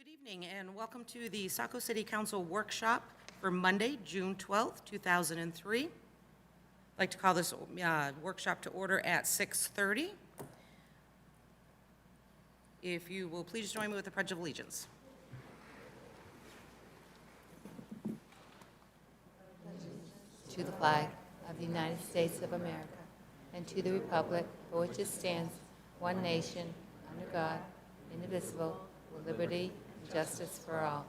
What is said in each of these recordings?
Good evening and welcome to the Saco City Council workshop for Monday, June 12th, 2003. I'd like to call this workshop to order at 6:30. If you will please join me with the Pledge of Allegiance. To the flag of the United States of America and to the republic for which it stands, one nation, under God, indivisible, with liberty and justice for all.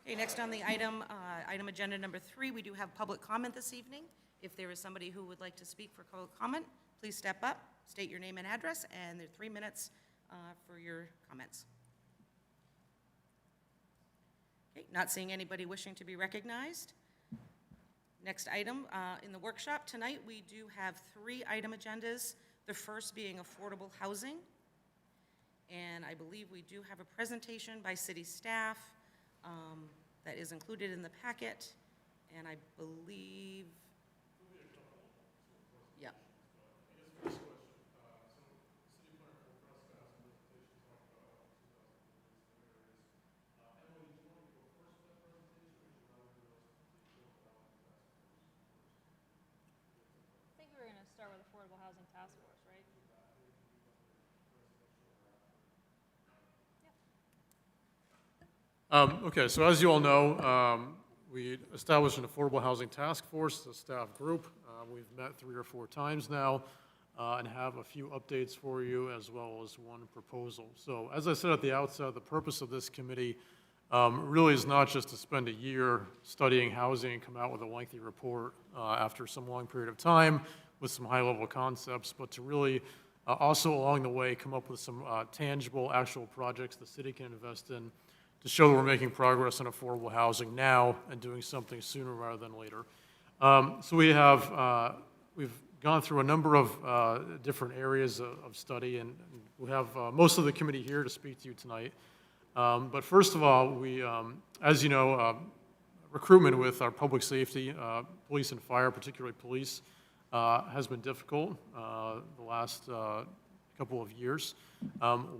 Okay, next on the item agenda number 3, we do have public comment this evening. If there is somebody who would like to speak for public comment, please step up, state your name and address, and there are 3 minutes for your comments. Okay, not seeing anybody wishing to be recognized. Next item in the workshop tonight, we do have 3 item agendas, the first being affordable housing. And I believe we do have a presentation by city staff that is included in the packet. And I believe, yeah. I think we're going to start with Affordable Housing Task Force, right? Okay, so as you all know, we established an Affordable Housing Task Force, a staff group. We've met 3 or 4 times now and have a few updates for you as well as one proposal. So as I said at the outset, the purpose of this committee really is not just to spend a year studying housing and come out with a lengthy report after some long period of time with some high-level concepts, but to really also along the way come up with some tangible, actual projects the city can invest in to show that we're making progress on affordable housing now and doing something sooner rather than later. So we've gone through a number of different areas of study, and we have most of the committee here to speak to you tonight. But first of all, we, as you know, recruitment with our public safety, police and fire, particularly police, has been difficult the last couple of years.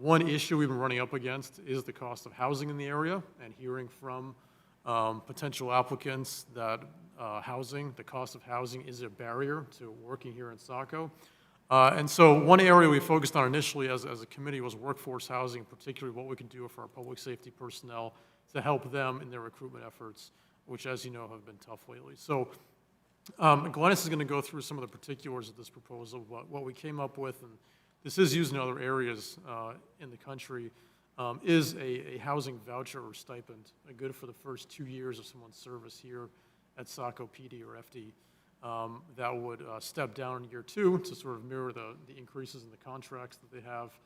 One issue we've been running up against is the cost of housing in the area, and hearing from potential applicants that the cost of housing is a barrier to working here in Saco. And so one area we focused on initially as a committee was workforce housing, particularly what we can do for our public safety personnel to help them in their recruitment efforts, which, as you know, have been tough lately. So Glennis is going to go through some of the particulars of this proposal, what we came up with, and this is used in other areas in the country, is a housing voucher or stipend, good for the first 2 years of someone's service here at Saco PD or FD. That would step down in year 2 to sort of mirror the increases in the contracts that they have.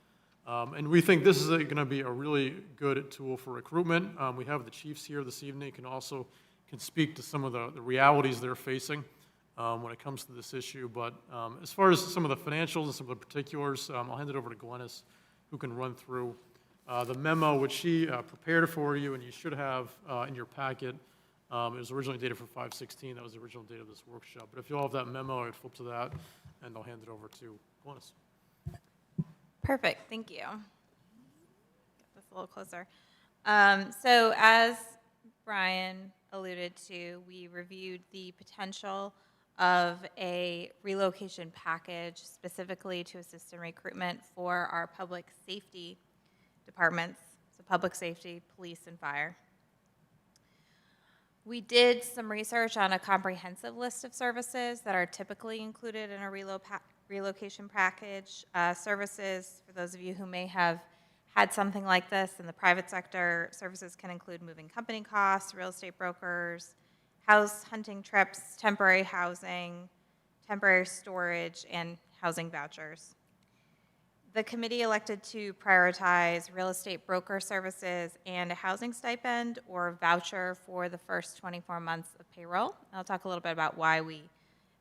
And we think this is going to be a really good tool for recruitment. We have the chiefs here this evening, can speak to some of the realities they're facing when it comes to this issue. But as far as some of the financials and some of the particulars, I'll hand it over to Glennis, who can run through the memo, which she prepared for you, and you should have in your packet. It was originally dated for 5/16. That was the original date of this workshop. But if you all have that memo, I would flip to that, and I'll hand it over to Glennis. Perfect, thank you. Get this a little closer. So as Brian alluded to, we reviewed the potential of a relocation package specifically to assist in recruitment for our public safety departments, so public safety, police, and fire. We did some research on a comprehensive list of services that are typically included in a relocation package. Services, for those of you who may have had something like this in the private sector, services can include moving company costs, real estate brokers, house hunting trips, temporary housing, temporary storage, and housing vouchers. The committee elected to prioritize real estate broker services and a housing stipend or voucher for the first 24 months of payroll. I'll talk a little bit about why we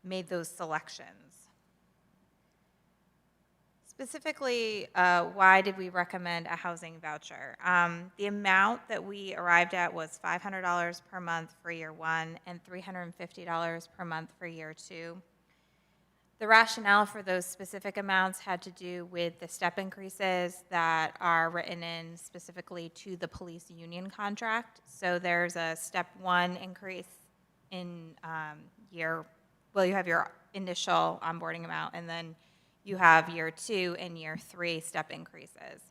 made those selections. Specifically, why did we recommend a housing voucher? The amount that we arrived at was $500 per month for year 1 and $350 per month for year 2. The rationale for those specific amounts had to do with the step increases that are written in specifically to the police union contract. So there's a step 1 increase in you have your initial onboarding amount, and then you have year 2 and year 3 step increases.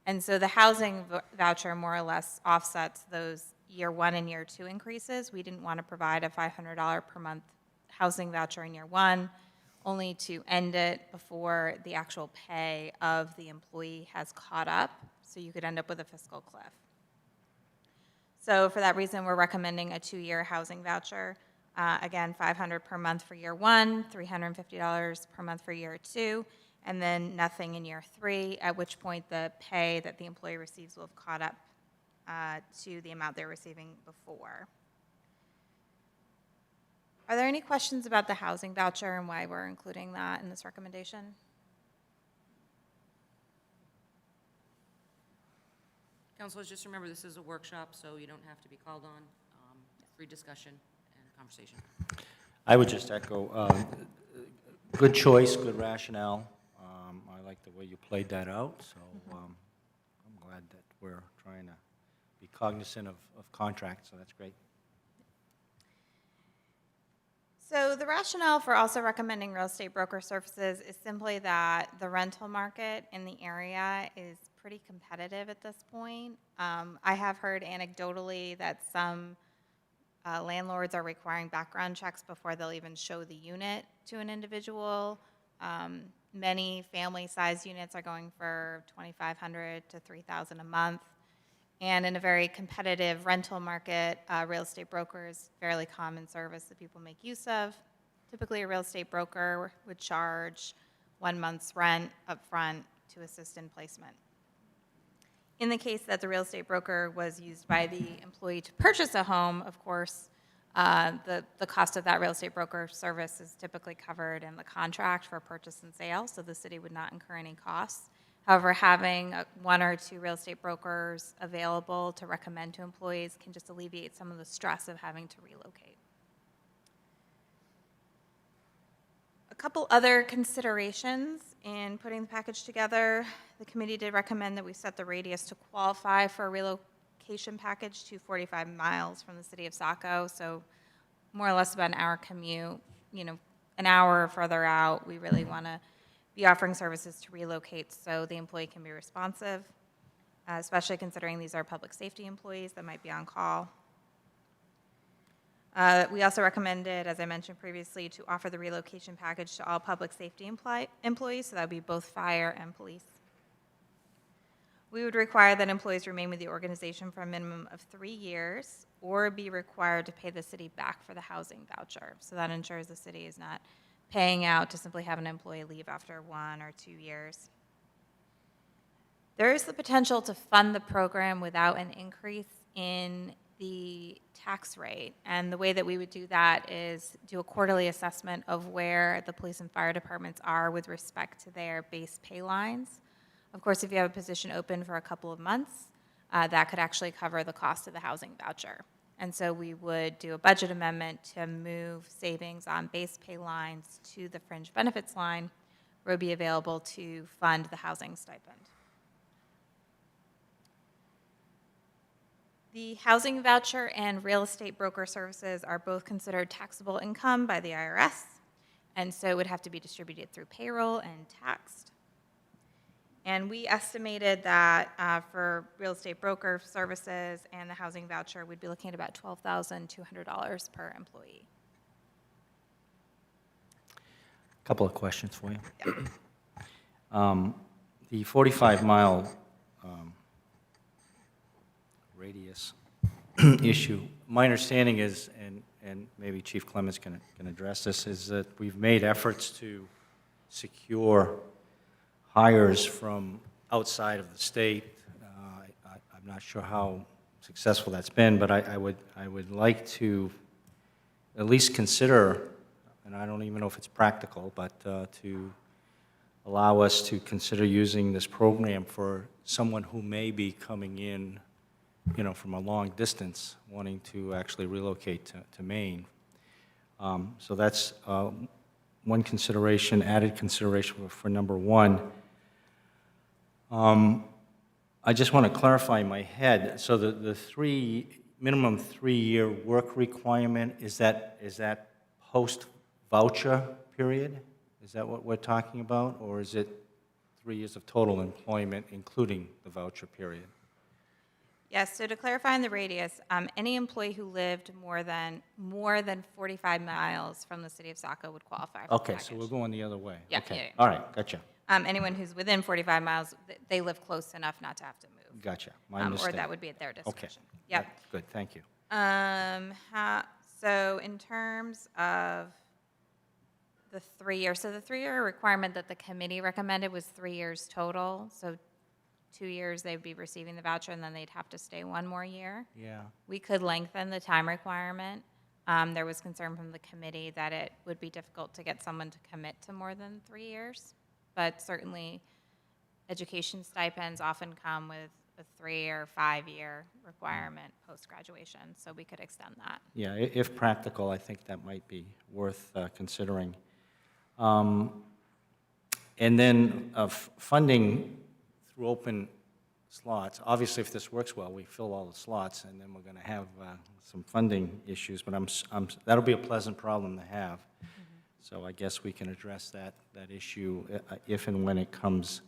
And so the housing voucher more or less offsets those year 1 and year 2 increases. We didn't want to provide a $500 per month housing voucher in year 1, only to end it before the actual pay of the employee has caught up, so you could end up with a fiscal cliff. So for that reason, we're recommending a 2-year housing voucher. Again, $500 per month for year 1, $350 per month for year 2, and then nothing in year 3, at which point the pay that the employee receives will have caught up to the amount they're receiving before. Are there any questions about the housing voucher and why we're including that in this recommendation? Councilors, just remember, this is a workshop, so you don't have to be called on. Free discussion and conversation. I would just echo, good choice, good rationale. I like the way you played that out, so I'm glad that we're trying to be cognizant of contracts, so that's great. So the rationale for also recommending real estate broker services is simply that the rental market in the area is pretty competitive at this point. I have heard anecdotally that some landlords are requiring background checks before they'll even show the unit to an individual. Many family-sized units are going for $2,500 to $3,000 a month. And in a very competitive rental market, real estate broker is a fairly common service that people make use of. Typically, a real estate broker would charge 1 month's rent up front to assist in placement. In the case that the real estate broker was used by the employee to purchase a home, of course, the cost of that real estate broker service is typically covered in the contract for purchase and sale, so the city would not incur any costs. However, having 1 or 2 real estate brokers available to recommend to employees can just alleviate some of the stress of having to relocate. A couple other considerations in putting the package together. The committee did recommend that we set the radius to qualify for a relocation package to 45 miles from the city of Saco, so more or less about an hour commute. An hour further out, we really want to be offering services to relocate so the employee can be responsive, especially considering these are public safety employees that might be on call. We also recommended, as I mentioned previously, to offer the relocation package to all public safety employees, so that would be both fire and police. We would require that employees remain with the organization for a minimum of 3 years or be required to pay the city back for the housing voucher. So that ensures the city is not paying out to simply have an employee leave after 1 or 2 years. There is the potential to fund the program without an increase in the tax rate. And the way that we would do that is do a quarterly assessment of where the police and fire departments are with respect to their base pay lines. Of course, if you have a position open for a couple of months, that could actually cover the cost of the housing voucher. And so we would do a budget amendment to move savings on base pay lines to the fringe benefits line, where it would be available to fund the housing stipend. The housing voucher and real estate broker services are both considered taxable income by the IRS, and so it would have to be distributed through payroll and taxed. And we estimated that for real estate broker services and the housing voucher, we'd be looking at about $12,200 per employee. A couple of questions for you. Yeah. The 45-mile radius issue, my understanding is, and maybe Chief Clements can address this, is that we've made efforts to secure hires from outside of the state. I'm not sure how successful that's been, but I would like to at least consider, and I don't even know if it's practical, but to allow us to consider using this program for someone who may be coming in, from a long distance, wanting to actually relocate to Maine. So that's one consideration, added consideration for number one. I just want to clarify in my head, so the minimum 3-year work requirement, is that post-voucher period? Is that what we're talking about? Or is it 3 years of total employment, including the voucher period? Yes, so to clarify in the radius, any employee who lived more than 45 miles from the city of Saco would qualify for the Okay, package. so we're going the other way. Yeah, Okay. yeah, yeah. All right, gotcha, Anyone who's within 45 miles, they live close enough not to have to move. gotcha. My Or mistake. that would be at their Okay. discretion. Yep. Good, thank you. So in terms of the 3 year, so the 3-year requirement that the committee recommended was 3 years total. So 2 years they'd be receiving the voucher and then they'd have to stay 1 more year. Yeah, We could lengthen the time requirement. There was concern from the committee that it would be difficult to get someone to commit to more than 3 years. But certainly, education stipends often come with a 3 or 5 year requirement post-graduation, so we could extend that. yeah, if practical, I think that might be worth considering. And then funding through open slots. Obviously, if this works well, we fill all the slots, and then we're going to have some funding issues, but that'll be a pleasant problem to have. So I guess we can address that issue if and when it comes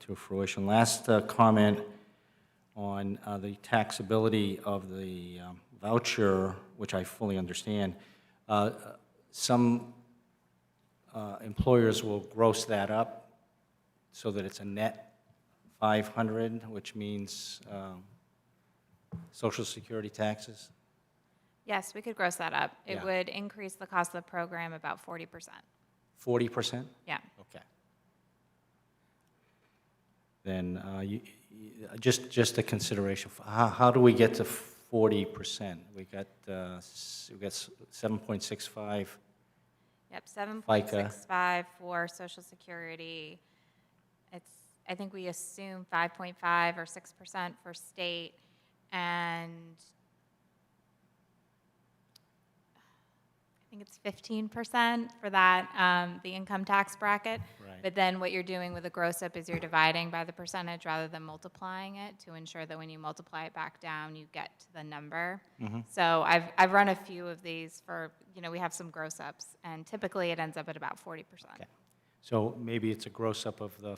to fruition. Last comment on the taxability of the voucher, which I fully understand. Some employers will gross that up so that it's a net 500, which means Social Security taxes. Yes, we could gross that up. It Yeah. would increase the cost of the program about 40%. 40%? Yeah. Okay. Then just a consideration, how do we get to 40%? We got 7.65. Yep, 7.65 for Social Security. I think we assume 5.5 or 6% for state, and I think it's 15% for that, the income tax bracket. Right. But then what you're doing with the gross up is you're dividing by the percentage rather than multiplying it to ensure that when you multiply it back down, you get to the number. So I've run a few of these for, we have some gross ups, and typically it ends up at about 40%. Okay. So maybe it's a gross up of the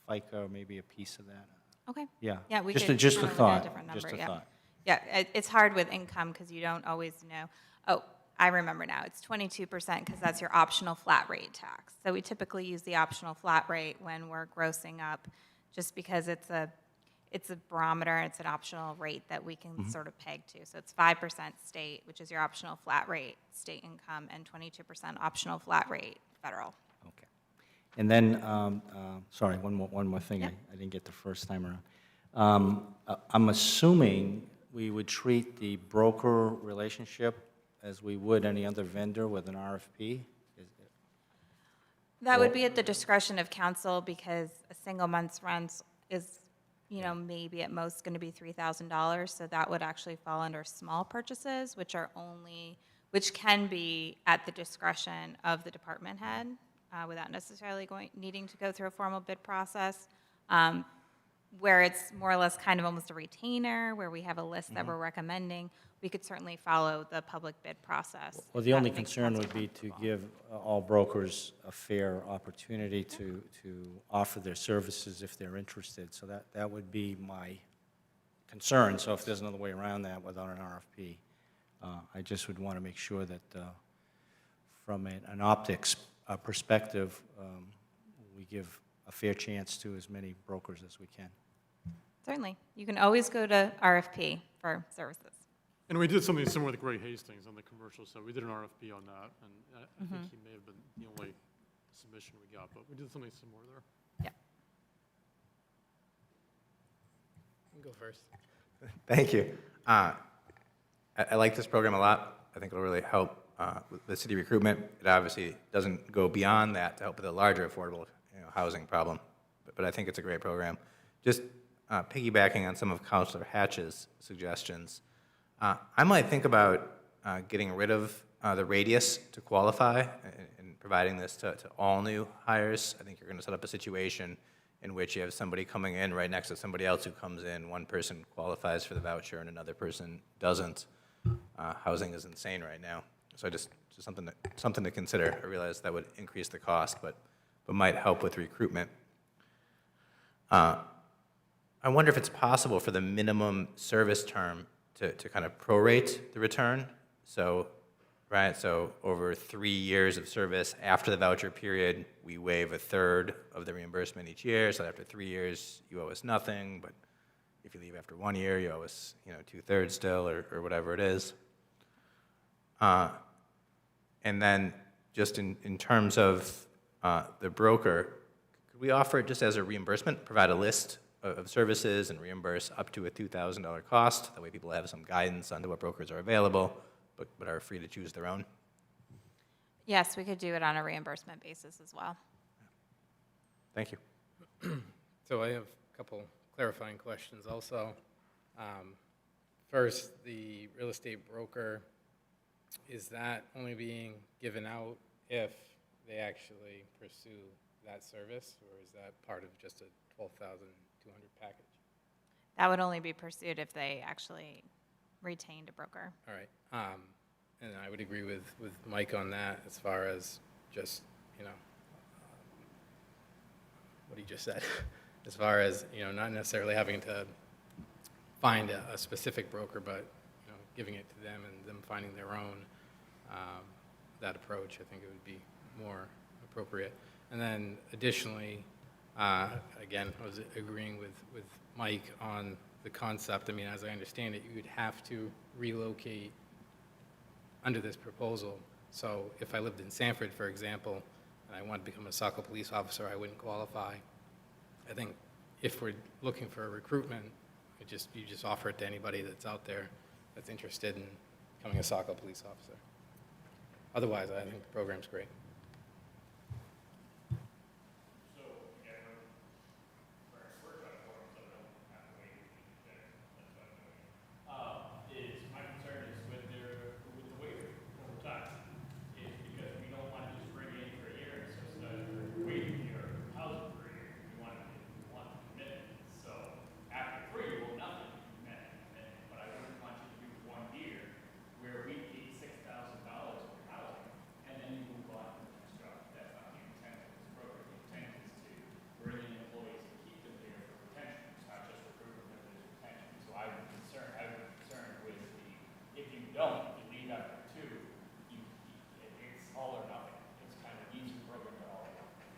FICA, or maybe a piece of that. Okay. Yeah. Yeah, we Just could a- just a kinda look at thought, different just number, a yeah. thought. Yeah, it's hard with income because you don't always know. Oh, I remember now, it's 22% because that's your optional flat rate tax. So we typically use the optional flat rate when we're grossing up, just because it's a barometer, it's an optional rate that we can sort of peg to. So it's 5% state, which is your optional flat rate state income, and 22% optional flat rate federal. Okay. And then, sorry, one more thing Yeah. I didn't get the first time around. I'm assuming we would treat the broker relationship as we would any other vendor with an RFP? That would be at the discretion of council because a single month's rent is, maybe at most going to be $3,000. So that would actually fall under small purchases, which can be at the discretion of the department head without necessarily needing to go through a formal bid process. Where it's more or less kind of almost a retainer, where we have a list that we're recommending, we could certainly follow the public bid process. Well, if the that only makes concern council would be to comfortable. give all brokers a fair opportunity to offer their services if they're interested. So that would be my concern. So if there's another way around that without an RFP, I just would want to make sure that from an optics perspective, we give a fair chance to as many brokers as we can. Certainly. You can always go to RFP for services. And we did something similar with Gray Hastings on the commercial side. We did an RFP on that, and I think he may have been the only submission we got, but we did something similar there. Yeah. Go first. Thank you. I like this program a lot. I think it'll really help with the city recruitment. It obviously doesn't go beyond that to help with a larger affordable housing problem, but I think it's a great program. Just piggybacking on some of Councilor Hatch's suggestions, I might think about getting rid of the radius to qualify and providing this to all new hires. I think you're going to set up a situation in which you have somebody coming in right next to somebody else who comes in. One person qualifies for the voucher and another person doesn't. Housing is insane right now. So just something to consider. I realize that would increase the cost, but might help with recruitment. I wonder if it's possible for the minimum service term to kind of prorate the return. So, right, so over 3 years of service after the voucher period, we waive a third of the reimbursement each year. So after 3 years, you owe us nothing, but if you leave after 1 year, you owe us, 2/3 still, or whatever it is. And then just in terms of the broker, could we offer it just as a reimbursement, provide a list of services and reimburse up to a $2,000 cost? That way people have some guidance on what brokers are available, but are free to choose their own. Yes, we could do it on a reimbursement basis as well. Thank you. So I have a couple clarifying questions also. First, the real estate broker, is that only being given out if they actually pursue that service, or is that part of just a 12,200 package? That would only be pursued if they actually retained a broker. All right. And I would agree with Mike on that as far as just, what he just said. As far as, not necessarily having to find a specific broker, but, giving it to them and them finding their own, that approach, I think it would be more appropriate. And then additionally, again, I was agreeing with Mike on the concept. I mean, as I understand it, you would have to relocate under this proposal. So if I lived in Sanford, for example, and I wanted to become a Saco police officer, I wouldn't qualify. I think if we're looking for a recruitment, you just offer it to anybody that's out there that's interested in becoming a Saco police officer. Otherwise, I think the program's great. Is my concern is with the waiver over time, is because we don't want to just bring it in for a year and subsidize for waiting your housing for a year. We want commitment. So after 3, well, nothing commitment. But I wouldn't want you to do 1 year where we keep $6,000 for housing and then you move on to the next job. That's not the intent of this program. The intent is to bring in employees and keep them here for retention. It's not just recruitment, but there's retention. So I'm concerned with if you don't, you leave after 2, it's all or nothing. It's kind of easy program to all or nothing.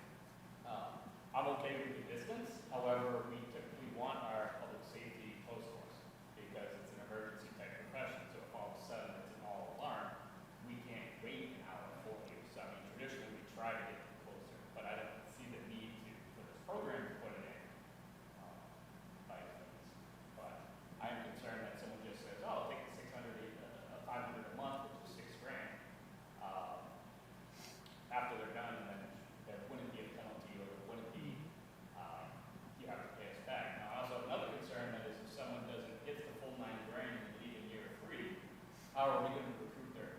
I'm okay with the distance. However, we typically want our public safety close to us because it's an emergency type profession. So if all of a sudden it's an all alarm, we can't wait an hour for you. So I mean, traditionally we try to get them closer, but I don't see the need for this program to put it in by any means. But I'm concerned that someone just says, "Oh, I'll take the 500 a month, which is $6,000." After they're done, then there wouldn't be a penalty, or there wouldn't be you have to pay us back. Now, I also have another concern that is if someone doesn't get the full $9,000 and they leave in year 3, how are we going to recruit their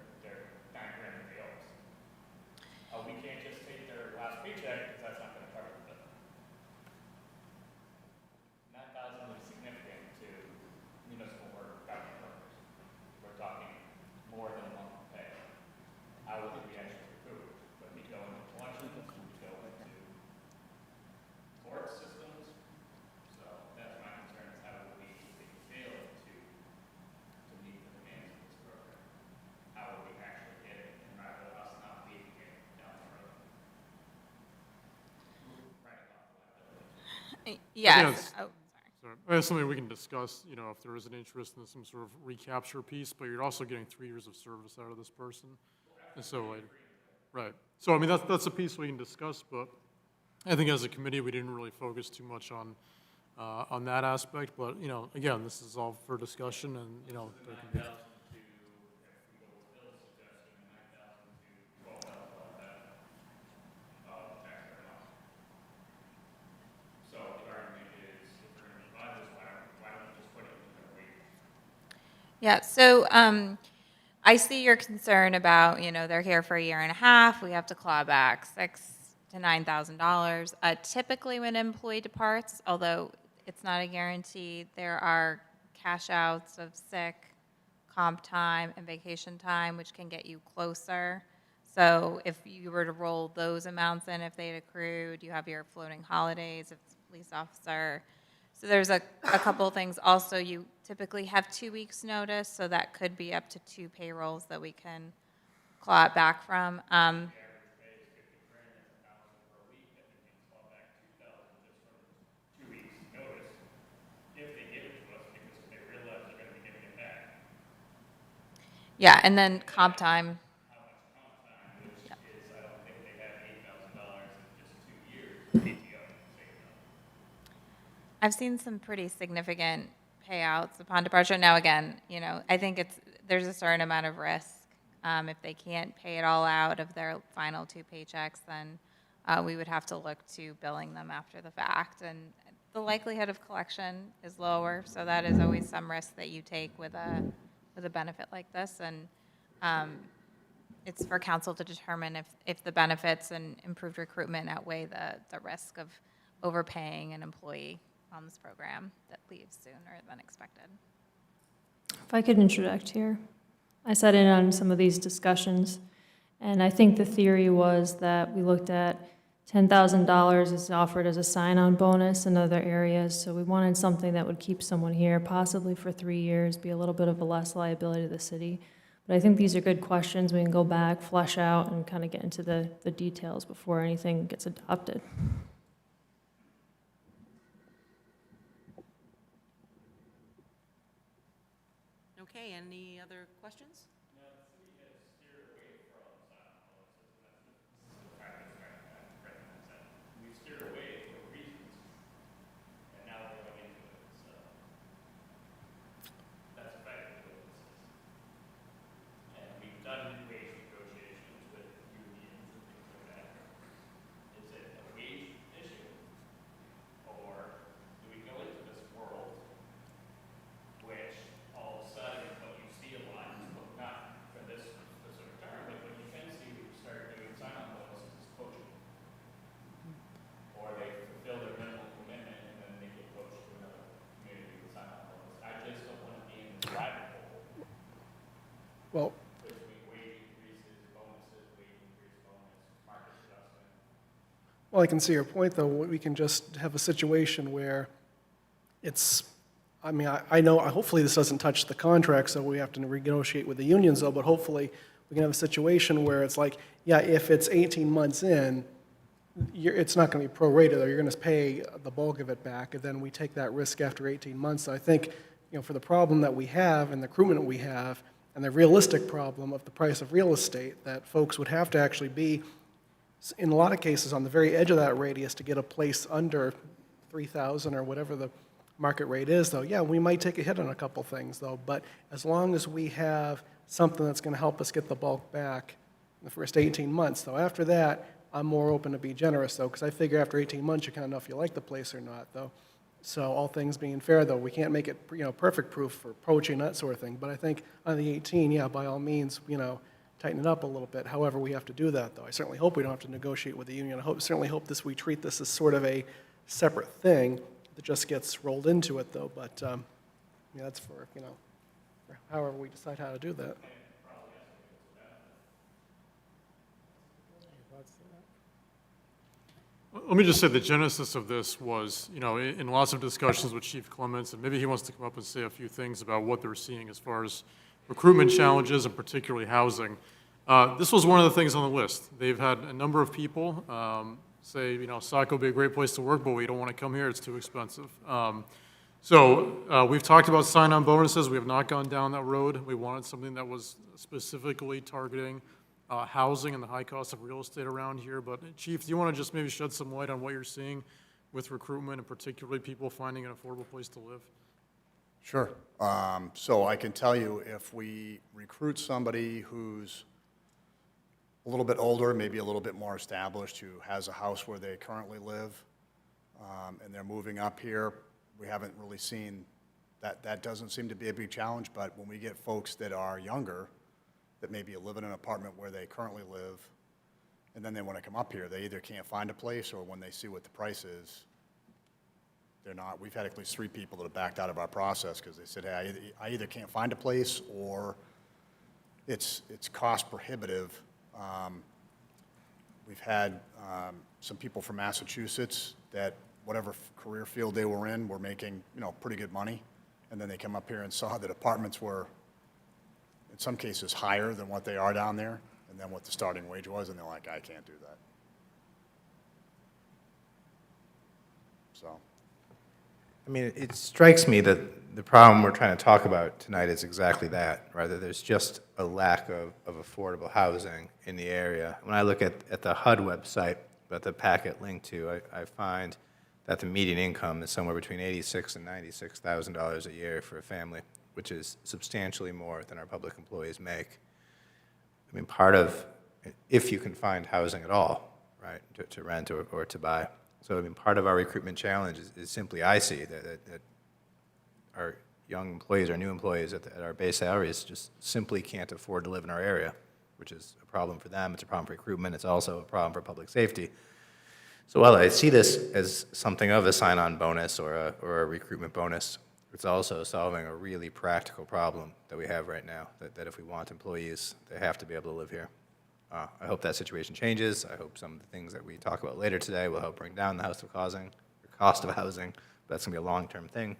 $9,000 that they owe us? We can't just take their last paycheck because that's not going to cover the bill. $9,000 is significant to municipal work, government workers. We're talking more than a month's pay. How would we actually recoup? But we go into collections, we go into court systems. So that's my concern is how would we, if we fail to meet the demands of this program, how would we actually get it and rather than us not leaving it down the road? Writing off the liability. Yes. it's- Oh, sorry. Sorry. That's something we can discuss, if there is an interest in some sort of recapture piece, but you're also getting 3 years of service out of this person. And so, right. So, I mean, that's a piece we can discuss, but I think as a committee, we didn't really focus too much on that aspect. But, again, this is all for discussion and, there can be. So the argument is, if we're going to provide this, why don't we just put it in the waiver? Yeah, so I see your concern about, they're here for a year and a half, we have to claw back $6,000 to $9,000. Typically, when an employee departs, although it's not a guarantee, there are cash outs of sick, comp time, and vacation time, which can get you closer. So if you were to roll those amounts in, if they had accrued, you have your floating holidays, if it's a police officer. So there's a couple of things. Also, you typically have 2 weeks' notice, so that could be up to 2 payrolls that we can claw it back from. Average pay is 50 grand, that's 1,000 per week, that we can claw back 2,000 just from 2 weeks' notice, if they give it to us, because they realize they're gonna be giving it back. Yeah, and then comp time. How much comp time, which is, I don't think they have $8,000 in just 2 years PTO saved up. I've seen some pretty significant payouts upon departure. Now, again, I think there's a certain amount of risk. If they can't pay it all out of their final 2 paychecks, then we would have to look to billing them after the fact. And the likelihood of collection is lower, so that is always some risk that you take with a benefit like this. And it's for council to determine if the benefits and improved recruitment outweigh the risk of overpaying an employee on this program that leaves sooner than expected. If I could interject here. I sat in on some of these discussions, and I think the theory was that we looked at $10,000 is offered as a sign-on bonus in other areas, so we wanted something that would keep someone here, possibly for 3 years, be a little bit of a less liability to the city. But I think these are good questions. We can go back, flesh out, and kind of get into the details before anything gets adopted. Okay, any other questions? We steered away for reasons, and now we're going into it, so that's effectively what this is. And we've done wage negotiations with unions and things like that. Is it a wage issue, or do we go into this world which all of a sudden what you see a lot, not for this specific term, but what you can see when you start doing sign-on bonuses is coaching. Or they fulfill their minimum commitment and then they get coached to another community with sign-on bonus. I just don't want to be in the rabbit hole Well, between wage increases, bonuses, wage increase, bonus, market adjustment. well, I can see your point, though. We can just have a situation where I know, hopefully this doesn't touch the contract, so we have to renegotiate with the unions, though, but hopefully we can have a situation where it's like, yeah, if it's 18 months in, it's not going to be prorated, or you're going to pay the bulk of it back, and then we take that risk after 18 months. So I think, for the problem that we have and the recruitment we have, and the realistic problem of the price of real estate, that folks would have to actually be, in a lot of cases, on the very edge of that radius to get a place under 3,000 or whatever the market rate is, though. Yeah, we might take a hit on a couple things, though, but as long as we have something that's going to help us get the bulk back in the first 18 months, though. After that, I'm more open to be generous, though, because I figure after 18 months, you kind of know if you like the place or not, though. So all things being fair, though, we can't make it, perfect proof for poaching, that sort of thing. But I think on the 18, yeah, by all means, tighten it up a little bit. However, we have to do that, though. I certainly hope we don't have to negotiate with the union. I certainly hope we treat this as sort of a separate thing that just gets rolled into it, though. But that's for, for however we decide how to do that. Let me just say the genesis of this was, in lots of discussions with Chief Clements, and maybe he wants to come up and say a few things about what they're seeing as far as recruitment challenges and particularly housing. This was one of the things on the list. They've had a number of people say, Saco would be a great place to work, but we don't want to come here, it's too expensive. So we've talked about sign-on bonuses. We have not gone down that road. We wanted something that was specifically targeting housing and the high cost of real estate around here. But Chief, do you want to just maybe shed some light on what you're seeing with recruitment and particularly people finding an affordable place to live? Sure. So I can tell you, if we recruit somebody who's a little bit older, maybe a little bit more established, who has a house where they currently live, and they're moving up here, we haven't really seen that. That doesn't seem to be a big challenge. But when we get folks that are younger, that maybe live in an apartment where they currently live, and then they want to come up here, they either can't find a place, or when they see what the price is, they're not. We've had at least 3 people that have backed out of our process because they said, hey, I either can't find a place, or it's cost prohibitive. We've had some people from Massachusetts that whatever career field they were in were making, pretty good money, and then they come up here and saw that apartments were, in some cases, higher than what they are down there, and then what the starting wage was, and they're like, I can't do that. So, I mean, it strikes me that the problem we're trying to talk about tonight is exactly that, right? That there's just a lack of affordable housing in the area. When I look at the HUD website that the packet linked to, I find that the median income is somewhere between $86,000 and $96,000 a year for a family, which is substantially more than our public employees make. I mean, part of, if you can find housing at all, right, to rent or to buy. So, I mean, part of our recruitment challenge is simply, I see, that our young employees, our new employees at our base salaries just simply can't afford to live in our area, which is a problem for them. It's a problem for recruitment. It's also a problem for public safety. So while I see this as something of a sign-on bonus or a recruitment bonus, it's also solving a really practical problem that we have right now, that if we want employees, they have to be able to live here. I hope that situation changes. I hope some of the things that we talk about later today will help bring down the cost of housing. But that's going to be a long-term thing.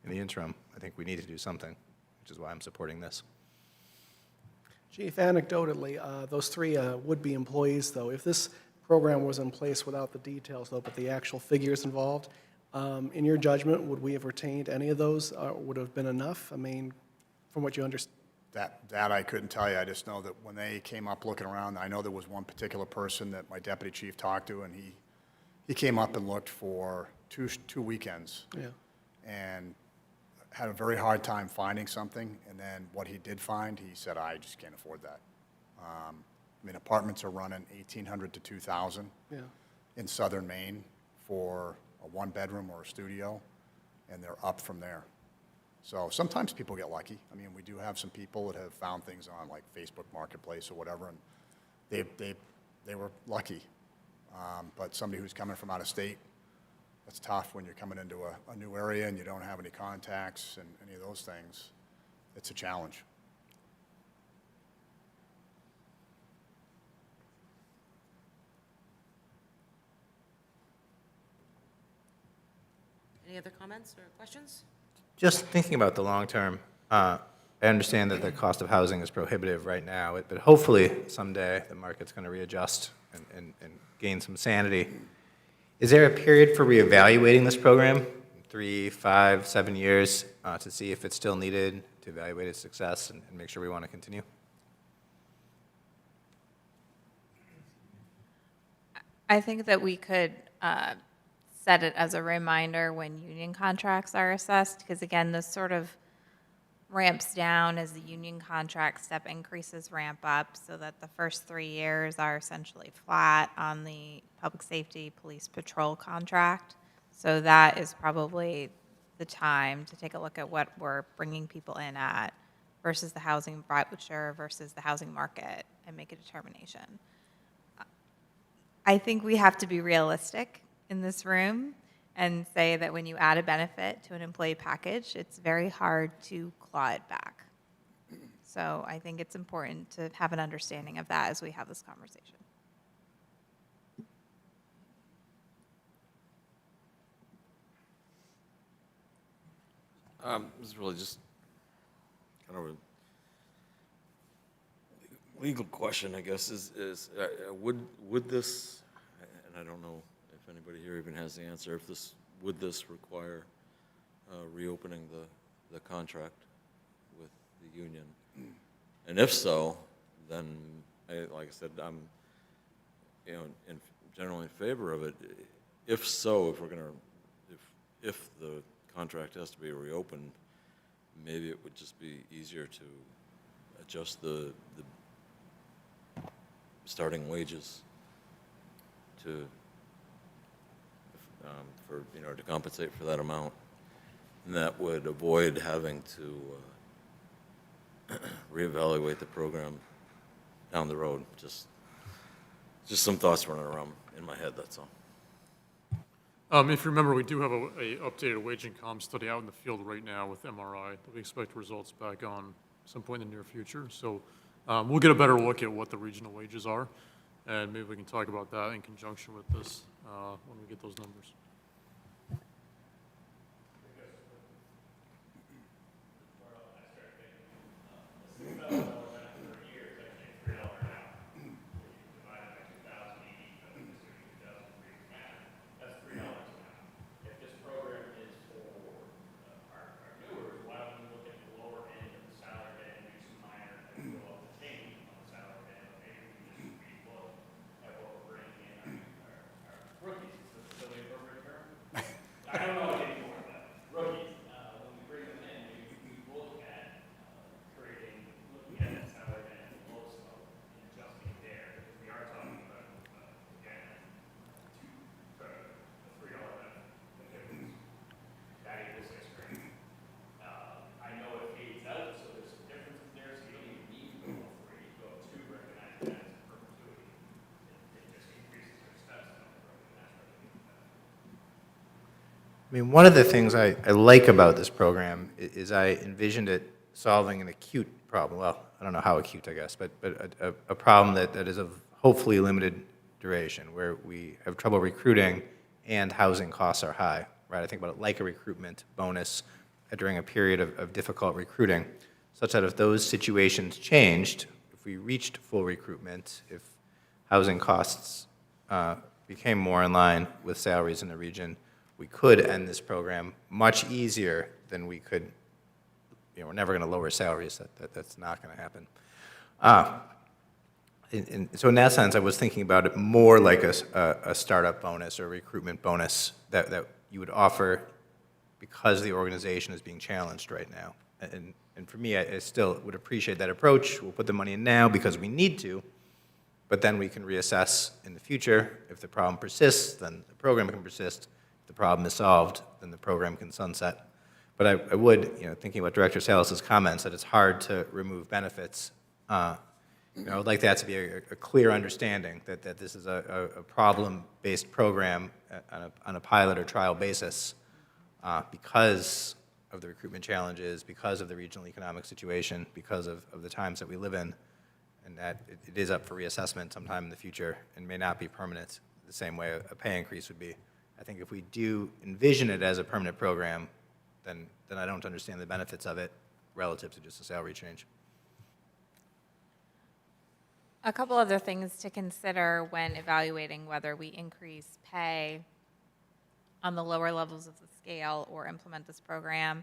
In the interim, I think we need to do something, which is why I'm supporting this. Chief, anecdotally, those 3 would-be employees, though, if this program was in place without the details, though, but the actual figures involved, in your judgment, would we have retained any of those? Would it have been enough? I mean, from what you understand? that I couldn't tell you. I just know that when they came up looking around, I know there was one particular person that my deputy chief talked to, and he came up and looked for two weekends. Yeah. And had a very hard time finding something, and then what he did find, he said, I just can't afford that. I mean, apartments are running $1,800 to $2,000 Yeah. in southern Maine for a 1-bedroom or a studio, and they're up from there. So sometimes people get lucky. I mean, we do have some people that have found things on like Facebook Marketplace or whatever, and they were lucky. But somebody who's coming from out of state, that's tough when you're coming into a new area and you don't have any contacts and any of those things. It's a challenge. Any other comments or questions? Just thinking about the long term, I understand that the cost of housing is prohibitive right now, but hopefully someday the market's going to readjust and gain some sanity. Is there a period for reevaluating this program, 3, 5, 7 years, to see if it's still needed, to evaluate its success and make sure we want to continue? I think that we could set it as a reminder when union contracts are assessed, because again, this sort of ramps down as the union contract step increases ramp up, so that the first 3 years are essentially flat on the public safety police patrol contract. So that is probably the time to take a look at what we're bringing people in at versus the housing voucher versus the housing market and make a determination. I think we have to be realistic in this room and say that when you add a benefit to an employee package, it's very hard to claw it back. So I think it's important to have an understanding of that as we have this conversation. This is really just kind of a legal question, I guess, would this, and I don't know if anybody here even has the answer, would this require reopening the contract with the union? And if so, then, like I said, I'm, generally in favor of it. If so, if the contract has to be reopened, maybe it would just be easier to adjust the starting wages to to compensate for that amount, and that would avoid having to reevaluate the program down the road. Just some thoughts running around in my head, that's all. If you remember, we do have a updated wage and comp study out in the field right now with MRI that we expect results back on some point in the near future. So we'll get a better look at what the regional wages are, and maybe we can talk about that in conjunction with this when we get those numbers. I don't know it anymore, but rookies, when we bring them in, we look at looking at the salary band below scope and adjusting there, because we are talking about, again, a $3 benefit. That equals $6,000. I know it fades out, so there's some differences there, so you don't even need to go up 3, you go up 2, recognize that as a perpetuity. It just increases your steps down the road, and that's where they get the benefit. I mean, one of the things I like about this program is I envisioned it solving an acute problem. Well, I don't know how acute, I guess, but a problem that is of hopefully limited duration, where we have trouble recruiting and housing costs are high, right? I think about it like a recruitment bonus during a period of difficult recruiting, such that if those situations changed, if we reached full recruitment, if housing costs became more in line with salaries in the region, we could end this program much easier than we could. We're never going to lower salaries. That's not going to happen. So in that sense, I was thinking about it more like a startup bonus or a recruitment bonus that you would offer because the organization is being challenged right now. And for me, I still would appreciate that approach. We'll put the money in now because we need to, but then we can reassess in the future. If the problem persists, then the program can persist. The problem is solved, then the program can sunset. But I would, thinking about Director Salas's comments, that it's hard to remove benefits. I would like that to be a clear understanding that this is a problem-based program on a pilot or trial basis because of the recruitment challenges, because of the regional economic situation, because of the times that we live in, and that it is up for reassessment sometime in the future and may not be permanent the same way a pay increase would be. I think if we do envision it as a permanent program, then I don't understand the benefits of it relative to just a salary change. A couple other things to consider when evaluating whether we increase pay on the lower levels of the scale or implement this program.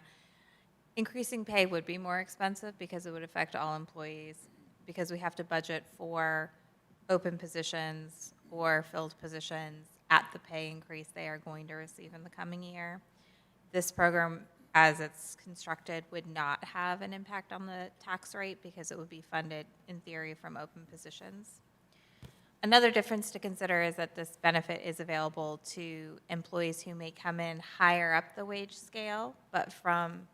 Increasing pay would be more expensive because it would affect all employees, because we have to budget for open positions or filled positions at the pay increase they are going to receive in the coming year. This program, as it's constructed, would not have an impact on the tax rate because it would be funded, in theory, from open positions. Another difference to consider is that this benefit is available to employees who may come in higher up the wage scale, but from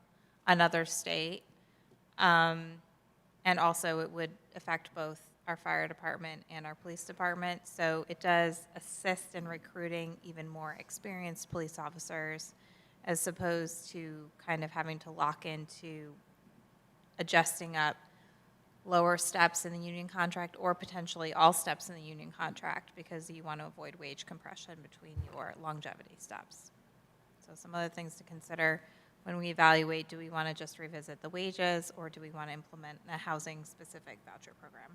another state. And also, it would affect both our fire department and our police department. So it does assist in recruiting even more experienced police officers, as opposed to kind of having to lock into adjusting up lower steps in the union contract or potentially all steps in the union contract because you want to avoid wage compression between your longevity steps. So some other things to consider when we evaluate, do we want to just revisit the wages or do we want to implement a housing-specific voucher program?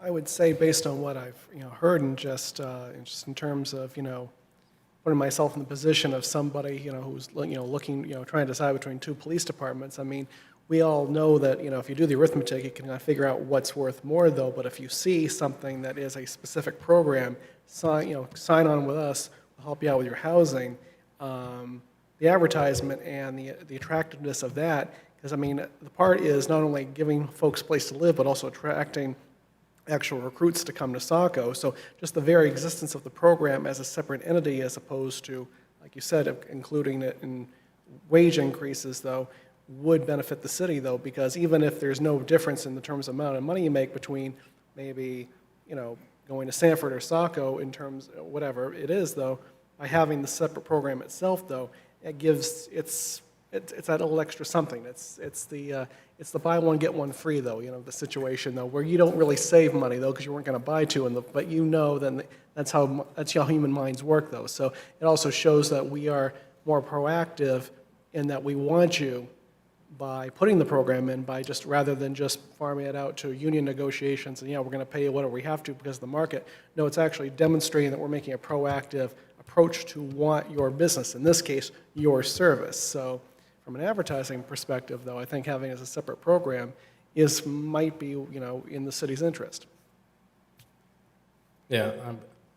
I would say, based on what I've heard, and just in terms of putting myself in the position of somebody who's looking trying to decide between two police departments. I mean, we all know that if you do the arithmetic, you can kind of figure out what's worth more, though. But if you see something that is a specific program, sign on with us. We'll help you out with your housing. The advertisement and the attractiveness of that, because I mean, the part is not only giving folks a place to live, but also attracting actual recruits to come to Saco. So just the very existence of the program as a separate entity, as opposed to, like you said, including it in wage increases, though, would benefit the city, though, because even if there's no difference in the terms of amount of money you make between maybe, going to Sanford or Saco in terms, whatever it is, though, by having the separate program itself, though, it gives, it's that little extra something. It's the buy one, get one free, though, the situation, though, where you don't really save money, though, because you weren't going to buy two, but then that's how human minds work, though. So it also shows that we are more proactive in that we want you by putting the program in, by just, rather than just farming it out to union negotiations, and, we're going to pay you whatever we have to because of the market. No, it's actually demonstrating that we're making a proactive approach to want your business, in this case, your service. So from an advertising perspective, though, I think having it as a separate program might be, in the city's interest. Yeah,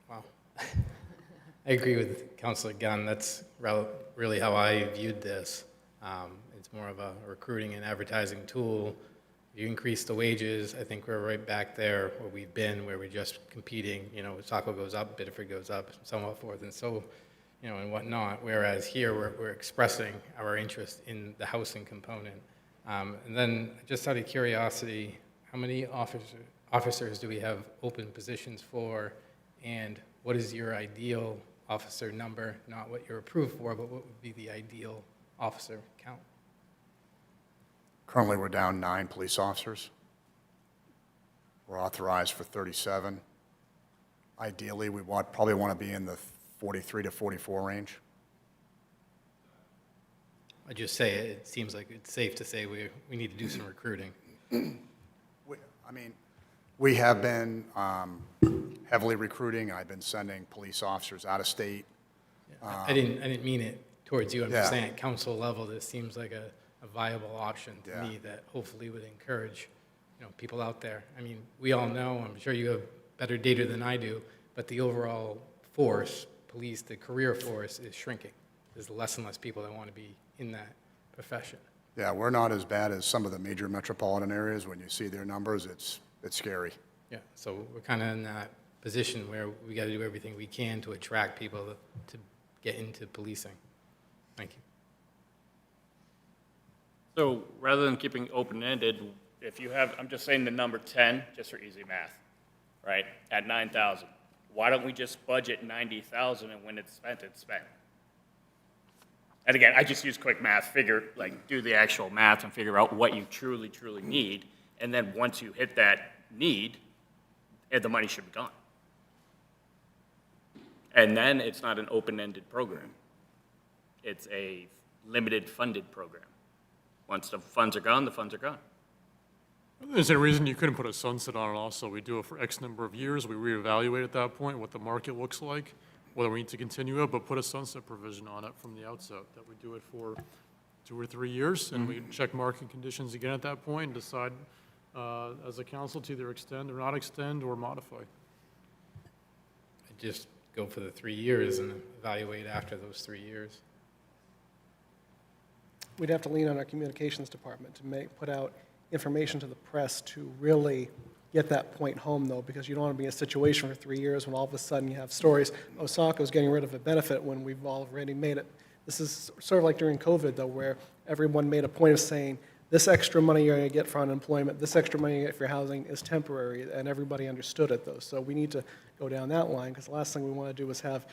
wow. I agree with Councilor Gunn. That's really how I viewed this. It's more of a recruiting and advertising tool. If you increase the wages, I think we're right back there where we've been, where we're just competing. Saco goes up, Biddeford goes up, so on forth, and so, and whatnot. Whereas here, we're expressing our interest in the housing component. And then, just out of curiosity, how many officers do we have open positions for, and what is your ideal officer number? Not what you're approved for, but what would be the ideal officer count? Currently, we're down 9 police officers. We're authorized for 37. Ideally, we probably want to be in the 43 to 44 range. I just say it seems like it's safe to say we need to do some recruiting. We have been heavily recruiting. I've been sending police officers out of state. I didn't mean it towards you. I'm just Yeah. saying at council level, this seems like a viable option to Yeah. me that hopefully would encourage, people out there. We all know, I'm sure you have better data than I do, but the overall force, police, the career force is shrinking. There's less and less people that want to be in that profession. Yeah, we're not as bad as some of the major metropolitan areas. When you see their numbers, it's scary. Yeah, so we're kind of in that position where we got to do everything we can to attract people to get into policing. Thank you. So rather than keeping open-ended, if you have, I'm just saying the number 10, just for easy math, right, at 9,000. Why don't we just budget 90,000 and when it's spent, it's spent? And again, I just use quick math, do the actual math and figure out what you truly, truly need. And then once you hit that need, the money should be gone. And then it's not an open-ended program. It's a limited funded program. Once the funds are gone, the funds are gone. Is there a reason you couldn't put a sunset on it also? We do it for X number of years, we reevaluate at that point what the market looks like, whether we need to continue it, but put a sunset provision on it from the outset, that we do it for 2 or 3 years, and we check market conditions again at that point and decide as a council to either extend or not extend or modify. I just go for the 3 years and evaluate after those 3 years. We'd have to lean on our communications department to put out information to the press to really get that point home, though, because you don't want to be in a situation for 3 years when all of a sudden you have stories, Saco's getting rid of a benefit when we've already made it. This is sort of like during COVID, though, where everyone made a point of saying, this extra money you're going to get for unemployment, this extra money you get for your housing is temporary, and everybody understood it, though. So we need to go down that line, because the last thing we want to do is have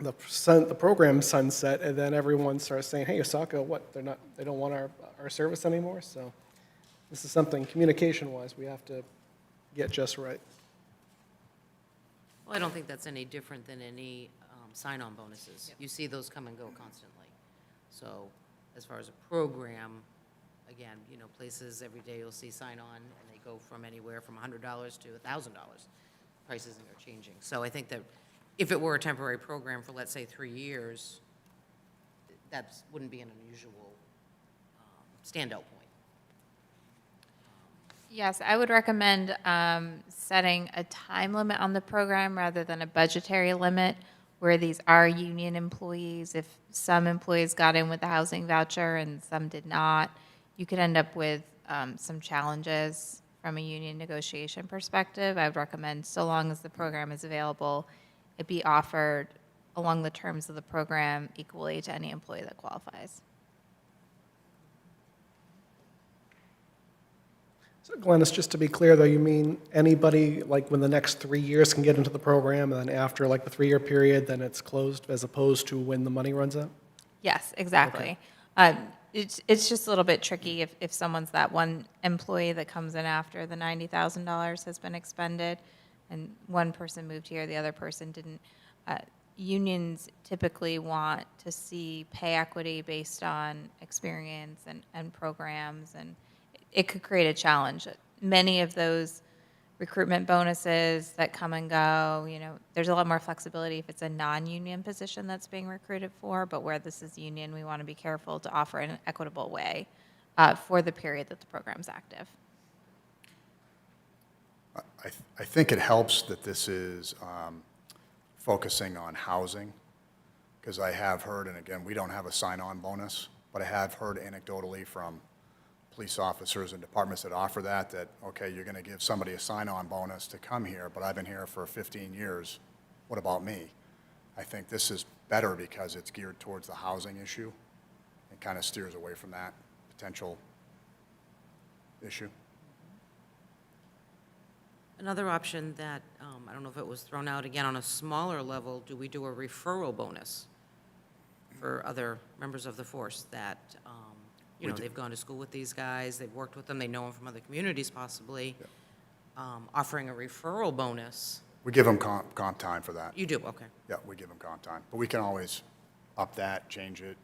the program sunset, and then everyone starts saying, hey, Saco, what, they don't want our service anymore? So this is something, communication-wise, we have to get just right. Well, I don't think that's any different than any sign-on bonuses. You see those come and go constantly. So as far as a program, again, places every day you'll see sign-on, and they go from anywhere from $100 to $1,000. Prices are changing. So I think that if it were a temporary program for, let's say, 3 years, that wouldn't be an unusual standout point. Yes, I would recommend setting a time limit on the program rather than a budgetary limit where these are union employees. If some employees got in with the housing voucher and some did not, you could end up with some challenges from a union negotiation perspective. I would recommend, so long as the program is available, it be offered along the terms of the program equally to any employee that qualifies. So Glennis, just to be clear, though, you mean anybody, like, when the next 3 years can get into the program, and then after, like, the 3-year period, then it's closed, as opposed to when the money runs out? Yes, exactly. It's just a little bit tricky if someone's that one employee that comes in after the $90,000 has been expended, and one person moved here, the other person didn't. Unions typically want to see pay equity based on experience and programs, and it could create a challenge. Many of those recruitment bonuses that come and go, there's a lot more flexibility if it's a non-union position that's being recruited for, but where this is union, we want to be careful to offer in an equitable way for the period that the program's active. I think it helps that this is focusing on housing, because I have heard, and again, we don't have a sign-on bonus, but I have heard anecdotally from police officers and departments that offer that, okay, you're going to give somebody a sign-on bonus to come here, but I've been here for 15 years. What about me? I think this is better because it's geared towards the housing issue and kind of steers away from that potential issue. Another option that, I don't know if it was thrown out again on a smaller level, do we do a referral bonus for other members of the force that, they've gone to school with these guys, they've worked with them, they know them from other communities possibly, offering a referral bonus? We give them comp time for that. You do, okay. Yeah, we give them comp time, but we can always up that, change it.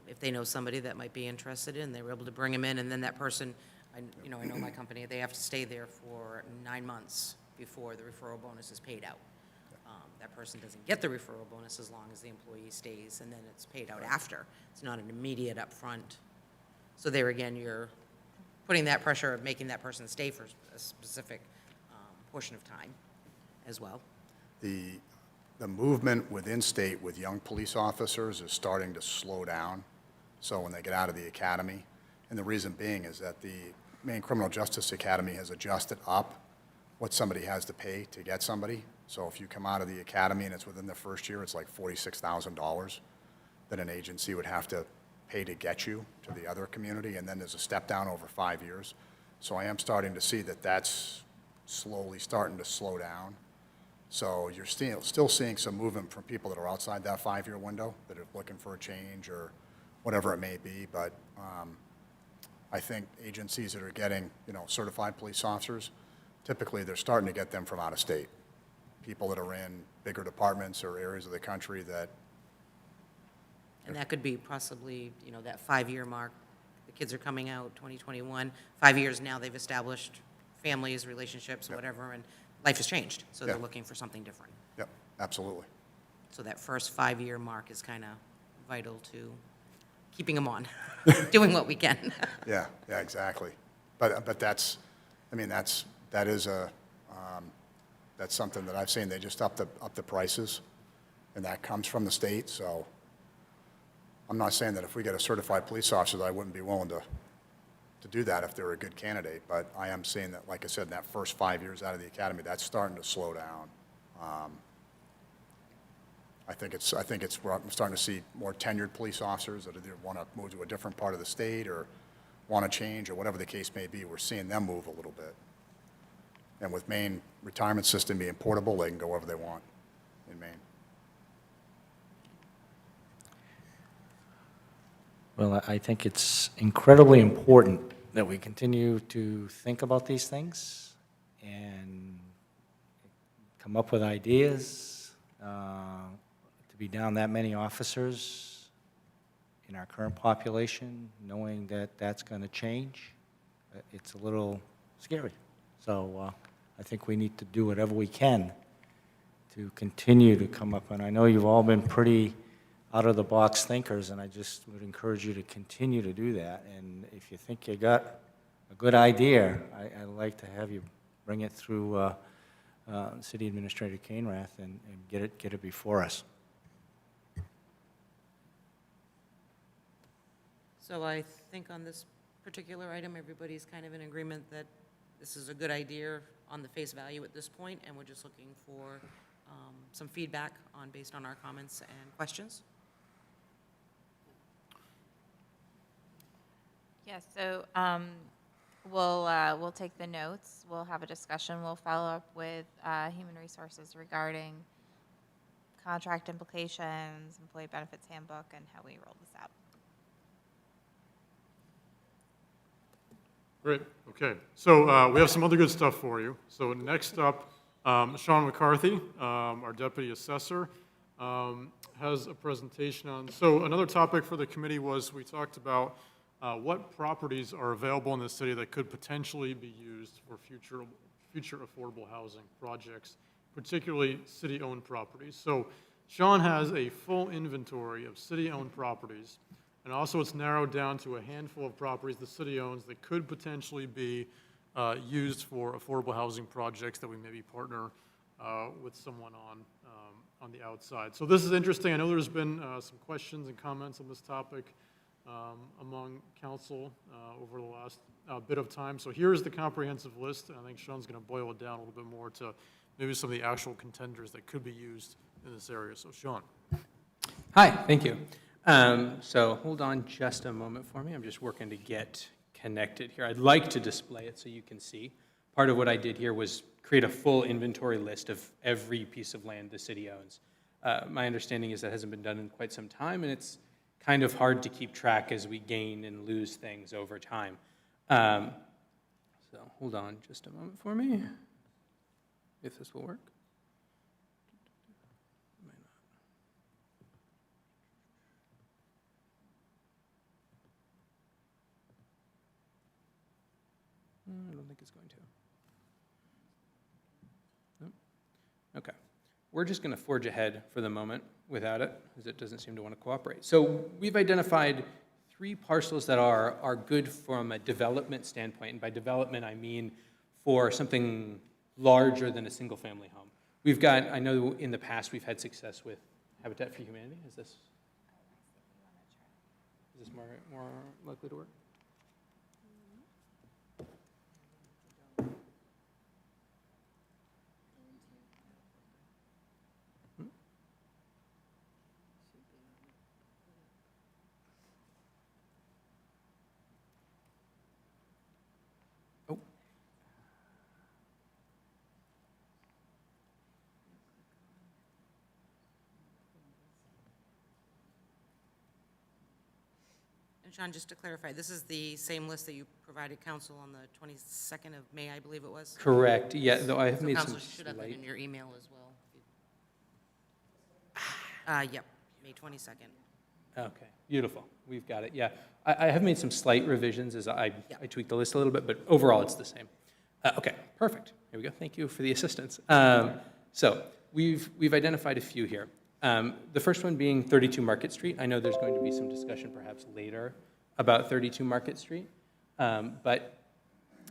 If they know somebody that might be interested in, they were able to bring them in, and then that person, I know my company, they have to stay there for 9 months before the referral bonus is paid out. That person doesn't get the referral bonus as long as the employee stays, and then it's paid out after. It's not an immediate upfront. So there again, you're putting that pressure of making that person stay for a specific portion of time as well. The movement within state with young police officers is starting to slow down. So when they get out of the academy, and the reason being is that the Maine Criminal Justice Academy has adjusted up what somebody has to pay to get somebody. So if you come out of the academy and it's within the first year, it's like $46,000 that an agency would have to pay to get you to the other community, and then there's a step down over 5 years. So I am starting to see that that's slowly starting to slow down. So you're still seeing some movement from people that are outside that 5-year window that are looking for a change or whatever it may be, but I think agencies that are getting, certified police officers, typically they're starting to get them from out of state. People that are in bigger departments or areas of the country that. And that could be possibly, that 5-year mark. The kids are coming out 2021. 5 years now, they've established families, relationships, whatever, and life has changed. So they're looking for something different. Yep, absolutely. So that first 5-year mark is kind of vital to keeping them on, doing what we can. Yeah, exactly. But that's something that I've seen. They just up the prices, and that comes from the state. So I'm not saying that if we get a certified police officer, that I wouldn't be willing to do that if they're a good candidate. But I am seeing that, like I said, in that first 5 years out of the academy, that's starting to slow down. I think I'm starting to see more tenured police officers that either want to move to a different part of the state or want to change or whatever the case may be. We're seeing them move a little bit. And with Maine retirement system being portable, they can go wherever they want in Maine. Well, I think it's incredibly important that we continue to think about these things and come up with ideas to be down that many officers in our current population, knowing that that's going to change. It's a little scary. So I think we need to do whatever we can to continue to come up. And I know you've all been pretty out-of-the-box thinkers, and I just would encourage you to continue to do that. And if you think you got a good idea, I'd like to have you bring it through City Administrator Cainrath and get it before us. So I think on this particular item, everybody's kind of in agreement that this is a good idea on the face value at this point, and we're just looking for some feedback based on our comments and questions. Yeah, so we'll take the notes, we'll have a discussion, we'll follow up with Human Resources regarding contract implications, employee benefits handbook, and how we roll this out. Great, okay. So we have some other good stuff for you. So next up, Sean McCarthy, our Deputy Assessor, has a presentation on, so another topic for the committee was we talked about what properties are available in the city that could potentially be used for future affordable housing projects, particularly city-owned properties. So Sean has a full inventory of city-owned properties, and also it's narrowed down to a handful of properties the city owns that could potentially be used for affordable housing projects that we maybe partner with someone on the outside. So this is interesting. I know there's been some questions and comments on this topic among council over the last bit of time. So here's the comprehensive list, and I think Sean's going to boil it down a little bit more to maybe some of the actual contenders that could be used in this area. So Sean. Hi, thank you. So hold on just a moment for me. I'm just working to get connected here. I'd like to display it so you can see. Part of what I did here was create a full inventory list of every piece of land the city owns. My understanding is that hasn't been done in quite some time, and it's kind of hard to keep track as we gain and lose things over time. So hold on just a moment for me, if this will work. I don't think it's going to. Nope. Okay. We're just going to forge ahead for the moment without it, because it doesn't seem to want to cooperate. So we've identified 3 parcels that are good from a development standpoint. And by development, I mean for something larger than a single-family home. We've got, I know in the past we've had success with Habitat for Humanity. Is this more likely to work? And Sean, just to clarify, this is the same list that you provided council on the 22nd of May, I believe it was? Correct. Yeah, though I have So made some council should have it slight. in your email as well. Yep, May 22nd. Okay, beautiful. We've got it. Yeah, I have made some slight revisions as I tweaked the list a little bit, but overall it's the same. Okay, perfect. Here we go. Thank you for the assistance. So we've identified a few here. The first one being 32 Market Street. I know there's going to be some discussion perhaps later about 32 Market Street, but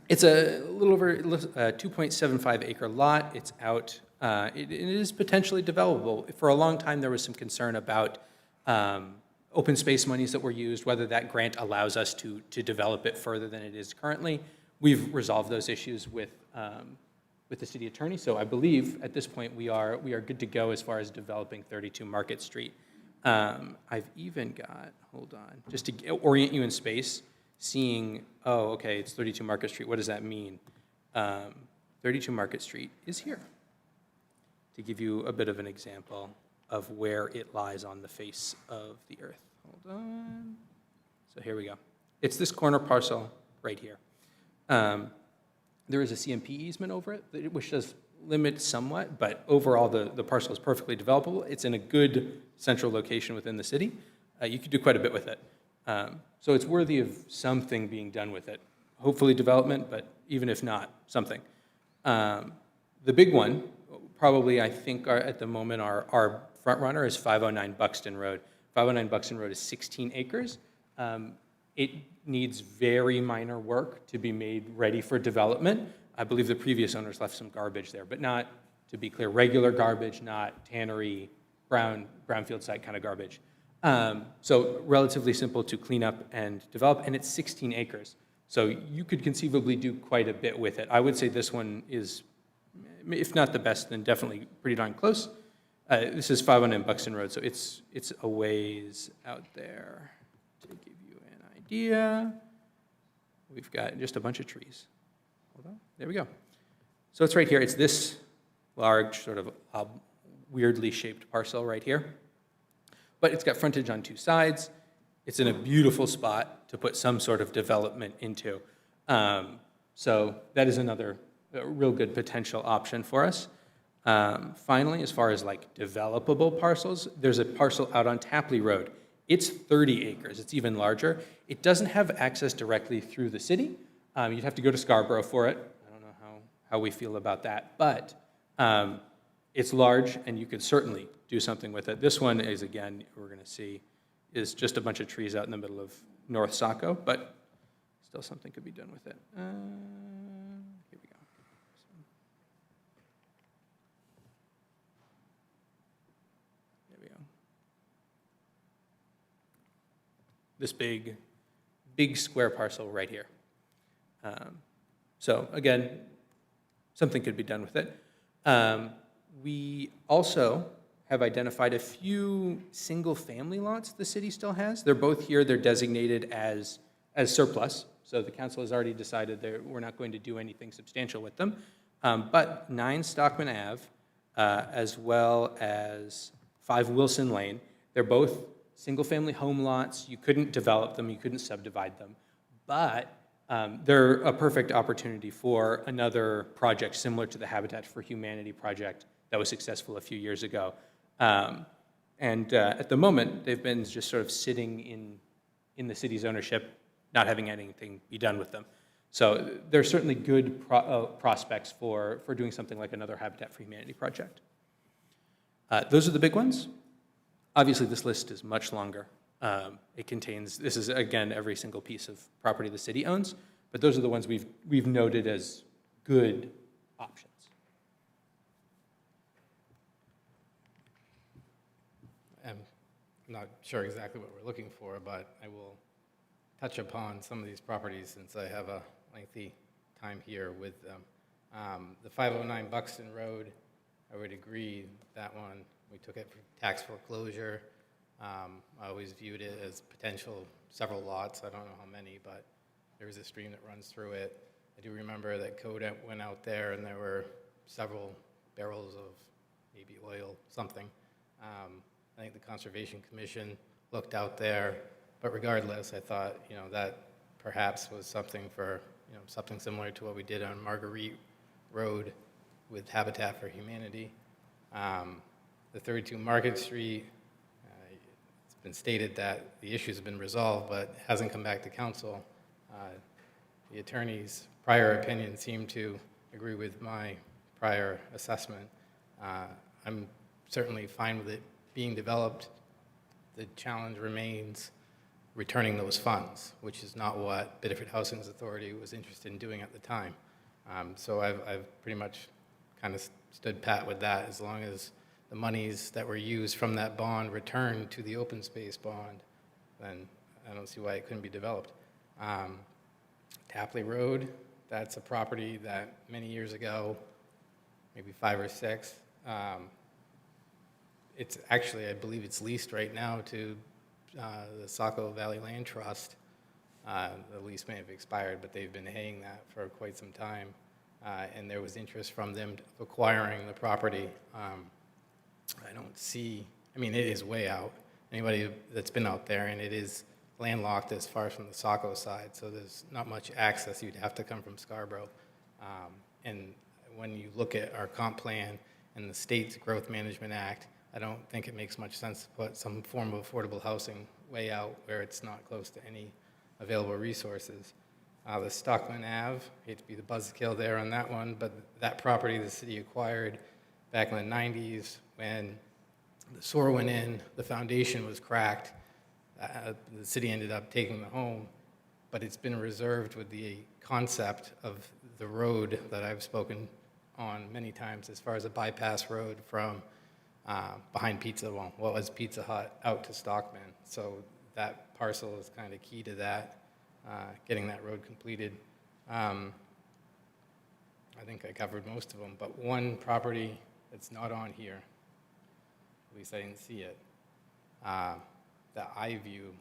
it's a little over a 2.75 acre lot. It's out. It is potentially developable. For a long time, there was some concern about open space monies that were used, whether that grant allows us to develop it further than it is currently. We've resolved those issues with the city attorney, so I believe at this point we are good to go as far as developing 32 Market Street. I've even got, hold on, just to orient you in space, seeing, oh, okay, it's 32 Market Street. What does that mean? 32 Market Street is here, to give you a bit of an example of where it lies on the face of the earth. Hold on. So here we go. It's this corner parcel right here. There is a CMP easement over it, which does limit somewhat, but overall the parcel is perfectly developable. It's in a good central location within the city. You could do quite a bit with it. So it's worthy of something being done with it. Hopefully development, but even if not, something. The big one, probably I think at the moment our front runner is 509 Buxton Road. 509 Buxton Road is 16 acres. It needs very minor work to be made ready for development. I believe the previous owners left some garbage there, but not, to be clear, regular garbage, not tannery, brownfield site kind of garbage. So relatively simple to clean up and develop, and it's 16 acres. So you could conceivably do quite a bit with it. I would say this one is, if not the best, then definitely pretty darn close. This is 509 Buxton Road, so it's a ways out there. To give you an idea, we've got just a bunch of trees. Hold on, there we go. So it's right here, it's this large, sort of weirdly shaped parcel right here. But it's got frontage on two sides. It's in a beautiful spot to put some sort of development into. So that is another real good potential option for us. Finally, as far as like developable parcels, there's a parcel out on Tapley Road. It's 30 acres, it's even larger. It doesn't have access directly through the city. You'd have to go to Scarborough for it. I don't know how we feel about that, but it's large and you could certainly do something with it. This one is, again, we're gonna see, is just a bunch of trees out in the middle of North Saco, but still something could be done with it. Here we go. There we go. This big square parcel right here. So again, something could be done with it. We also have identified a few single-family lots the city still has. They're both here, they're designated as surplus, so the council has already decided that we're not going to do anything substantial with them. But 9 Stockman Ave, as well as 5 Wilson Lane, they're both single-family home lots. You couldn't develop them, you couldn't subdivide them, but they're a perfect opportunity for another project similar to the Habitat for Humanity project that was successful a few years ago. At the moment, they've been just sort of sitting in the city's ownership, not having anything be done with them. So there's certainly good prospects for doing something like another Habitat for Humanity project. Those are the big ones. Obviously, this list is much longer. It contains, this is, again, every single piece of property the city owns, but those are the ones we've noted as good options. I'm not sure exactly what we're looking for, but I will touch upon some of these properties since I have a lengthy time here with them. The 509 Buxton Road, I would agree that one, we took it for tax foreclosure. I always viewed it as potential several lots. I don't know how many, but there is a stream that runs through it. I do remember that code went out there and there were several barrels of maybe oil, something. I think the Conservation Commission looked out there, but regardless, I thought, that perhaps was something for, something similar to what we did on Marguerite Road with Habitat for Humanity. The 32 Market Street, it's been stated that the issue's been resolved, but hasn't come back to council. The attorney's prior opinion seemed to agree with my prior assessment. I'm certainly fine with it being developed. The challenge remains returning those funds, which is not what Biddeford Housing Authority was interested in doing at the time. So I've pretty much kind of stood pat with that. As long as the monies that were used from that bond returned to the open space bond, then I don't see why it couldn't be developed. Tapley Road, that's a property that many years ago, maybe 5 or 6, it's actually, I believe it's leased right now to the Saco Valley Land Trust. The lease may have expired, but they've been haying that for quite some time. And there was interest from them acquiring the property. I don't see, I mean, it is way out. Anybody that's been out there, and it is landlocked as far from the Saco side, so there's not much access. You'd have to come from Scarborough. And when you look at our comp plan and the state's Growth Management Act, I don't think it makes much sense to put some form of affordable housing way out where it's not close to any available resources. The Stockman Ave, hate to be the buzzkill there on that one, but that property the city acquired back in the 90s when the sewer went in, the foundation was cracked. The city ended up taking the home, but it's been reserved with the concept of the road that I've spoken on many times as far as a bypass road from behind what was Pizza Hut out to Stockman. So that parcel is kind of key to that, getting that road completed. I think I covered most of them, but one property that's not on here, at least I didn't see it, that I view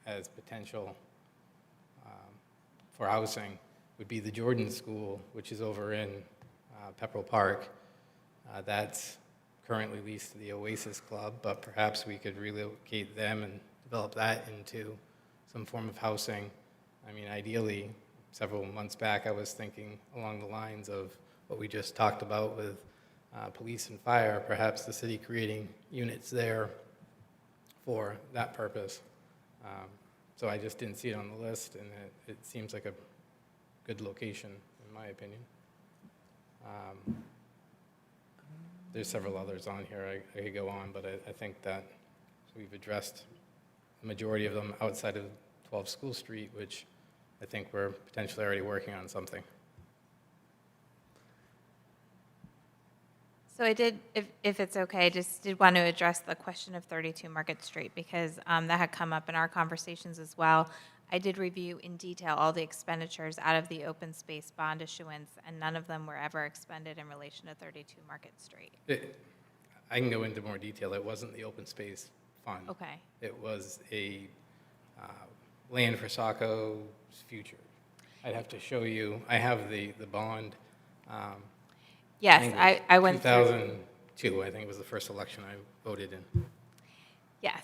as potential for housing would be the Jordan School, which is over in Pepperell Park. That's currently leased to the Oasis Club, but perhaps we could relocate them and develop that into some form of housing. I mean, ideally, several months back, I was thinking along the lines of what we just talked about with police and fire, perhaps the city creating units there for that purpose. So I just didn't see it on the list, and it seems like a good location, in my opinion. There's several others on here. I could go on, but I think that we've addressed the majority of them outside of 12 School Street, which I think we're potentially already working on something. So I did, if it's okay, just did want to address the question of 32 Market Street, because that had come up in our conversations as well. I did review in detail all the expenditures out of the open space bond issuance, and none of them were ever expended in relation to 32 Market Street. I can go into more detail. It wasn't the open space fund. Okay. It was a land for Saco's future. I'd have to show you. I have the bond. Yes, I went through. 2002, I think it was the first election I voted in. Yes.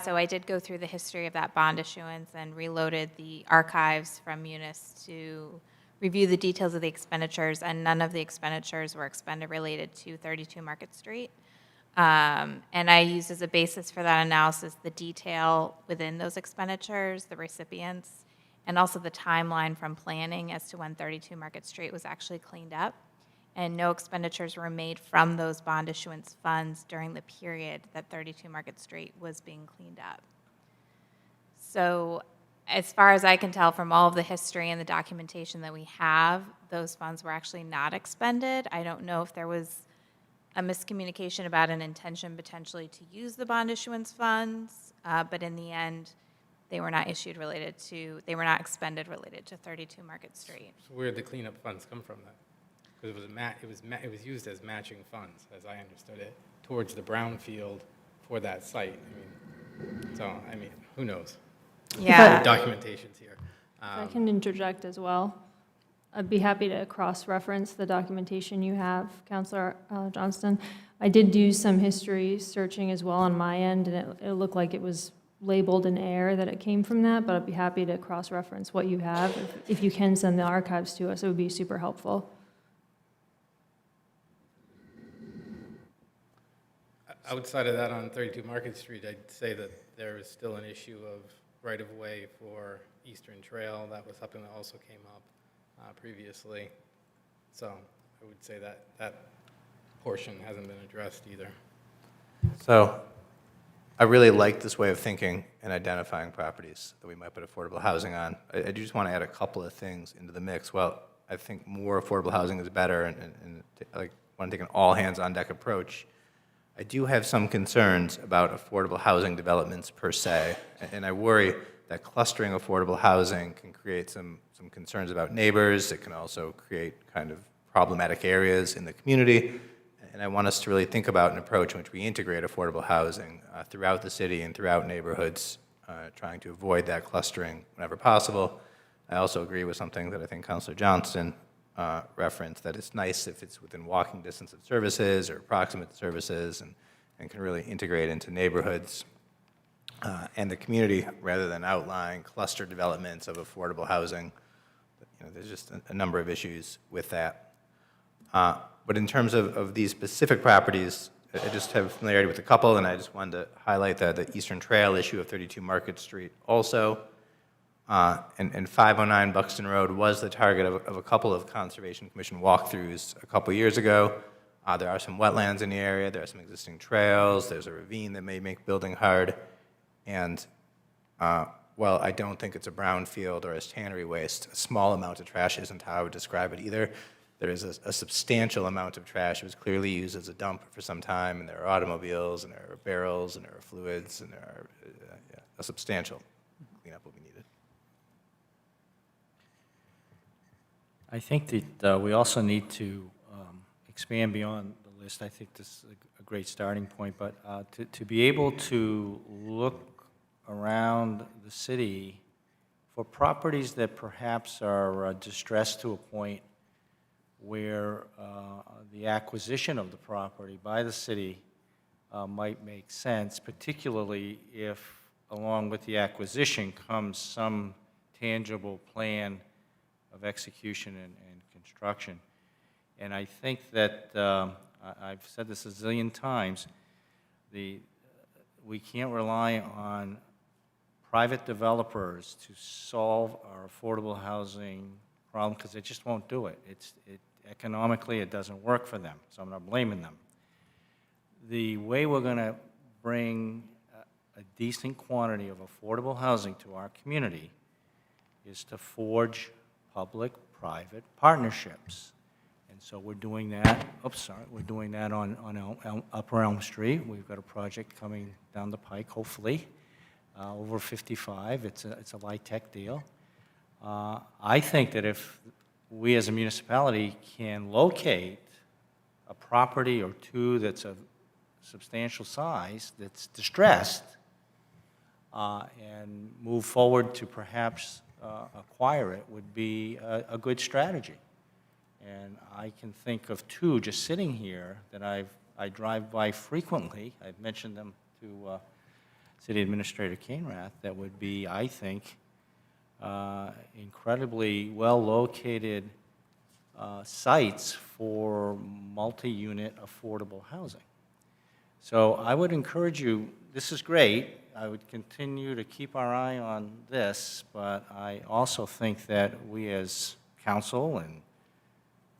So I did go through the history of that bond issuance and reloaded the archives from Munis to review the details of the expenditures, and none of the expenditures were expended related to 32 Market Street. And I used as a basis for that analysis the detail within those expenditures, the recipients, and also the timeline from planning as to when 32 Market Street was actually cleaned up. And no expenditures were made from those bond issuance funds during the period that 32 Market Street was being cleaned up. So as far as I can tell from all of the history and the documentation that we have, those funds were actually not expended. I don't know if there was a miscommunication about an intention potentially to use the bond issuance funds, but in the end, they were not they were not expended related to 32 Market Street. So where did the cleanup funds come from then? Because it was used as matching funds, as I understood it, towards the brownfield for that site. I mean, who knows? Yeah. The documentation's here. If I can interject as well, I'd be happy to cross-reference the documentation you have, Councilor Johnston. I did do some history searching as well on my end, and it looked like it was labeled in error that it came from that, but I'd be happy to cross-reference what you have. If you can send the archives to us, it would be super helpful. Outside of that, on 32 Market Street, I'd say that there is still an issue of right-of-way for Eastern Trail. That was something that also came up previously. So I would say that that portion hasn't been addressed either. So I really like this way of thinking and identifying properties that we might put affordable housing on. I do just want to add a couple of things into the mix. Well, I think more affordable housing is better, and I want to take an all-hands-on-deck approach. I do have some concerns about affordable housing developments per se, and I worry that clustering affordable housing can create some concerns about neighbors. It can also create kind of problematic areas in the community, and I want us to really think about an approach in which we integrate affordable housing throughout the city and throughout neighborhoods, trying to avoid that clustering whenever possible. I also agree with something that I think Councilor Johnston reference, that it's nice if it's within walking distance of services or approximate services, and can really integrate into neighborhoods and the community rather than outlying cluster developments of affordable housing. There's just a number of issues with that. But in terms of these specific properties, I just have familiarity with a couple, and I just wanted to highlight the Eastern Trail issue of 32 Market Street also. And 509 Buxton Road was the target of a couple of Conservation Commission walkthroughs a couple years ago. There are some wetlands in the area, there are some existing trails, there's a ravine that may make building hard, and well, I don't think it's a brownfield or as tannery waste. A small amount of trash isn't how I would describe it either. There is a substantial amount of trash. It was clearly used as a dump for some time, and there are automobiles, and there are barrels, and there are fluids, and there are a substantial cleanup will be needed. I think that we also need to expand beyond the list. I think this is a great starting point, but to be able to look around the city for properties that perhaps are distressed to a point where the acquisition of the property by the city might make sense, particularly if, along with the acquisition, comes some tangible plan of execution and construction. And I think that, I've said this a zillion times, we can't rely on private developers to solve our affordable housing problem, because they just won't do it. Economically, it doesn't work for them, so I'm not blaming them. The way we're going to bring a decent quantity of affordable housing to our community is to forge public-private partnerships. And so we're doing that, we're doing that on Upper Elm Street. We've got a project coming down the pike, hopefully, over 55. It's a LIHTC deal. I think that if we as a municipality can locate a property or two that's of substantial size, that's distressed, and move forward to perhaps acquire it would be a good strategy. And I can think of two just sitting here that I drive by frequently. I've mentioned them to City Administrator Kainrath. That would be, I think, incredibly well-located sites for multi-unit affordable housing. So I would encourage you, this is great, I would continue to keep our eye on this, but I also think that we as council and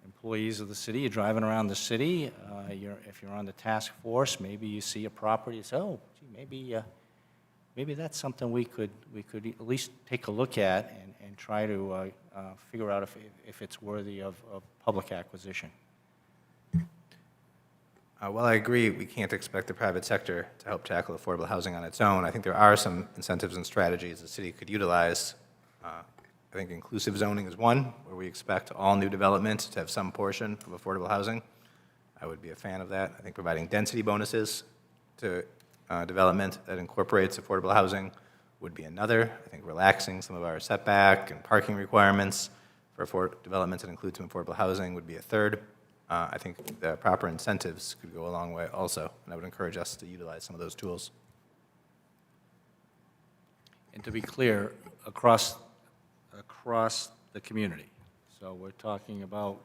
employees of the city, you're driving around the city, if you're on the task force, maybe you see a property, you say, oh, gee, maybe that's something we could at least take a look at and try to figure out if it's worthy of public acquisition. While I agree we can't expect the private sector to help tackle affordable housing on its own, I think there are some incentives and strategies the city could utilize. I think inclusive zoning is one, where we expect all new developments to have some portion of affordable housing. I would be a fan of that. I think providing density bonuses to development that incorporates affordable housing would be another. I think relaxing some of our setback and parking requirements for developments that include some affordable housing would be a third. I think the proper incentives could go a long way also, and I would encourage us to utilize some of those tools. And to be clear, across the community. So we're talking about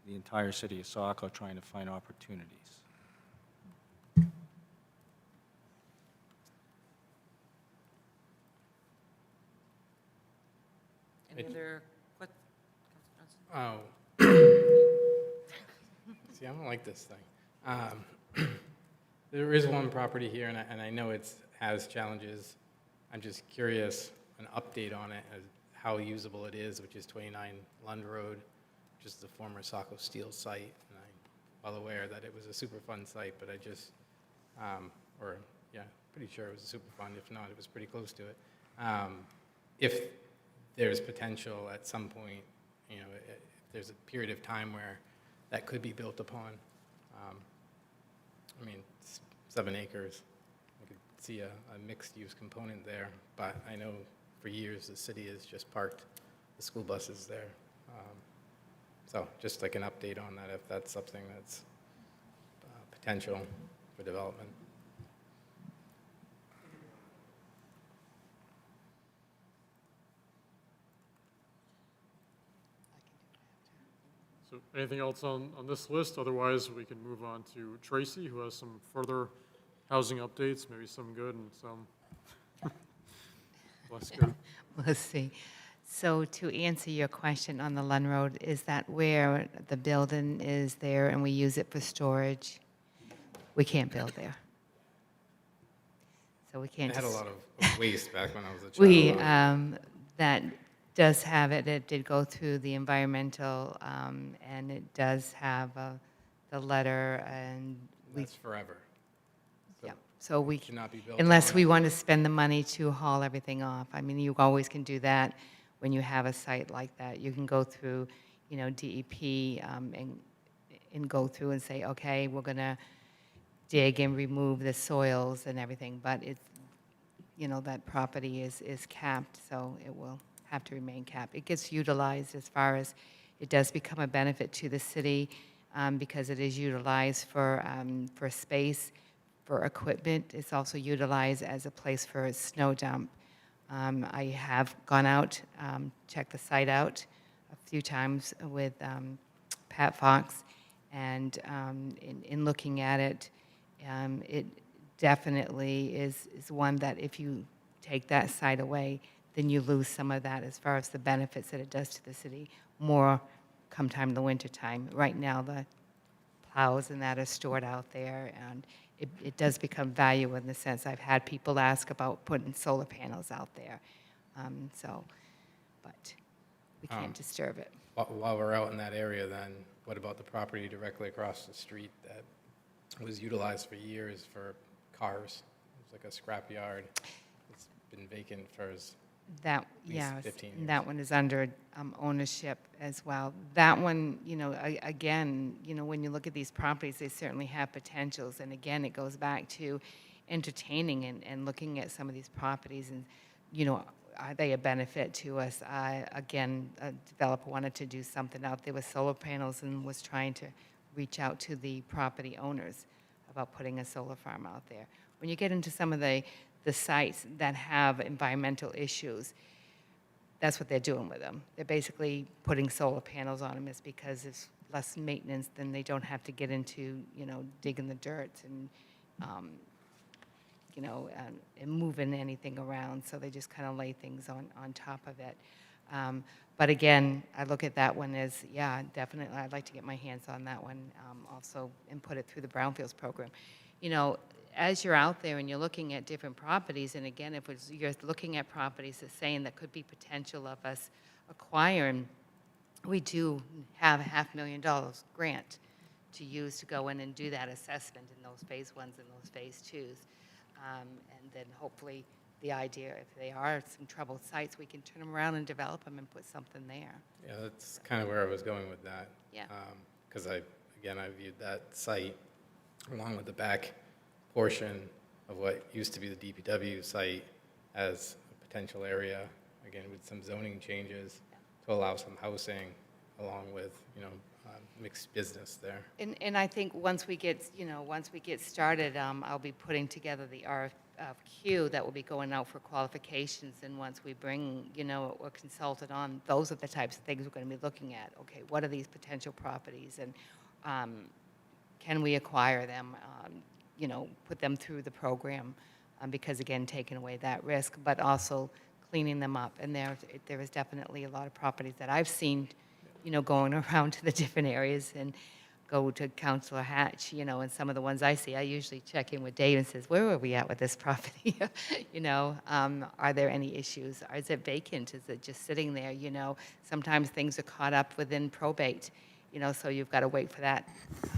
the entire city of Saco trying to find opportunities. Any other questions? Oh. See, I don't like this thing. There is one property here, and I know it has challenges. I'm just curious, an update on it, as how usable it is, which is 29 Lund Road, which is the former Saco Steel site. And I'm well aware that it was a Superfund site, but I just, pretty sure it was a Superfund. If not, it was pretty close to it. If there's potential at some point, if there's a period of time where that could be built upon. It's 7 acres. I could see a mixed-use component there, but I know for years the city has just parked the school buses there. So just like an update on that, if that's something that's potential for development. So anything else on this list? Otherwise, we can move on to Tracy, who has some further housing updates, maybe some good and some less good. Let's see. So to answer your question on the Lund Road, is that where the building is there and we use it for storage? We can't build there. So we can't I had a just- lot of waste back when I was a child. We, that does have it, it did go through the environmental, and it does have the letter, and we, That's forever. So yeah. So we, cannot be built unless on we it. want to spend the money to haul everything off. I mean, you always can do that when you have a site like that. You can go through, DEP, and go through and say, okay, we're going to dig and remove the soils and everything, but that property is capped, so it will have to remain capped. It gets utilized as far as, it does become a benefit to the city because it is utilized for space, for equipment. It's also utilized as a place for a snow dump. I have gone out, checked the site out a few times with Pat Fox, and in looking at it, it definitely is one that if you take that site away, then you lose some of that as far as the benefits that it does to the city more come time in the winter time. Right now, the plows and that are stored out there, and it does become value in the sense I've had people ask about putting solar panels out there. But we can't disturb it. While we're out in that area, then, what about the property directly across the street that was utilized for years for cars? It's like a scrap yard. It's been vacant for That, least yeah, 15 and that years. one is under ownership as well. That one, again, when you look at these properties, they certainly have potentials. And again, it goes back to entertaining and looking at some of these properties and, are they a benefit to us? Again, a developer wanted to do something out there with solar panels and was trying to reach out to the property owners about putting a solar farm out there. When you get into some of the sites that have environmental issues, that's what they're doing with them. They're basically putting solar panels on them. It's because there's less maintenance, then they don't have to get into, digging the dirt and, and moving anything around. So they just kind of lay things on top of it. But again, I look at that one as, yeah, definitely, I'd like to get my hands on that one also and put it through the Brownfields program. As you're out there and you're looking at different properties, and again, if you're looking at properties that's saying that could be potential of us acquiring, we do have a $500,000 grant to use to go in and do that assessment in those phase ones and those phase twos. And then hopefully the idea, if they are some troubled sites, we can turn them around and develop them and put something there. Yeah, that's kind of where I was going with that. Yeah. Because I viewed that site along with the back portion of what used to be the DPW site as a potential area, again, with some zoning changes to allow some housing along with, mixed business there. And I think once we get started, I'll be putting together the RFQ that will be going out for qualifications. And once we bring, or consultant on, those are the types of things we're going to be looking at. Okay, what are these potential properties, and can we acquire them? Put them through the program, because again, taking away that risk, but also cleaning them up. And there is definitely a lot of properties that I've seen, going around to the different areas and go to Councilor Hatch, and some of the ones I see, I usually check in with Dave and says, where are we at with this property? Are there any issues? Is it vacant? Is it just sitting there? Sometimes things are caught up within probate. So you've got to wait for that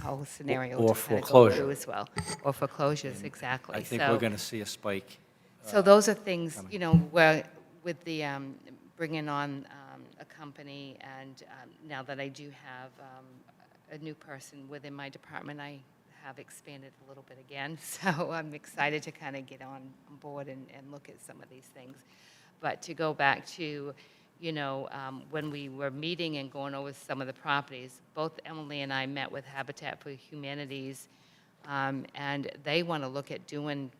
whole scenario Or to kind of go foreclosure. through as well. Or foreclosures, exactly. I think So- we're going to see a spike. So those are things, coming. where with the bringing on a company, and now that I do have a new person within my department, I have expanded a little bit again. So I'm excited to kind of get on board and look at some of these things. But to go back to, when we were meeting and going over some of the properties, both Emily and I met with Habitat for Humanities, and they want to look at doing,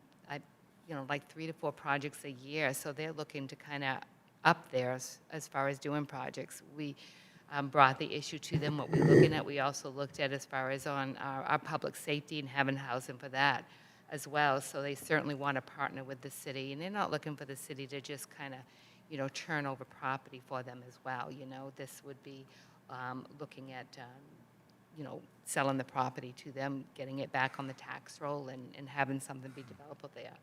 like 3 to 4 projects a year. So they're looking to kind of up there as far as doing projects. We brought the issue to them, what we're looking at. We also looked at as far as on our public safety and having housing for that as well. So they certainly want to partner with the city, and they're not looking for the city to just kind of, turn over property for them as well. This would be looking at, selling the property to them, getting it back on the tax roll, and having something be developed there.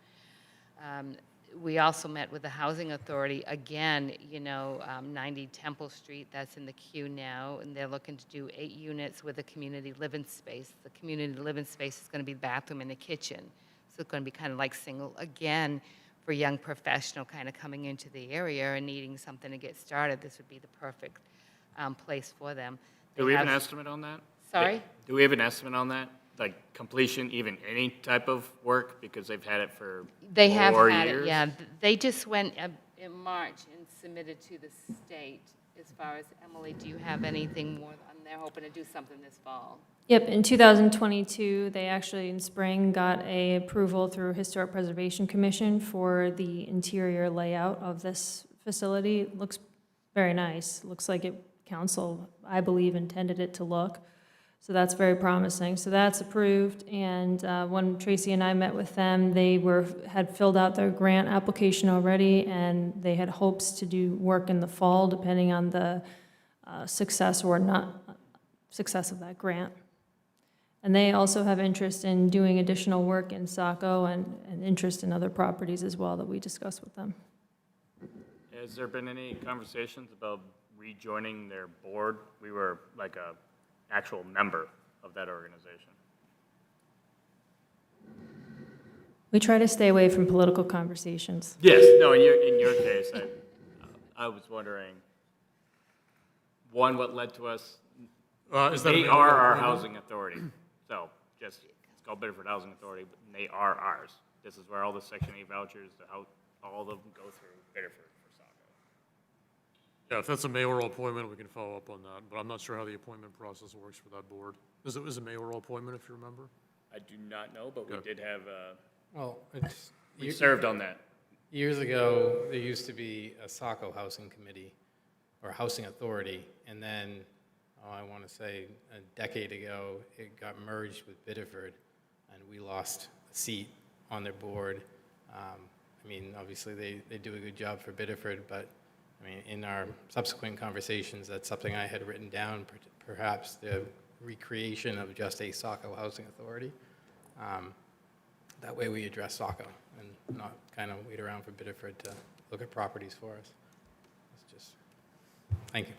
We also met with the Housing Authority, again, 90 Temple Street, that's in the queue now, and they're looking to do 8 units with a community living space. The community living space is going to be the bathroom and the kitchen. So it's going to be kind of like single, again, for a young professional kind of coming into the area and needing something to get started, this would be the perfect place for them. Do we have an have- estimate on that? Sorry? Do we have an estimate on that? like completion, even any type of work, because they've had it for They have 4 had it, years? yeah. They just went in March and submitted to the state. As far as, Emily, do you have anything more? They're hoping to do something this fall. Yep, in 2022, they actually in spring got a approval through Historic Preservation Commission for the interior layout of this facility. It looks very nice. Looks like council, I believe, intended it to look. So that's very promising. So that's approved, and when Tracy and I met with them, they had filled out their grant application already, and they had hopes to do work in the fall, depending on the success or not success of that grant. And they also have interest in doing additional work in Saco and interest in other properties as well that we discussed with them. Has there been any conversations about rejoining their board? We were like a actual member of that organization. We try to stay away from political conversations. Yes, no, in your case, I was wondering, one, what led to us, Is that a they mayoral are our appointment? housing authority, so just, it's called Biddeford Housing Authority, but they are ours. This is where all the Section 8 vouchers, all of them go through Biddeford for Saco. Yeah, if that's a mayoral appointment, we can follow up on that, but I'm not sure how the appointment process works for that board. Is it a mayoral appointment, if you remember? I do not know, but we Okay. did have, Well, we served on that. years ago, there used to be a Saco Housing Committee, or Housing Authority, and then, I want to say, a decade ago, it got merged with Biddeford, and we lost a seat on their board. I mean, obviously, they do a good job for Biddeford, but, I mean, in our subsequent conversations, that's something I had written down, perhaps the recreation of just a Saco Housing Authority. That way we address Saco and not kind of wait around for Biddeford to look at properties for us. It's just, thank you.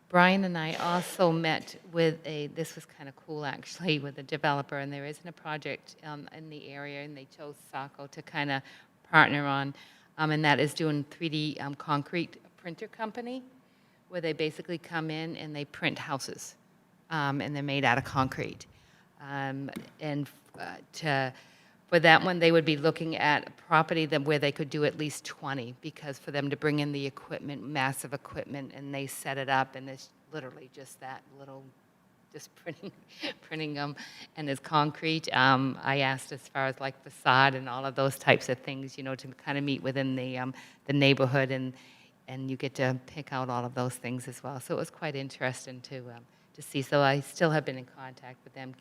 Brian and I also met with this was kind of cool actually, with a developer, and there isn't a project in the area, and they chose Saco to kind of partner on, and that is doing 3D concrete printer company, where they basically come in and they print houses, and they're made out of concrete. For that one, they would be looking at a property where they could do at least 20, because for them to bring in the equipment, massive equipment, and they set it up, and it's literally just that little, just printing them, and it's concrete. I asked as far as like facade and all of those types of things, to kind of meet within the neighborhood, and you get to pick out all of those things as well. So it was quite interesting to see. So I still have been in contact with them.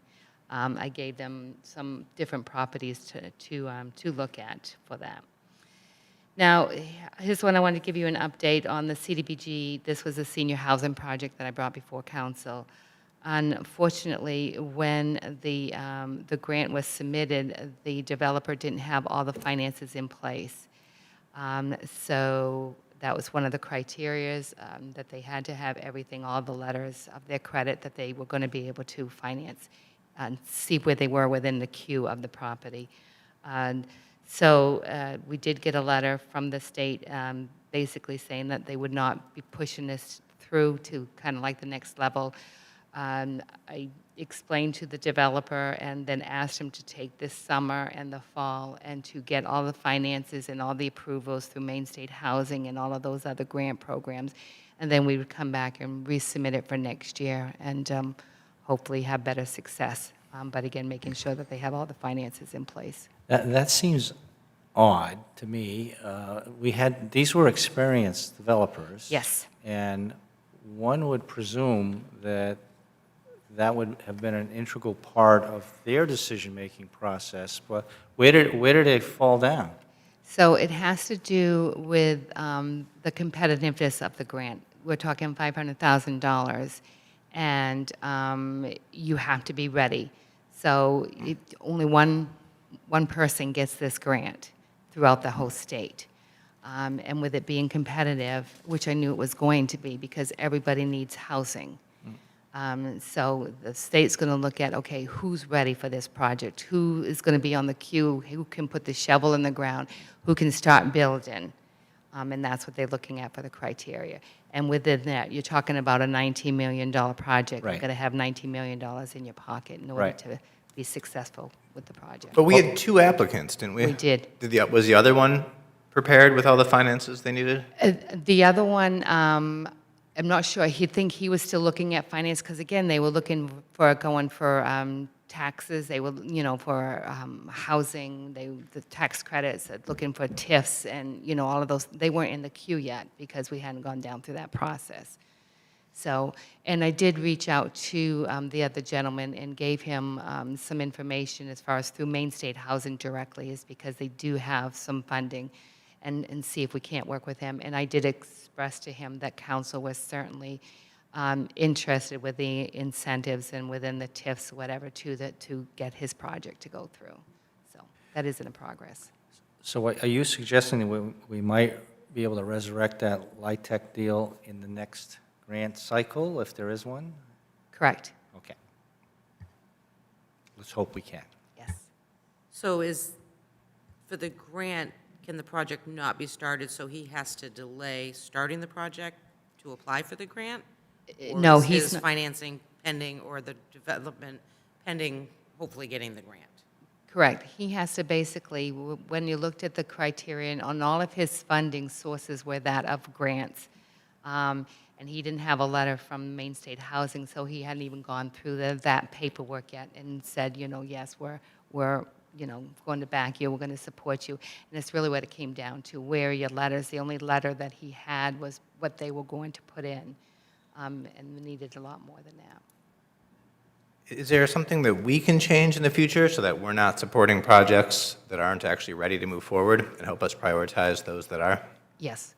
I gave them some different properties to look at for that. Now, here's one I wanted to give you an update on the CDBG. This was a senior housing project that I brought before council. Unfortunately, when the grant was submitted, the developer didn't have all the finances in place. So that was one of the criterias, that they had to have everything, all the letters of their credit that they were going to be able to finance and see where they were within the queue of the property. So we did get a letter from the state basically saying that they would not be pushing this through to kind of like the next level. I explained to the developer and then asked him to take this summer and the fall and to get all the finances and all the approvals through Maine State Housing and all of those other grant programs. And then we would come back and resubmit it for next year and hopefully have better success. But again, making sure that they have all the finances in place. That seems odd to me. These were experienced developers. Yes. And one would presume that that would have been an integral part of their decision-making process, but where did it fall down? So it has to do with the competitiveness of the grant. We're talking $500,000, and you have to be ready. So only one person gets this grant throughout the whole state. And with it being competitive, which I knew it was going to be because everybody needs housing. So the state's going to look at, okay, who's ready for this project? Who is going to be on the queue? Who can put the shovel in the ground? Who can start building? And that's what they're looking at for the criteria. And within that, you're talking about a $19 million project. Right. You've got to have $19 million in your pocket in order Right. to be successful with the project. But we had two applicants, didn't we? We did. Was the other one prepared with all the finances they needed? The other one, I'm not sure. He was still looking at finance, because again, they were looking for, going for taxes, they were, for housing, the tax credits, looking for TIFs, and, all of those. They weren't in the queue yet, because we hadn't gone down through that process. So, and I did reach out to the other gentleman and gave him some information as far as through Main State Housing directly, is because they do have some funding, and see if we can't work with him. And I did express to him that council was certainly interested with the incentives and within the TIFs, whatever, to get his project to go through. So that is in progress. So are you suggesting that we might be able to resurrect that LIHTC deal in the next grant cycle, if there is one? Correct. Okay. Let's hope we can. Yes. So for the grant, can the project not be started, so he has to delay starting the project to apply for the grant? No, Or is he's his not. financing pending, or the development pending, hopefully getting the grant? Correct. He has to basically, when you looked at the criterion, on all of his funding sources were that of grants. And he didn't have a letter from Main State Housing, so he hadn't even gone through that paperwork yet and said, yes, we're going to back you, we're going to support you. And that's really what it came down to. Where are your letters? The only letter that he had was what they were going to put in, and we needed a lot more than that. Is there something that we can change in the future so that we're not supporting projects that aren't actually ready to move forward, and help us prioritize those that are? Yes.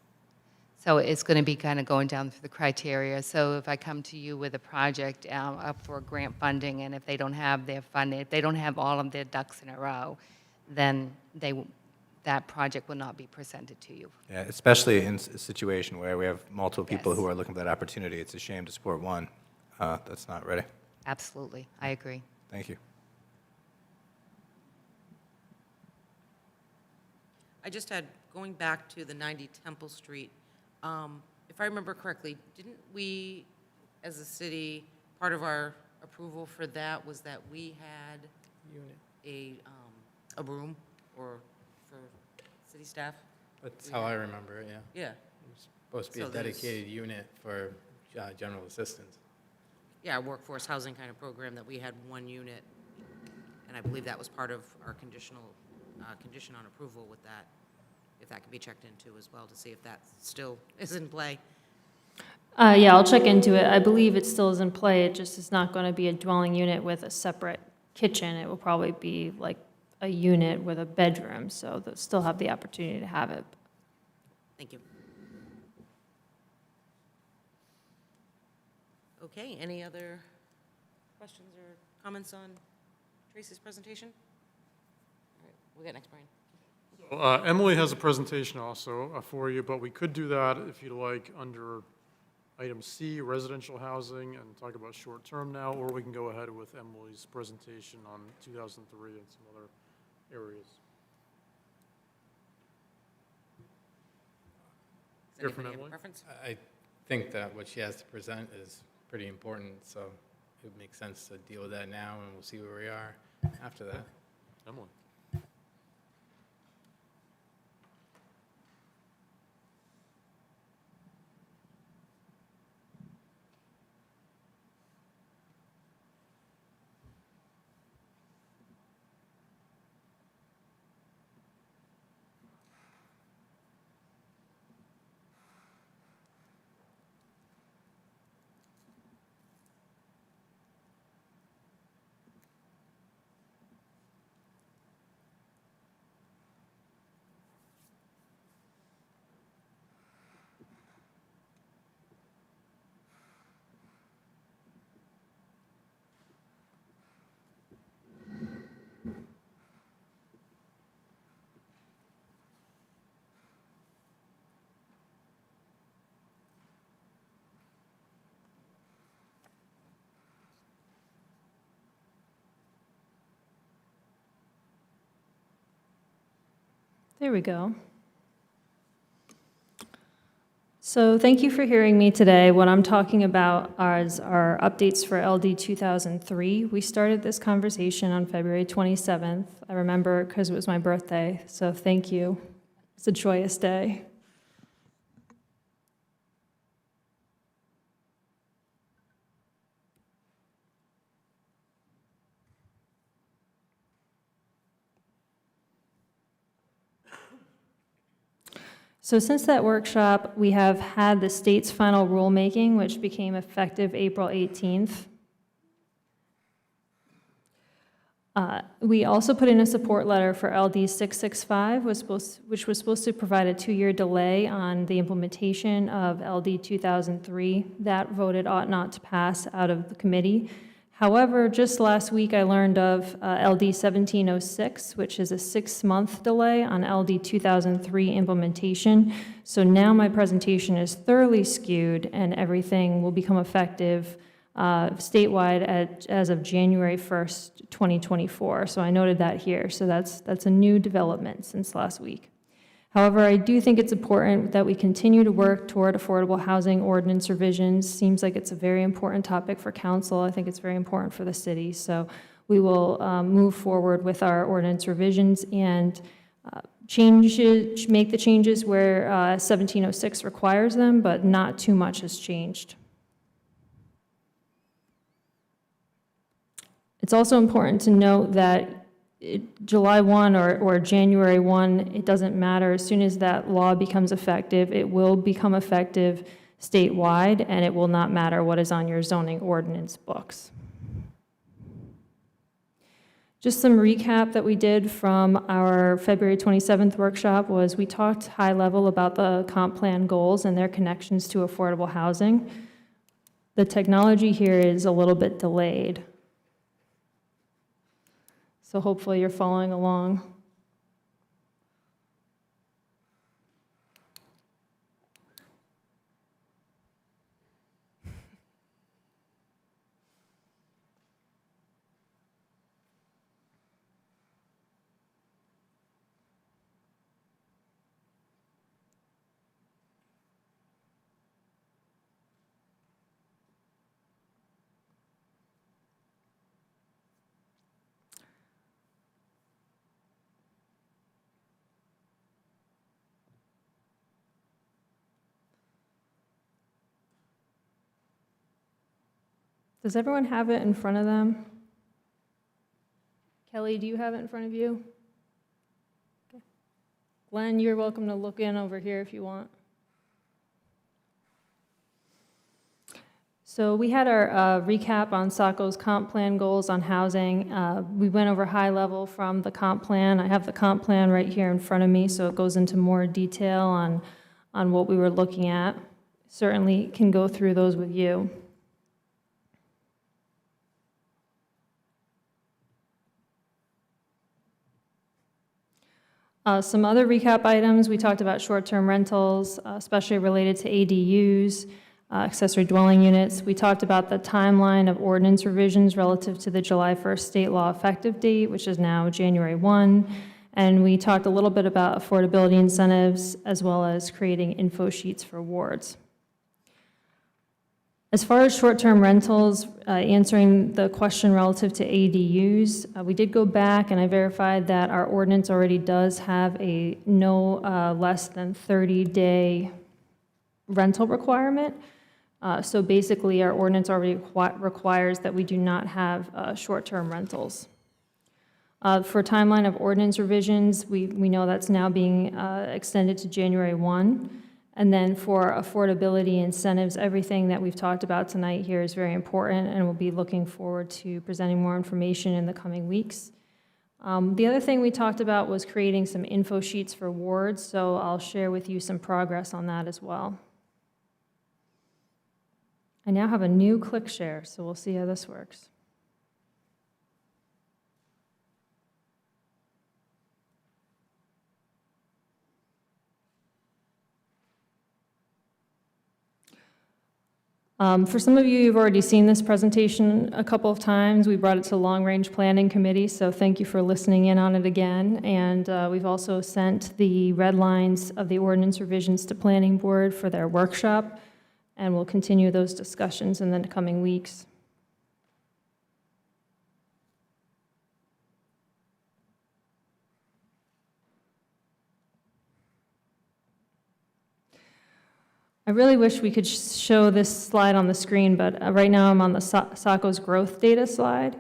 So it's going to be kind of going down through the criteria. So if I come to you with a project up for grant funding, and if they don't have their funding, if they don't have all of their ducks in a row, then that project will not be presented to you. Yeah, especially in a situation where we have multiple people Yes. who are looking for that opportunity. It's a shame to support one that's not ready. Absolutely. I agree. Thank you. I just had, going back to the 90 Temple Street, if I remember correctly, didn't we, as a city, part of our approval for that was that we had a room for city staff? That's how I remember it, yeah. Yeah. It's supposed to be a So there's- dedicated unit for general assistance. Yeah, our workforce housing kind of program, that we had one unit, and I believe that was part of our condition on approval with that, if that could be checked into as well, to see if that still is in play. Yeah, I'll check into it. I believe it still is in play. It just is not going to be a dwelling unit with a separate kitchen. It will probably be like a unit with a bedroom, so they'll still have the opportunity to have it. Thank you. Okay, any other questions or comments on Tracy's presentation? All right, we'll get next, Brian. Emily has a presentation also for you, but we could do that if you'd like under item C, residential housing, and talk about short-term now, or we can go ahead with Emily's presentation on 2003 and some other areas. Does Hear from anybody have a Emily? preference? I think that what she has to present is pretty important, so it would make sense to deal with that now, and we'll see where we are after that. Emily? There we go. So thank you for hearing me today. What I'm talking about is our updates for LD 2003. We started this conversation on February 27th. I remember because it was my birthday, so thank you. It's a joyous day. So since that workshop, we have had the state's final rulemaking, which became effective April 18th. We also put in a support letter for LD 665, which was supposed to provide a 2-year delay on the implementation of LD 2003. That voted ought not to pass out of the committee. However, just last week, I learned of LD 1706, which is a 6-month delay on LD 2003 implementation. So now my presentation is thoroughly skewed, and everything will become effective statewide as of January 1st, 2024. So I noted that here. So that's a new development since last week. However, I do think it's important that we continue to work toward affordable housing ordinance revisions. Seems like it's a very important topic for council. I think it's very important for the city. So we will move forward with our ordinance revisions and make the changes where 1706 requires them, but not too much has changed. It's also important to note that July 1 or January 1, it doesn't matter. As soon as that law becomes effective, it will become effective statewide, and it will not matter what is on your zoning ordinance books. Just some recap that we did from our February 27th workshop was we talked high level about the comp plan goals and their connections to affordable housing. The technology here is a little bit delayed. So hopefully you're following along. Does everyone have it in front of them? Kelly, do you have it in front of you? Okay. Glenn, you're welcome to look in over here if you want. So we had our recap on Saco's comp plan goals on housing. We went over high level from the comp plan. I have the comp plan right here in front of me, so it goes into more detail on what we were looking at. Certainly can go through those with you. Some other recap items, we talked about short-term rentals, especially related to ADUs, accessory dwelling units. We talked about the timeline of ordinance revisions relative to the July 1st state law effective date, which is now January 1. And we talked a little bit about affordability incentives, as well as creating info sheets for wards. As far as short-term rentals, answering the question relative to ADUs, we did go back and I verified that our ordinance already does have a no less than 30-day rental requirement. So basically, our ordinance already requires that we do not have short-term rentals. For timeline of ordinance revisions, we know that's now being extended to January 1. And then for affordability incentives, everything that we've talked about tonight here is very important, and we'll be looking forward to presenting more information in the coming weeks. The other thing we talked about was creating some info sheets for wards, so I'll share with you some progress on that as well. I now have a new click share, so we'll see how this works. For some of you, you've already seen this presentation a couple of times. We brought it to the Long Range Planning Committee, so thank you for listening in on it again. And we've also sent the red lines of the ordinance revisions to Planning Board for their workshop, and we'll continue those discussions in the coming weeks. I really wish we could show this slide on the screen, but right now I'm on the Saco's growth data slide.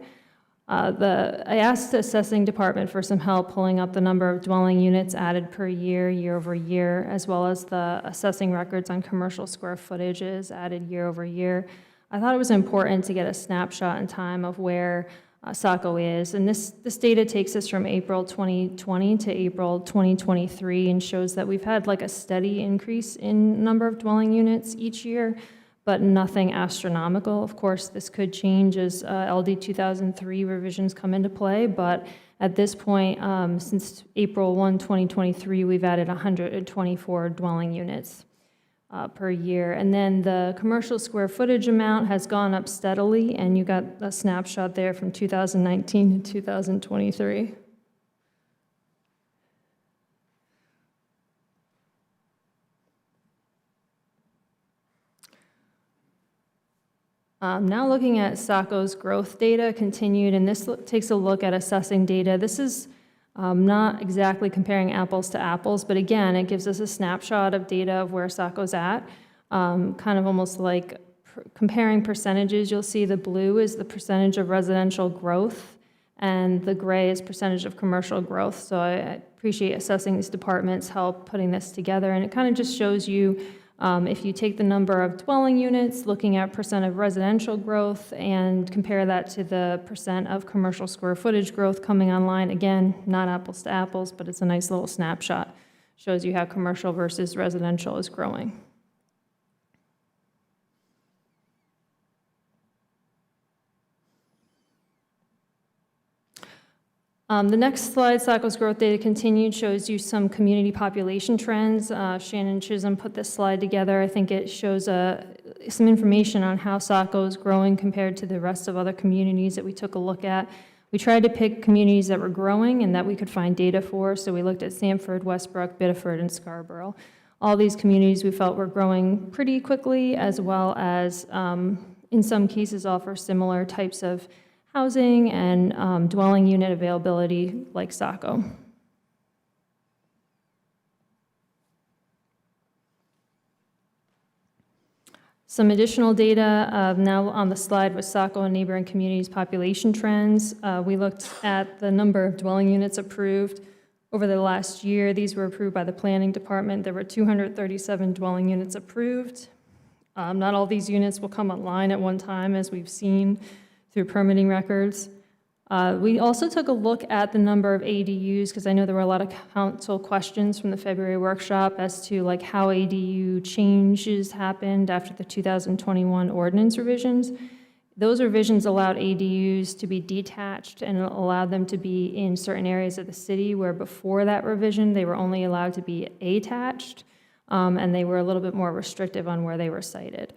I asked the assessing department for some help pulling up the number of dwelling units added per year, year over year, as well as the assessing records on commercial square footages added year over year. I thought it was important to get a snapshot in time of where Saco is, and this data takes us from April 2020 to April 2023 and shows that we've had like a steady increase in number of dwelling units each year, but nothing astronomical. Of course, this could change as LD 2003 revisions come into play, but at this point, since April 1, 2023, we've added 124 dwelling units per year. And then the commercial square footage amount has gone up steadily, and you got a snapshot there from 2019 to 2023. Now looking at Saco's growth data continued, and this takes a look at assessing data. This is not exactly comparing apples to apples, but again, it gives us a snapshot of data of where Saco's at, kind of almost like comparing percentages. You'll see the blue is the percentage of residential growth, and the gray is percentage of commercial growth. So I appreciate assessing these departments' help putting this together, and it kind of just shows you if you take the number of dwelling units, looking at percent of residential growth, and compare that to the percent of commercial square footage growth coming online, again, not apples to apples, but it's a nice little snapshot. Shows you how commercial versus residential is growing. The next slide, Saco's growth data continued, shows you some community population trends. Shannon Chisholm put this slide together. I think it shows some information on how Saco is growing compared to the rest of other communities that we took a look at. We tried to pick communities that were growing and that we could find data for, so we looked at Sanford, Westbrook, Biddeford, and Scarborough. All these communities we felt were growing pretty quickly, as well as, in some cases, offer similar types of housing and dwelling unit availability like Saco. Some additional data now on the slide was Saco and neighboring communities' population trends. We looked at the number of dwelling units approved over the last year. These were approved by the planning department. There were 237 dwelling units approved. Not all these units will come online at one time, as we've seen through permitting records. We also took a look at the number of ADUs, because I know there were a lot of council questions from the February workshop as to like how ADU changes happened after the 2021 ordinance revisions. Those revisions allowed ADUs to be detached and allowed them to be in certain areas of the city, where before that revision they were only allowed to be attached, and they were a little bit more restrictive on where they were sited.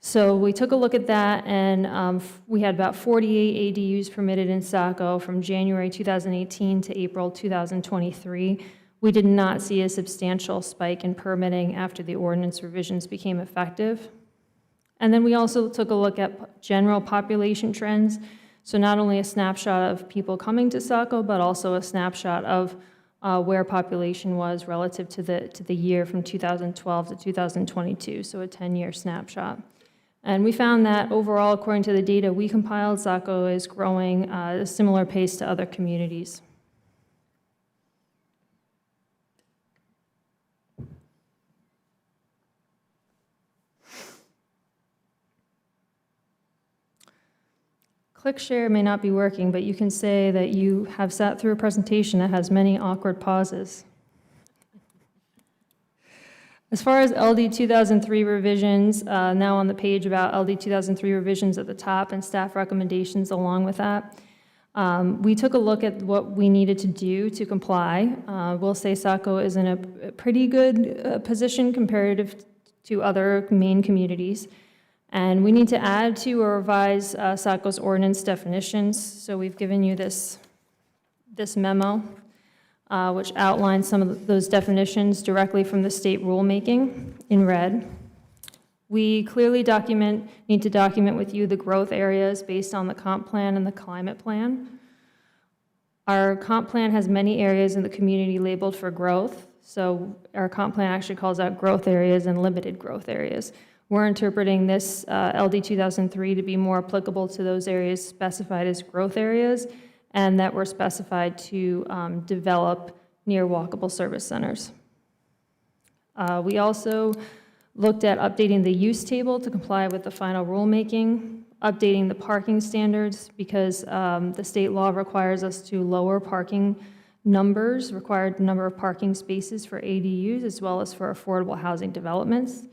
So we took a look at that, and we had about 48 ADUs permitted in Saco from January 2018 to April 2023. We did not see a substantial spike in permitting after the ordinance revisions became effective. And then we also took a look at general population trends. So not only a snapshot of people coming to Saco, but also a snapshot of where population was relative to the year from 2012 to 2022, so a 10-year snapshot. And we found that overall, according to the data we compiled, Saco is growing at a similar pace to other communities. ClickShare may not be working, but you can say that you have sat through a presentation that has many awkward pauses. As far as LD 2003 revisions, now on the page about LD 2003 revisions at the top and staff recommendations along with that, we took a look at what we needed to do to comply. We'll say Saco is in a pretty good position comparative to other main communities. And we need to add to or revise Saco's ordinance definitions. So we've given you this memo, which outlines some of those definitions directly from the state rulemaking in red. We clearly need to document with you the growth areas based on the comp plan and the climate plan. Our comp plan has many areas in the community labeled for growth. So our comp plan actually calls out growth areas and limited growth areas. We're interpreting this LD 2003 to be more applicable to those areas specified as growth areas and that were specified to develop near walkable service centers. We also looked at updating the use table to comply with the final rulemaking, updating the parking standards because the state law requires us to lower parking numbers, required number of parking spaces for ADUs as well as for affordable housing developments.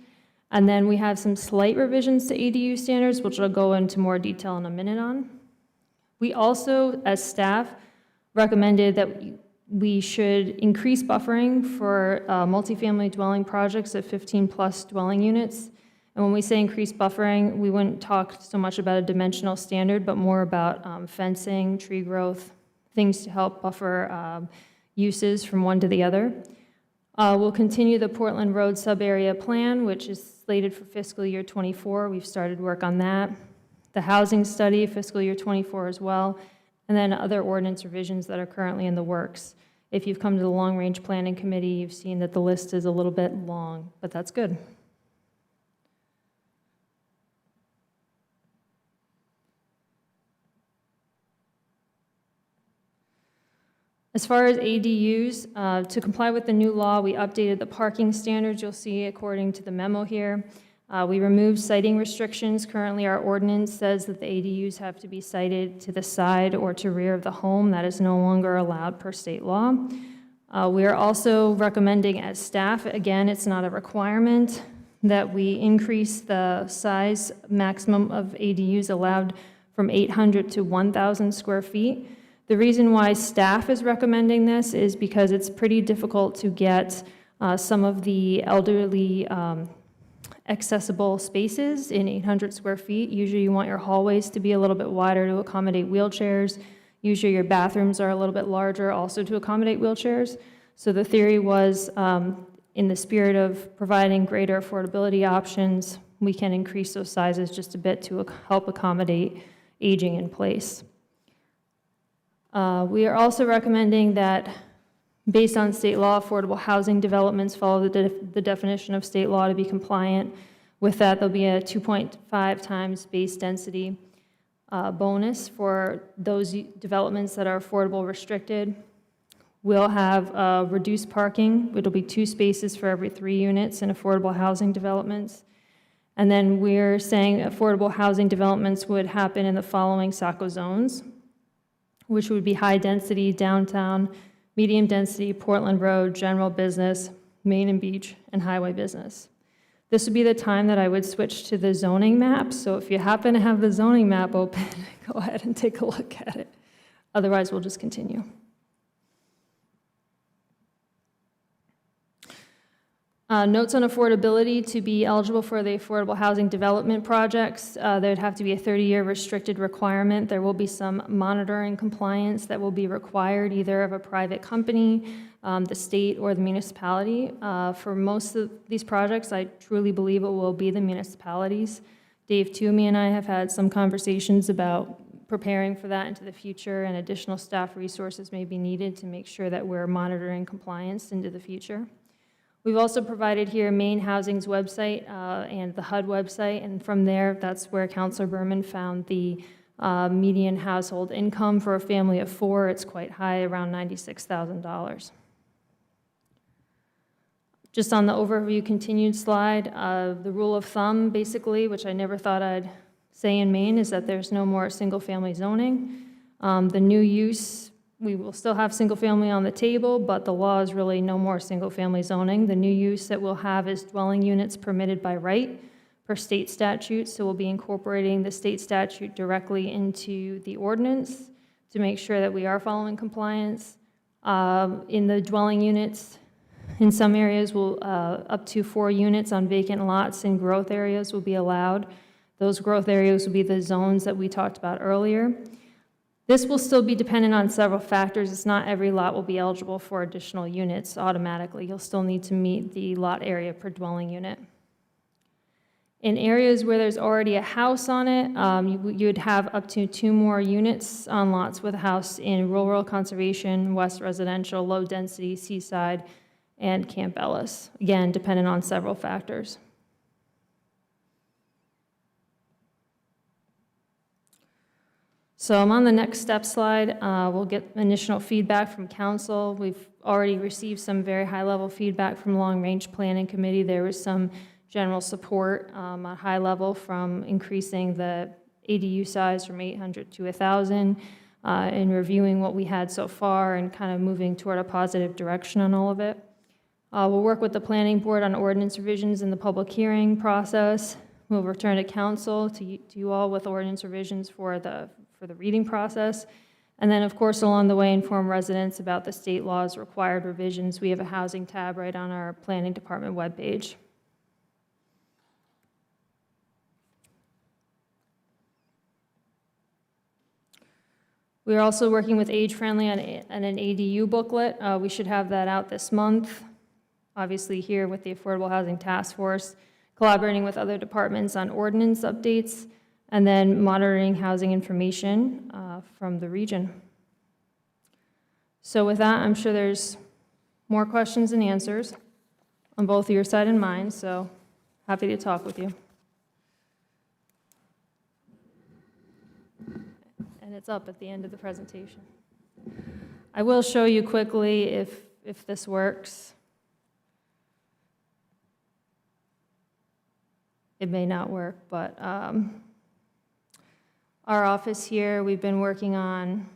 And then we have some slight revisions to ADU standards, which I'll go into more detail in a minute on. We also, as staff, recommended that we should increase buffering for multifamily dwelling projects of 15-plus dwelling units. And when we say increase buffering, we wouldn't talk so much about a dimensional standard, but more about fencing, tree growth, things to help buffer uses from one to the other. We'll continue the Portland Road Sub-Area Plan, which is slated for fiscal year '24. We've started work on that. The housing study, fiscal year '24 as well, and then other ordinance revisions that are currently in the works. If you've come to the Long Range Planning Committee, you've seen that the list is a little bit long, but that's good. As far as ADUs, to comply with the new law, we updated the parking standards, you'll see according to the memo here. We removed siting restrictions. Currently, our ordinance says that the ADUs have to be sited to the side or to rear of the home. That is no longer allowed per state law. We are also recommending as staff, again, it's not a requirement, that we increase the size maximum of ADUs allowed from 800 to 1,000 square feet. The reason why staff is recommending this is because it's pretty difficult to get some of the elderly accessible spaces in 800 square feet. Usually you want your hallways to be a little bit wider to accommodate wheelchairs. Usually your bathrooms are a little bit larger also to accommodate wheelchairs. So the theory was, in the spirit of providing greater affordability options, we can increase those sizes just a bit to help accommodate aging in place. We are also recommending that, based on state law, affordable housing developments follow the definition of state law to be compliant. With that, there'll be a 2.5 times base density bonus for those developments that are affordable restricted. We'll have reduced parking. It'll be 2 spaces for every 3 units in affordable housing developments. And then we're saying affordable housing developments would happen in the following Saco zones, which would be high density, downtown, medium density, Portland Road, general business, Main and Beach, and highway business. This would be the time that I would switch to the zoning map. So if you happen to have the zoning map open, go ahead and take a look at it. Otherwise, we'll just continue. Notes on affordability: to be eligible for the affordable housing development projects, there would have to be a 30-year restricted requirement. There will be some monitoring compliance that will be required either of a private company, the state, or the municipality. For most of these projects, I truly believe it will be the municipalities. Dave Toomey and I have had some conversations about preparing for that into the future, and additional staff resources may be needed to make sure that we're monitoring compliance into the future. We've also provided here Maine Housing's website and the HUD website, and from there, that's where Councilor Berman found the median household income for a family of 4. It's quite high, around $96,000. Just on the overview continued slide, the rule of thumb, basically, which I never thought I'd say in Maine, is that there's no more single-family zoning. The new use, we will still have single-family on the table, but the law is really no more single-family zoning. The new use that we'll have is dwelling units permitted by right per state statute, so we'll be incorporating the state statute directly into the ordinance to make sure that we are following compliance. In the dwelling units, in some areas, up to 4 units on vacant lots in growth areas will be allowed. Those growth areas will be the zones that we talked about earlier. This will still be dependent on several factors. It's not every lot will be eligible for additional units automatically. You'll still need to meet the lot area per dwelling unit. In areas where there's already a house on it, you'd have up to 2 more units on lots with a house in rural conservation, west residential, low density, seaside, and Camp Ellis. Again, dependent on several factors. So I'm on the next step slide. We'll get initial feedback from council. We've already received some very high-level feedback from Long Range Planning Committee. There was some general support at high level from increasing the ADU size from 800 to 1,000, in reviewing what we had so far and kind of moving toward a positive direction on all of it. We'll work with the planning board on ordinance revisions in the public hearing process. We'll return to council, to you all with ordinance revisions for the reading process. And then, of course, along the way, inform residents about the state law's required revisions. We have a housing tab right on our planning department webpage. We are also working with Age Friendly on an ADU booklet. We should have that out this month. Obviously here with the Affordable Housing Task Force, collaborating with other departments on ordinance updates, and then monitoring housing information from the region. So with that, I'm sure there's more questions and answers on both your side and mine, so happy to talk with you. And it's up at the end of the presentation. I will show you quickly if this works. It may not work, but our office here, we've been working on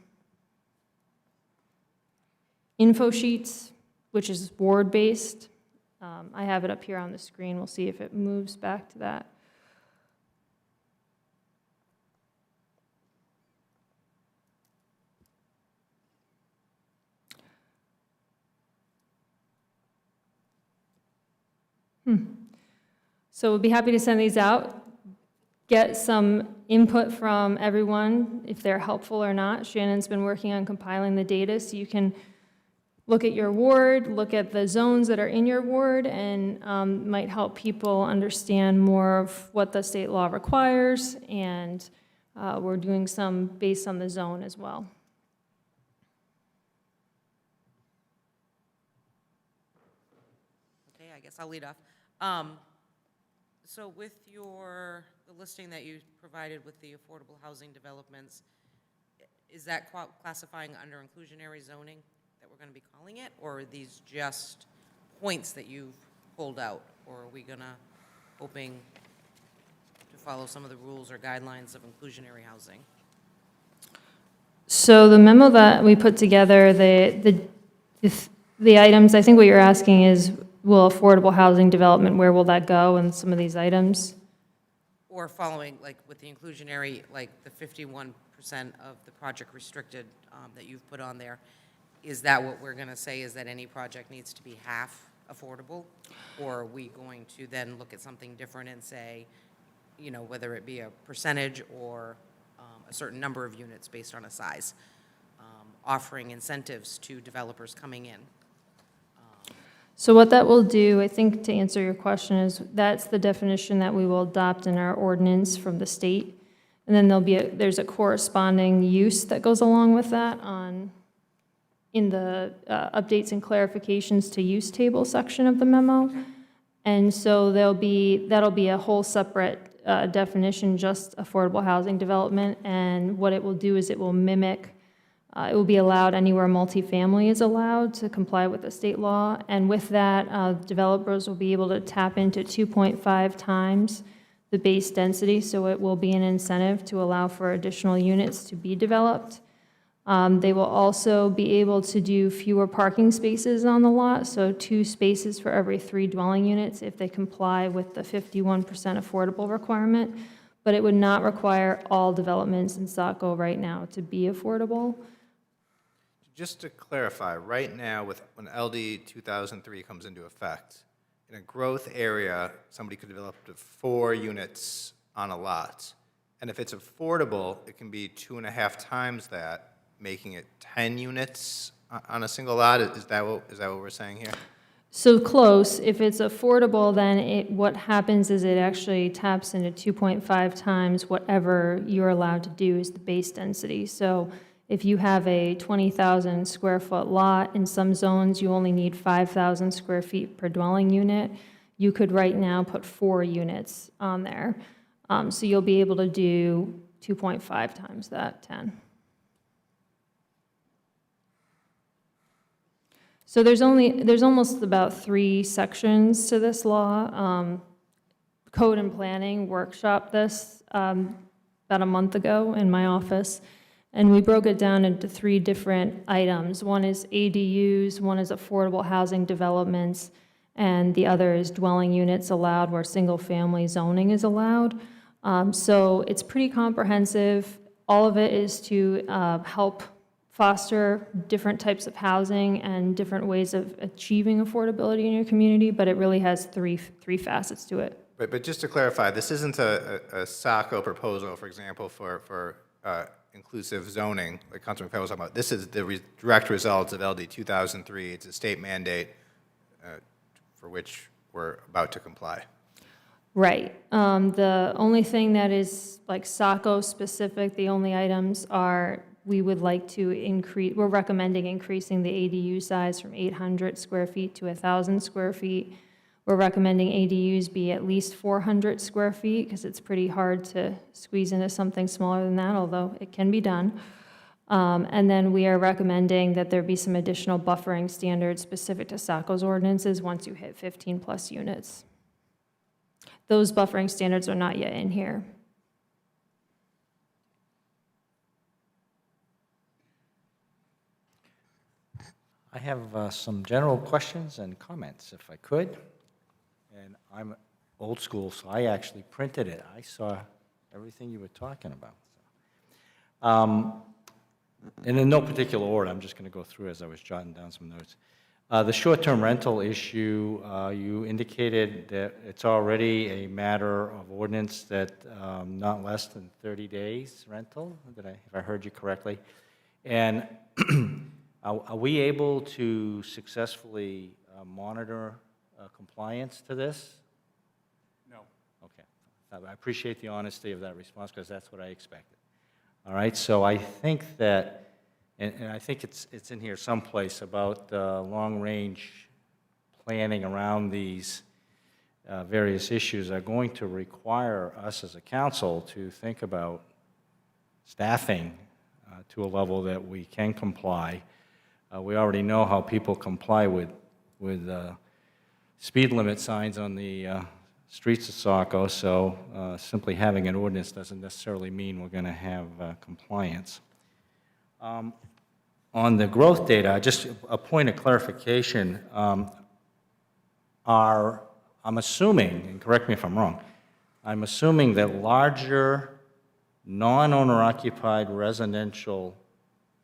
info sheets, which is ward-based. I have it up here on the screen. We'll see if it moves back to that. So we'll be happy to send these out, get some input from everyone, if they're helpful or not. Shannon's been working on compiling the data so you can look at your ward, look at the zones that are in your ward, and might help people understand more of what the state law requires, and we're doing some based on the zone as well. Okay, I guess I'll lead off. So with the listing that you provided with the affordable housing developments, is that classifying under inclusionary zoning that we're going to be calling it, or are these just points that you've pulled out? Or are we hoping to follow some of the rules or guidelines of inclusionary housing? So the memo that we put together, the items, I think what you're asking is, will affordable housing development, where will that go in some of these items? Or following, like with the inclusionary, like the 51% of the project restricted that you've put on there, is that what we're going to say, is that any project needs to be half affordable? Or are we going to then look at something different and say, you know, whether it be a percentage or a certain number of units based on a size, offering incentives to developers coming in? So what that will do, I think to answer your question, is that's the definition that we will adopt in our ordinance from the state. And then there's a corresponding use that goes along with that in the updates and clarifications to use table section of the memo. And so that'll be a whole separate definition, just affordable housing development. And what it will do is it will mimic, it will be allowed anywhere multifamily is allowed to comply with the state law. And with that, developers will be able to tap into 2.5 times the base density. So it will be an incentive to allow for additional units to be developed. They will also be able to do fewer parking spaces on the lot, so 2 spaces for every 3 dwelling units if they comply with the 51% affordable requirement. But it would not require all developments in Saco right now to be affordable. Just to clarify, right now, when LD 2003 comes into effect, in a growth area, somebody could develop up to 4 units on a lot. And if it's affordable, it can be 2.5 times that, making it 10 units on a single lot. Is that what we're saying here? So close. If it's affordable, then what happens is it actually taps into 2.5 times whatever you're allowed to do is the base density. So if you have a 20,000 square foot lot, in some zones, you only need 5,000 square feet per dwelling unit. You could right now put 4 units on there. So you'll be able to do 2.5 times that, 10. So there's almost about 3 sections to this law. Code and Planning workshop this about a month ago in my office, and we broke it down into 3 different items. One is ADUs, one is affordable housing developments, and the other is dwelling units allowed where single-family zoning is allowed. So it's pretty comprehensive. All of it is to help foster different types of housing and different ways of achieving affordability in your community, but it really has three facets to it. But just to clarify, this isn't a Saco proposal, for example, for inclusive zoning, like Councilman Pell was talking about. This is the direct result of LD 2003. It's a state mandate for which we're about to comply. Right. The only thing that is like Saco specific, the only items are we would like to increase, we're recommending increasing the ADU size from 800 square feet to 1,000 square feet. We're recommending ADUs be at least 400 square feet because it's pretty hard to squeeze into something smaller than that, although it can be done. And then we are recommending that there be some additional buffering standards specific to Saco's ordinances once you hit 15 plus units. Those buffering standards are not yet in here. I have some general questions and comments, if I could. And I'm old school, so I actually printed it. I saw everything you were talking about. And in no particular order, I'm just going to go through as I was jotting down some notes. The short-term rental issue, you indicated that it's already a matter of ordinance that not less than 30 days rental, if I heard you correctly. And are we able to successfully monitor compliance to this? No. Okay. I appreciate the honesty of that response because that's what I expected. All right, so I think that, and I think it's in here someplace about long-range planning around these various issues are going to require us as a council to think about staffing to a level that we can comply. We already know how people comply with speed limit signs on the streets of Saco, so simply having an ordinance doesn't necessarily mean we're going to have compliance. On the growth data, just a point of clarification, I'm assuming, and correct me if I'm wrong, I'm assuming that larger non-owner occupied residential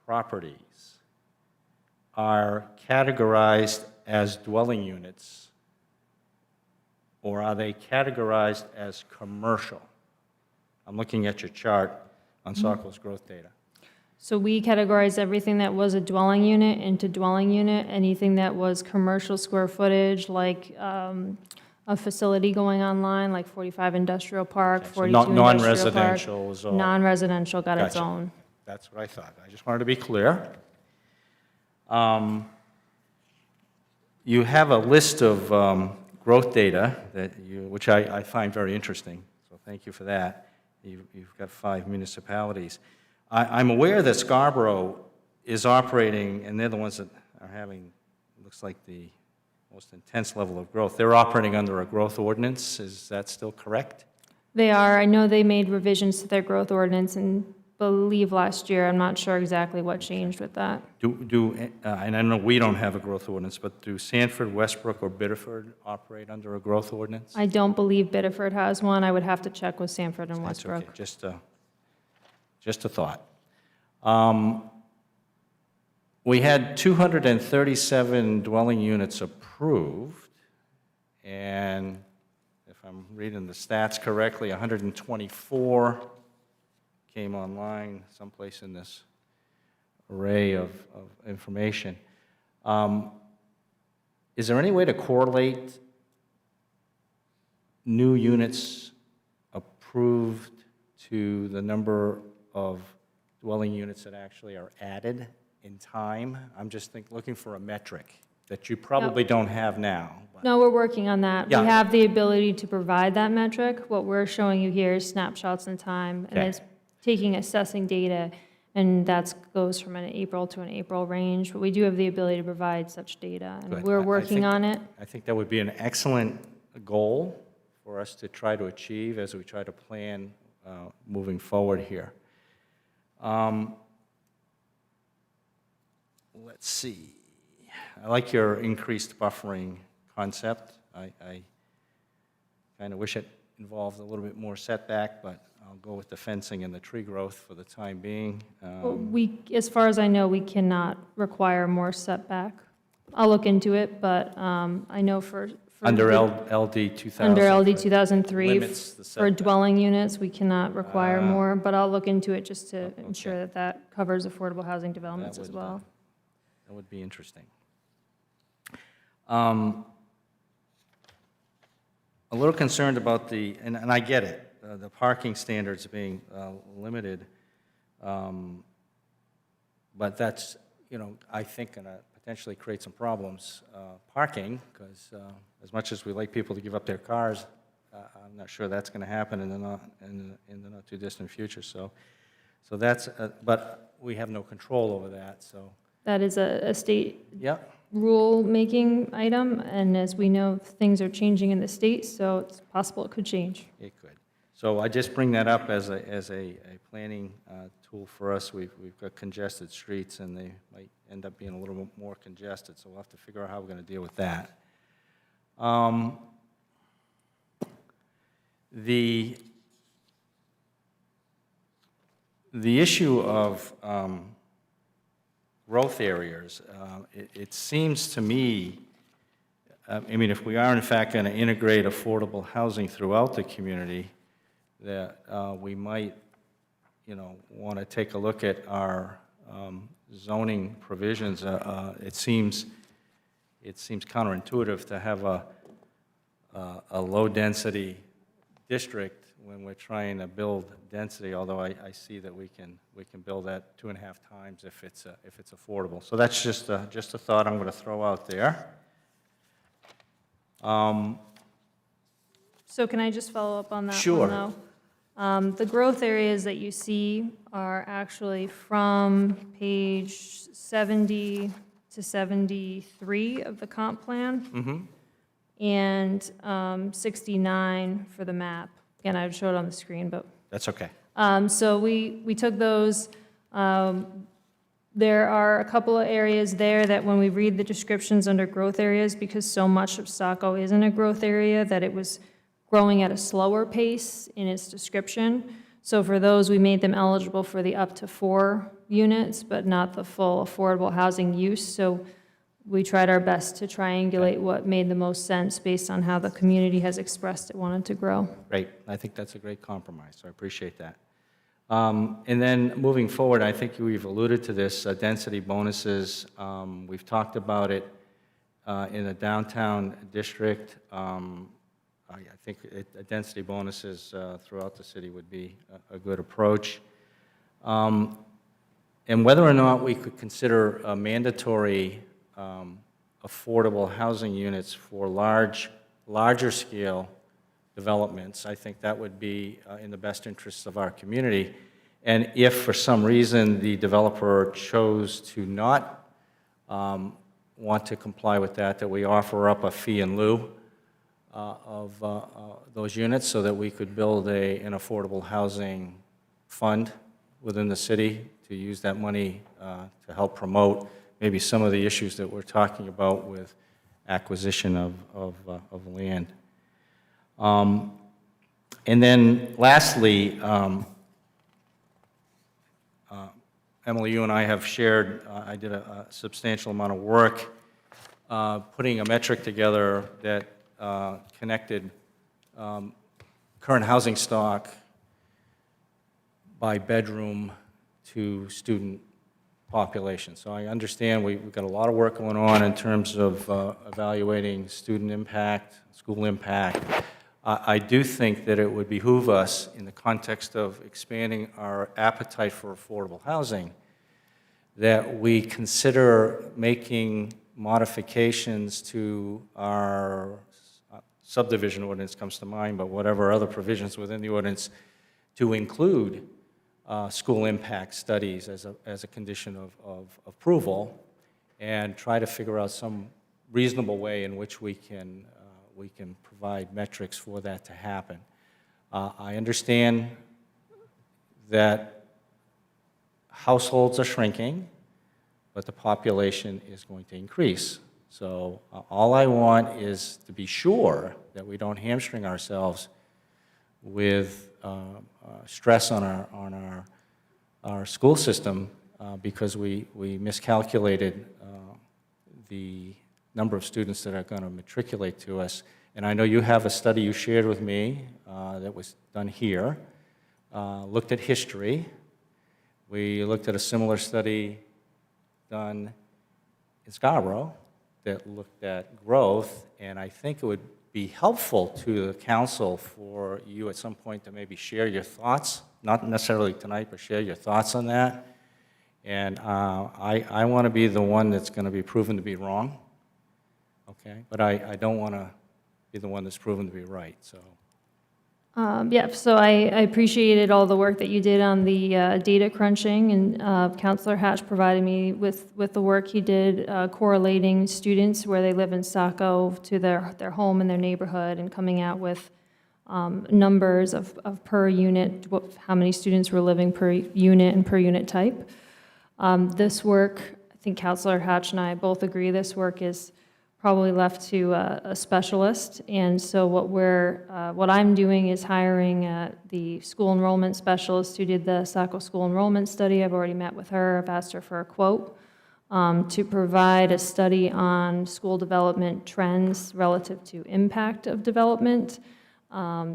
properties are categorized as dwelling units, or are they categorized as commercial? I'm looking at your chart on Saco's growth data. So we categorize everything that was a dwelling unit into dwelling unit. Anything that was commercial square footage, like a facility going online, like 45 Industrial Park, Okay, so 42 Industrial Park. non-residential is all. Non-residential got its Gotcha. own. That's what I thought. I just wanted to be clear. You have a list of growth data which I find very interesting, so thank you for that. You've got 5 municipalities. I'm aware that Scarborough is operating, and they're the ones that are having, looks like the most intense level of growth. They're operating under a growth ordinance. Is that still correct? They are. I know they made revisions to their growth ordinance and believe last year. I'm not sure exactly what changed with that. And I know we don't have a growth ordinance, but do Sanford, Westbrook, or Biddeford operate under a growth ordinance? I don't believe Biddeford has one. I would have to check with Sanford and That's okay. Westbrook. Just a thought. We had 237 dwelling units approved, and if I'm reading the stats correctly, 124 came online someplace in this array of information. Is there any way to correlate new units approved to the number of dwelling units that actually are added in time? I'm just looking for a metric that you probably don't have now. but- No, we're working on that. Yeah. We have the ability to provide that metric. What we're showing you here is snapshots in time, and Okay. it's assessing data, and that goes from an April to an April range. But we do have the ability to provide such data, and Good. we're I working think- on it. I think that would be an excellent goal for us to try to achieve as we try to plan moving forward here. Let's see. I like your increased buffering concept. I kind of wish it involved a little bit more setback, but I'll go with the fencing and the tree growth for the time being. Well, as far as I know, we cannot require more setback. I'll look into it, but I know for Under the- LD 2000. Under LD 2003, limits the for setback. dwelling units, we cannot require more, but I'll look into it just to ensure that that covers affordable housing developments as would, well. That would be interesting. A little concerned about and I get it, the parking standards being limited, but that's, I think going to potentially create some problems parking, because as much as we like people to give up their cars, I'm not sure that's going to happen in the not too distant future. So that's, but we have no control over that. So That is a state yeah. rule-making item, and as we know, things are changing in the state, so it's possible it could change. It could. So I just bring that up as a planning tool for us. We've got congested streets, and they might end up being a little bit more congested, so we'll have to figure out how we're going to deal with that. The issue of growth areas, it seems to me, if we are in fact going to integrate affordable housing throughout the community, that we might, want to take a look at our zoning provisions. It seems counterintuitive to have a low-density district when we're trying to build density, although I see that we can build that 2.5 times if it's affordable. So that's just a thought I'm going to throw out there. So can I just follow up on that Sure. one, though? The growth areas that you see are actually from page 70 to 73 of the comp plan, and 69 for the map. Again, I would show it on the screen, but That's okay. so we took those. There are a couple of areas there that when we read the descriptions under growth areas, because so much of Saco is in a growth area, that it was growing at a slower pace in its description. So for those, we made them eligible for the up to 4 units, but not the full affordable housing use. So we tried our best to triangulate what made the most sense based on how the community has expressed it wanted to grow. Great. I think that's a great compromise, so I appreciate that. And then moving forward, I think we've alluded to this, density bonuses. We've talked about it in the downtown district. I think density bonuses throughout the city would be a good approach. And whether or not we could consider mandatory affordable housing units for larger scale developments, I think that would be in the best interests of our community. And if for some reason the developer chose to not want to comply with that we offer up a fee in lieu of those units so that we could build an affordable housing fund within the city to use that money to help promote maybe some of the issues that we're talking about with acquisition of land. And then lastly, Emily, you and I have shared, I did a substantial amount of work putting a metric together that connected current housing stock by bedroom to student population. So I understand we've got a lot of work going on in terms of evaluating student impact, school impact. I do think that it would behoove us, in the context of expanding our appetite for affordable housing, that we consider making modifications to our subdivision ordinance comes to mind, but whatever other provisions within the ordinance, to include school impact studies as a condition of approval, and try to figure out some reasonable way in which we can provide metrics for that to happen. I understand that households are shrinking, but the population is going to increase. So all I want is to be sure that we don't hamstring ourselves with stress on our school system because we miscalculated the number of students that are going to matriculate to us. And I know you have a study you shared with me that was done here, looked at history. We looked at a similar study done in Scarborough that looked at growth, and I think it would be helpful to the council for you at some point to maybe share your thoughts, not necessarily tonight, but share your thoughts on that. And I want to be the one that's going to be proven to be wrong, okay? But I don't want to be the one that's proven to be right, so. Yeah, so I appreciated all the work that you did on the data crunching, and Counselor Hatch provided me with the work he did correlating students where they live in Saco to their home and their neighborhood, and coming out with numbers of per unit, how many students were living per unit and per unit type. This work, I think Counselor Hatch and I both agree, this work is probably left to a specialist. And so what I'm doing is hiring the school enrollment specialist who did the Saco school enrollment study. I've already met with her. I've asked her for a quote to provide a study on school development trends relative to impact of development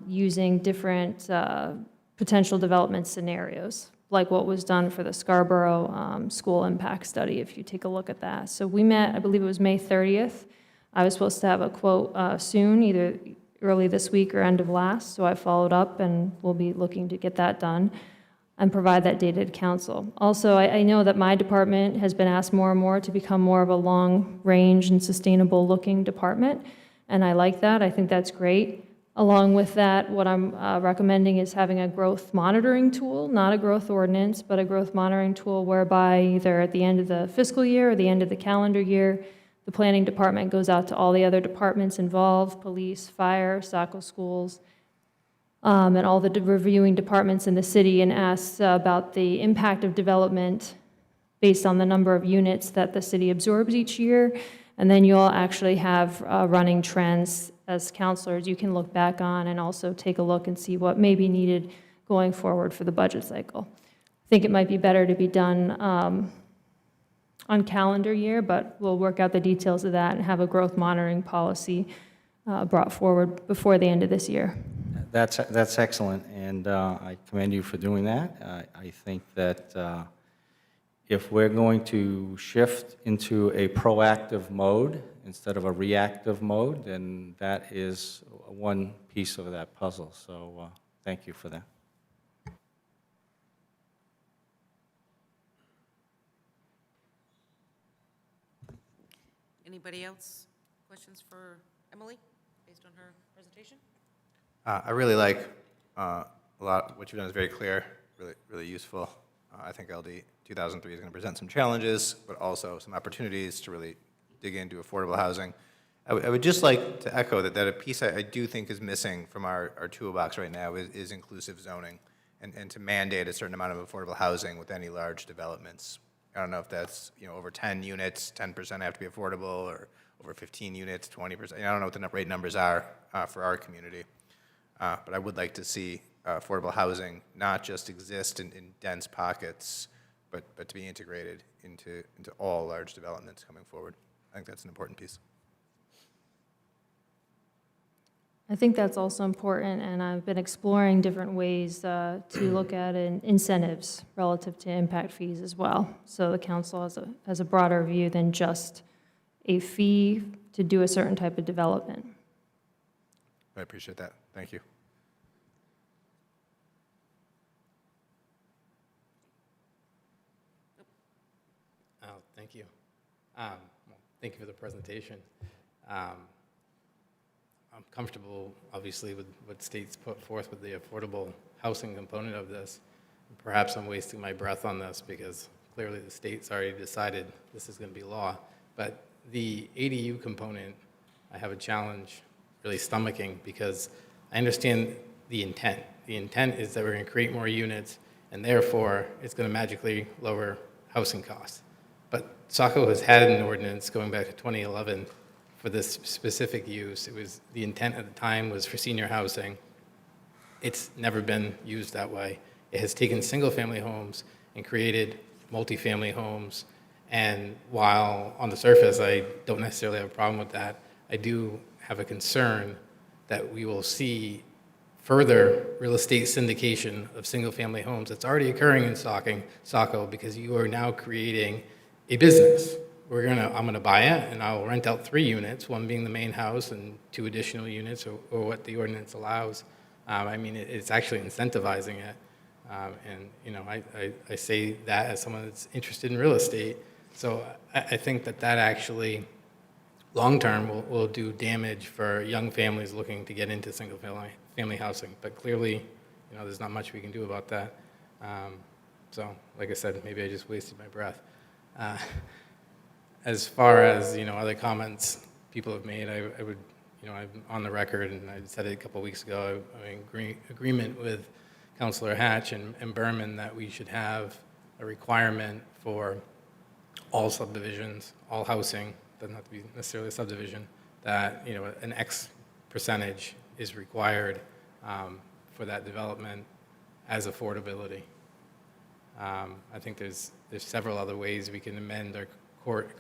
using different potential development scenarios, like what was done for the Scarborough school impact study, if you take a look at that. So we met, I believe it was May 30th. I was supposed to have a quote soon, either early this week or end of last, so I followed up, and we'll be looking to get that done and provide that data to council. Also, I know that my department has been asked more and more to become more of a long-range and sustainable-looking department, and I like that. I think that's great. Along with that, what I'm recommending is having a growth monitoring tool, not a growth ordinance, but a growth monitoring tool whereby either at the end of the fiscal year or the end of the calendar year, the planning department goes out to all the other departments involved, police, fire, Saco schools, and all the reviewing departments in the city, and asks about the impact of development based on the number of units that the city absorbs each year. And then you'll actually have running trends as counselors you can look back on and also take a look and see what may be needed going forward for the budget cycle. I think it might be better to be done on calendar year, but we'll work out the details of that and have a growth monitoring policy brought forward before the end of this year. That's excellent, and I commend you for doing that. I think that if we're going to shift into a proactive mode instead of a reactive mode, then that is one piece of that puzzle. So thank you for that. Anybody else? Questions for Emily, based on her presentation? I really like a lot, what you've done is very clear, really useful. I think LD 2003 is going to present some challenges, but also some opportunities to really dig into affordable housing. I would just like to echo that a piece I do think is missing from our toolbox right now is inclusive zoning, and to mandate a certain amount of affordable housing with any large developments. I don't know if that's, over 10 units, 10% have to be affordable, or over 15 units, 20%. I don't know what the rate numbers are for our community. But I would like to see affordable housing not just exist in dense pockets, but to be integrated into all large developments coming forward. I think that's an important piece. I think that's also important, and I've been exploring different ways to look at incentives relative to impact fees as well. So the council has a broader view than just a fee to do a certain type of development. I appreciate that. Thank you. Oh, thank you. Well, thank you for the presentation. I'm comfortable, obviously, with what states put forth with the affordable housing component of this. Perhaps I'm wasting my breath on this because clearly the state's already decided this is going to be law. But the ADU component, I have a challenge really stomaching because I understand the intent. The intent is that we're going to create more units and therefore it's going to magically lower housing costs. But Saco has had an ordinance going back to 2011 for this specific use. It was, the intent at the time was for senior housing. It's never been used that way. It has taken single-family homes and created multifamily homes. And while on the surface, I don't necessarily have a problem with that, I do have a concern that we will see further real estate syndication of single-family homes. It's already occurring in Saco because you are now creating a business. I'm gonna buy it and I'll rent out 3 units, one being the main house and 2 additional units or what the ordinance allows. I mean, it's actually incentivizing it. And, you know, I say that as someone that's interested in real estate. So I think that actually, long-term, will do damage for young families looking to get into single-family housing. But clearly, you know, there's not much we can do about that. So, like I said, maybe I just wasted my breath. As far as, you know, other comments people have made, I would, you know, I'm on the record, and I said it a couple of weeks ago, I'm in agreement with Councilor Hatch and Berman that we should have a requirement for all subdivisions, all housing, doesn't have to be necessarily a subdivision, that, you know, an X percentage is required for that development as affordability. I think there's several other ways we can amend our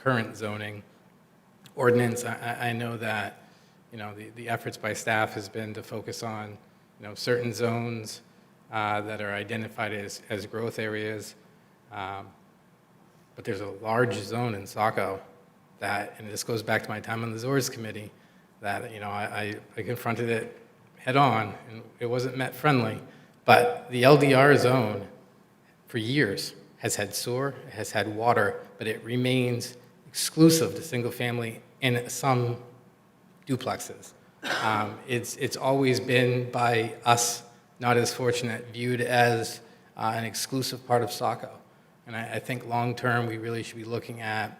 current zoning ordinance. I know that, you know, the efforts by staff has been to focus on, you know, certain zones that are identified as growth areas. But there's a large zone in Saco that, and this goes back to my time on the ZORS committee, that, you know, I confronted it head on, and it wasn't met friendly. But the LDR zone, for years, has had sewer, has had water, but it remains exclusive to single family and some duplexes. It's always been, by us not as fortunate, viewed as an exclusive part of Saco. And I think long-term, we really should be looking at,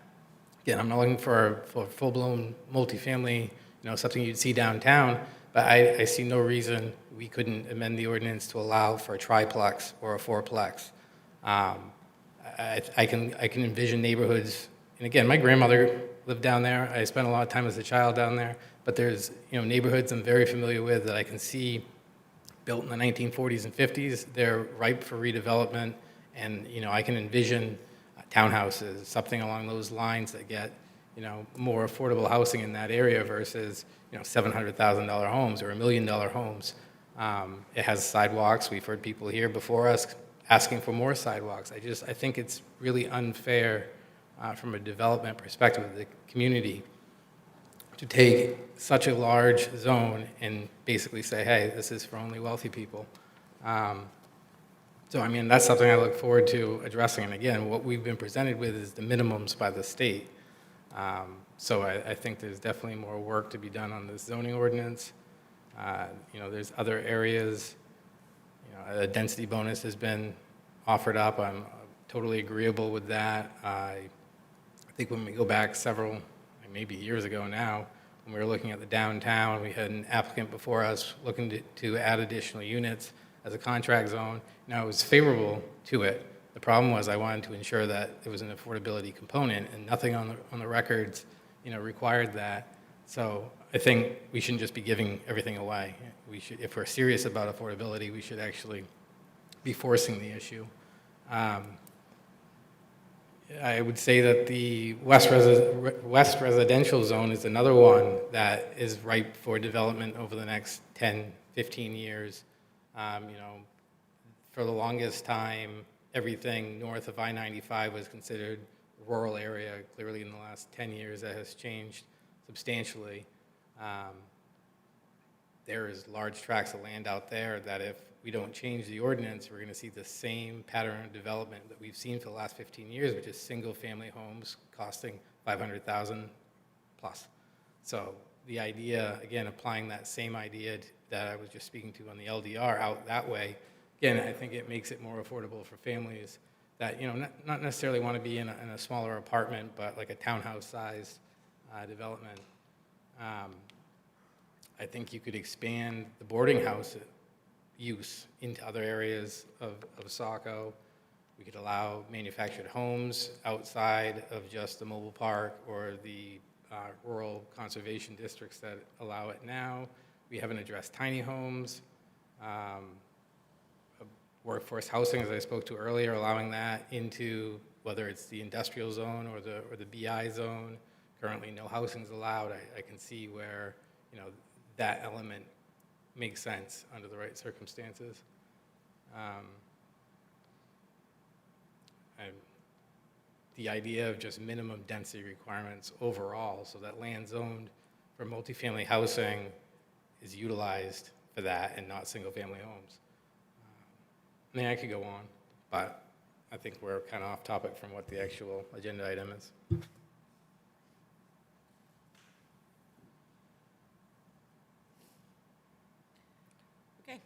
again, I'm not looking for full-blown multifamily, you know, something you'd see downtown, but I see no reason we couldn't amend the ordinance to allow for a triplex or a fourplex. I can envision neighborhoods, and again, my grandmother lived down there. I spent a lot of time as a child down there, but there's, you know, neighborhoods I'm very familiar with that I can see built in the 1940s and 50s. They're ripe for redevelopment, and, you know, I can envision townhouses, something along those lines that get, you know, more affordable housing in that area versus, you know, $700,000 homes or $1 million homes. It has sidewalks. We've heard people here before us asking for more sidewalks. I think it's really unfair from a development perspective of the community to take such a large zone and basically say, hey, this is for only wealthy people. So, I mean, that's something I look forward to addressing. And again, what we've been presented with is the minimums by the state. So I think there's definitely more work to be done on this zoning ordinance. You know, there's other areas. A density bonus has been offered up. I'm totally agreeable with that. I think when we go back several, maybe years ago now, when we were looking at the downtown, we had an applicant before us looking to add additional units as a contract zone. Now, it was favorable to it. The problem was I wanted to ensure that there was an affordability component, and nothing on the records, you know, required that. So I think we shouldn't just be giving everything away. We should, if we're serious about affordability, we should actually be forcing the issue. I would say that the west residential zone is another one that is ripe for development over the next 10, 15 years. You know, for the longest time, everything north of I-95 was considered rural area. Clearly, in the last 10 years, that has changed substantially. There is large tracts of land out there that if we don't change the ordinance, we're going to see the same pattern of development that we've seen for the last 15 years, which is single-family homes costing $500,000 plus. So the idea, again, applying that same idea that I was just speaking to on the LDR out that way, again, I think it makes it more affordable for families that, you know, not necessarily want to be in a smaller apartment, but like a townhouse-sized development. I think you could expand the boarding house use into other areas of Saco. We could allow manufactured homes outside of just the mobile park or the rural conservation districts that allow it now. We haven't addressed tiny homes. Workforce housing, as I spoke to earlier, allowing that into whether it's the industrial zone or the BI zone. Currently, no housing is allowed. I can see where, you know, that element makes sense under the right circumstances. And the idea of just minimum density requirements overall, so that land zoned for multifamily housing is utilized for that and not single-family homes. I mean, I could go on, but I think we're kind of off topic from what the actual agenda item is. Okay,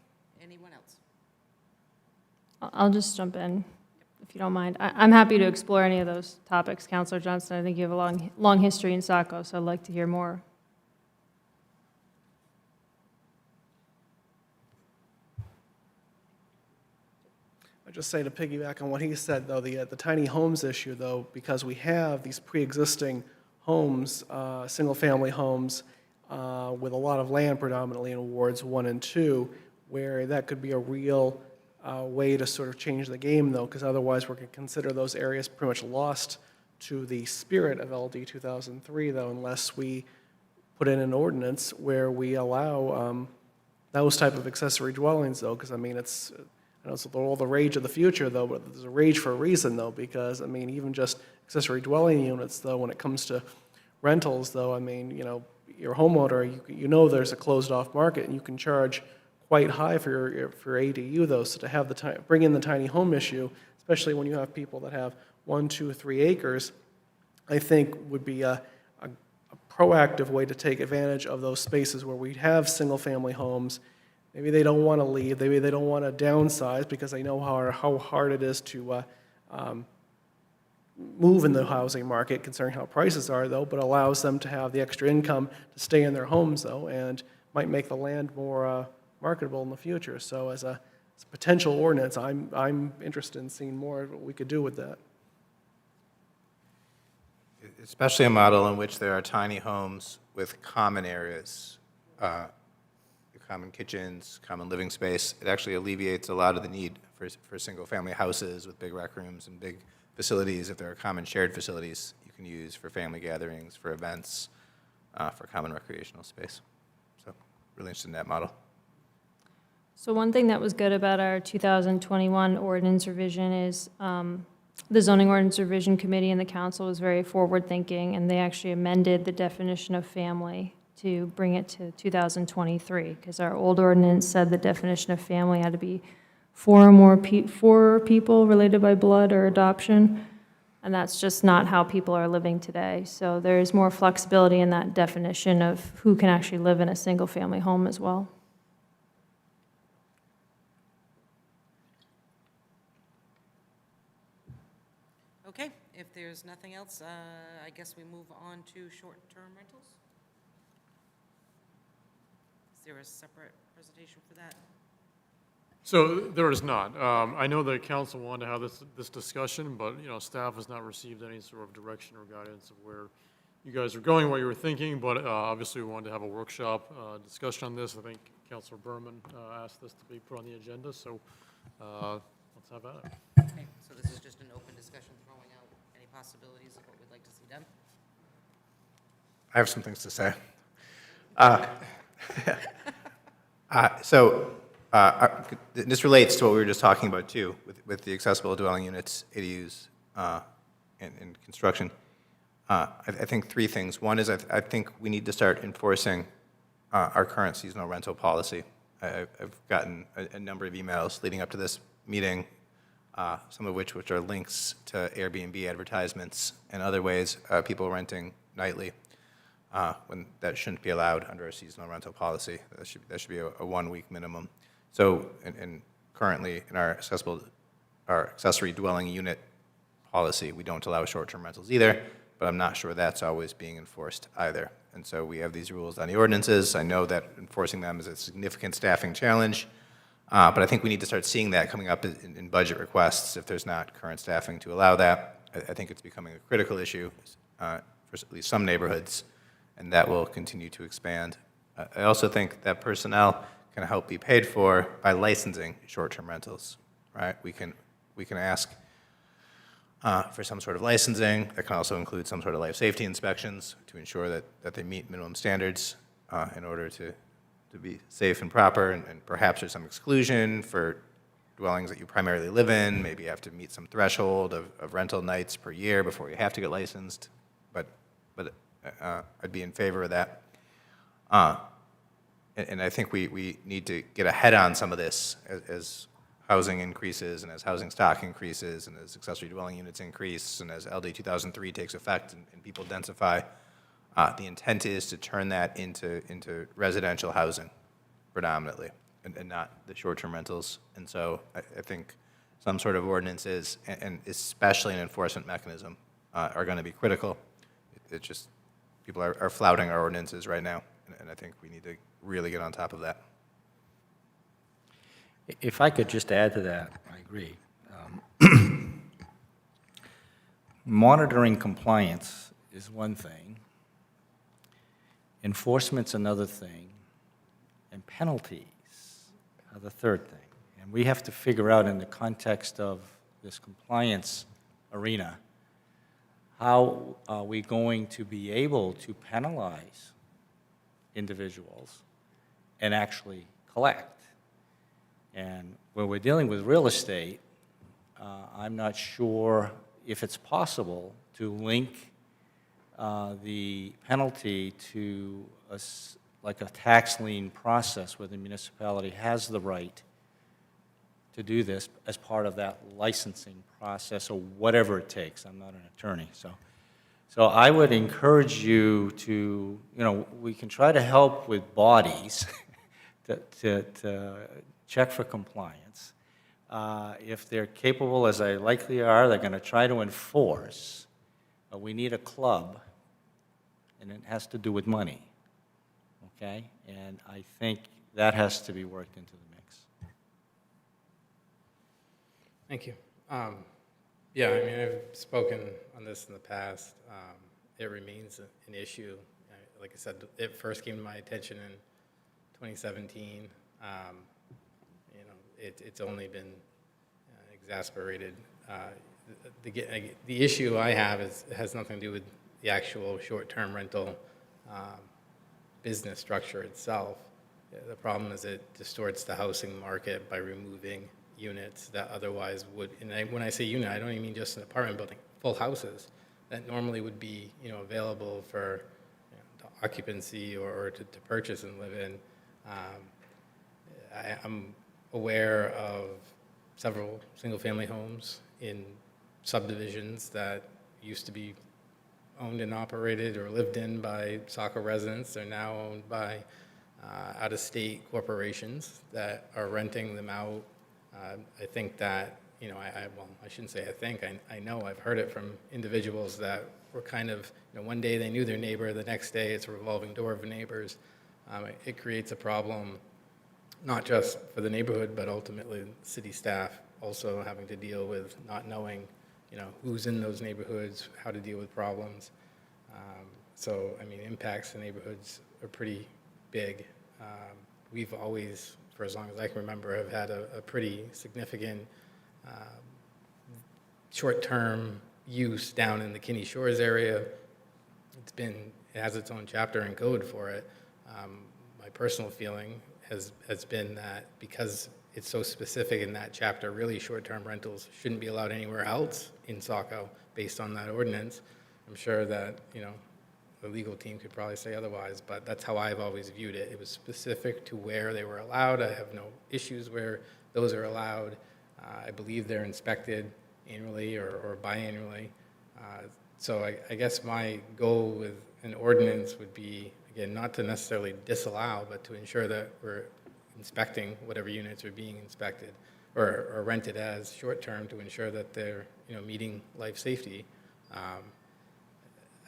anyone else? I'll just jump in, if you don't mind. I'm happy to explore any of those topics, Counselor Johnston. I think you have a long history in Saco, so I'd like to hear more. I just say to piggyback on what he said, though, the tiny homes issue, though, because we have these pre-existing homes, single-family homes, with a lot of land predominantly in wards 1 and 2, where that could be a real way to sort of change the game, though, because otherwise we're going to consider those areas pretty much lost to the spirit of LD 2003, though, unless we put in an ordinance where we allow those type of accessory dwellings, though, because, I mean, I know it's all the rage of the future, though, but there's a rage for a reason, though, because, I mean, even just accessory dwelling units, though, when it comes to rentals, though, I mean, you know, your homeowner, you know there's a closed-off market, and you can charge quite high for ADU, though, so to have bring in the tiny home issue, especially when you have people that have 1, 2, 3 acres, I think would be a proactive way to take advantage of those spaces where we have single-family homes. Maybe they don't want to leave, maybe they don't want to downsize because they know how hard it is to move in the housing market, considering how prices are, though, but allows them to have the extra income to stay in their homes, though, and might make the land more marketable in the future. So as a potential ordinance, I'm interested in seeing more of what we could do with that. Especially a model in which there are tiny homes with common areas, common kitchens, common living space. It actually alleviates a lot of the need for single-family houses with big rec rooms and big facilities. If there are common shared facilities you can use for family gatherings, for events, for common recreational space. So really interested in that model. So one thing that was good about our 2021 ordinance revision is the Zoning Ordinance Revision Committee and the council was very forward-thinking, and they actually amended the definition of family to bring it to 2023, because our old ordinance said the definition of family had to be 4 people related by blood or adoption, and that's just not how people are living today. So there is more flexibility in that definition of who can actually live in a single-family home as well. Okay, if there's nothing else, I guess we move on to short-term rentals. Is there a separate presentation for that? So there is not. I know the council wanted to have this discussion, but, you know, staff has not received any sort of direction or guidance of where you guys are going, what you were thinking, but obviously we wanted to have a workshop discussion on this. I think Councilor Berman asked this to be put on the agenda, so let's have at it. Okay, so this is just an open discussion, throwing out any possibilities of what we'd like to see done. I have some things to say. This relates to what we were just talking about too, with the accessible dwelling units, ADUs, and construction. I think three things. One is I think we need to start enforcing our current seasonal rental policy. I've gotten a number of emails leading up to this meeting, some of which are links to Airbnb advertisements and other ways people renting nightly, when that shouldn't be allowed under a seasonal rental policy. That should be a 1 week minimum. So, and currently in our accessory dwelling unit policy, we don't allow short-term rentals either, but I'm not sure that's always being enforced either. And so we have these rules on the ordinances. I know that enforcing them is a significant staffing challenge, but I think we need to start seeing that coming up in budget requests if there's not current staffing to allow that. I think it's becoming a critical issue for at least some neighborhoods, and that will continue to expand. I also think that personnel can help be paid for by licensing short-term rentals, right? We can ask for some sort of licensing. That can also include some sort of life safety inspections to ensure that they meet minimum standards in order to be safe and proper, and perhaps there's some exclusion for dwellings that you primarily live in. Maybe you have to meet some threshold of rental nights per year before you have to get licensed, but I'd be in favor of that. And I think we need to get ahead on some of this as housing increases and as housing stock increases and as accessory dwelling units increase and as LD 2003 takes effect and people densify. The intent is to turn that into residential housing predominantly and not the short-term rentals. And so I think some sort of ordinances and especially an enforcement mechanism are going to be critical. It's just people are flouting our ordinances right now, and I think we need to really get on top of that. If I could just add to that, I agree. Monitoring compliance is one thing. Enforcement's another thing. And penalties are the third thing. And we have to figure out in the context of this compliance arena, how are we going to be able to penalize individuals and actually collect? And when we're dealing with real estate, I'm not sure if it's possible to link the penalty to like a tax lien process where the municipality has the right to do this as part of that licensing process or whatever it takes. I'm not an attorney, so I would encourage you to, we can try to help with bodies to check for compliance. If they're capable, as they likely are, they're going to try to enforce. But we need a club, and it has to do with money, okay? And I think that has to be worked into the mix. Thank you. Yeah, I mean, I've spoken on this in the past. It remains an issue. Like I said, it first came to my attention in 2017. It's only been exasperated. The issue I have has nothing to do with the actual short-term rental business structure itself. The problem is it distorts the housing market by removing units that otherwise would, and when I say unit, I don't even mean just an apartment building, full houses that normally would be, available for occupancy or to purchase and live in. I'm aware of several single-family homes in subdivisions that used to be owned and operated or lived in by Saco residents. They're now owned by out-of-state corporations that are renting them out. I think that, I shouldn't say I think, I know I've heard it from individuals that were kind of, one day they knew their neighbor, the next day it's a revolving door of neighbors. It creates a problem, not just for the neighborhood, but ultimately city staff also having to deal with not knowing, who's in those neighborhoods, how to deal with problems. So, impacts to neighborhoods are pretty big. We've always, for as long as I can remember, have had a pretty significant short-term use down in the Kinney Shores area. It has its own chapter and code for it. My personal feeling has been that because it's so specific in that chapter, really short-term rentals shouldn't be allowed anywhere else in Saco based on that ordinance. I'm sure that, the legal team could probably say otherwise, but that's how I've always viewed it. It was specific to where they were allowed. I have no issues where those are allowed. I believe they're inspected annually or biannually. So I guess my goal with an ordinance would be, again, not to necessarily disallow, but to ensure that we're inspecting whatever units are being inspected or rented as short-term to ensure that they're, meeting life safety.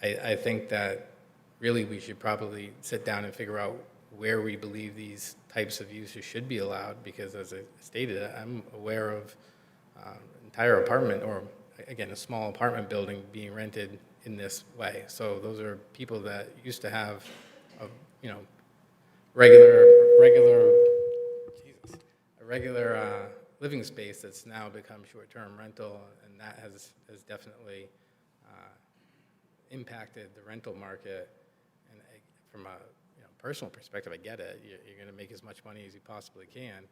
I think that really we should probably sit down and figure out where we believe these types of uses should be allowed, because as I stated, I'm aware of entire apartment, or again, a small apartment building being rented in this way. So those are people that used to have a, regular living space that's now become short-term rental, and that has definitely impacted the rental market. And from a personal perspective, I get it. You're going to make as much money as you possibly can,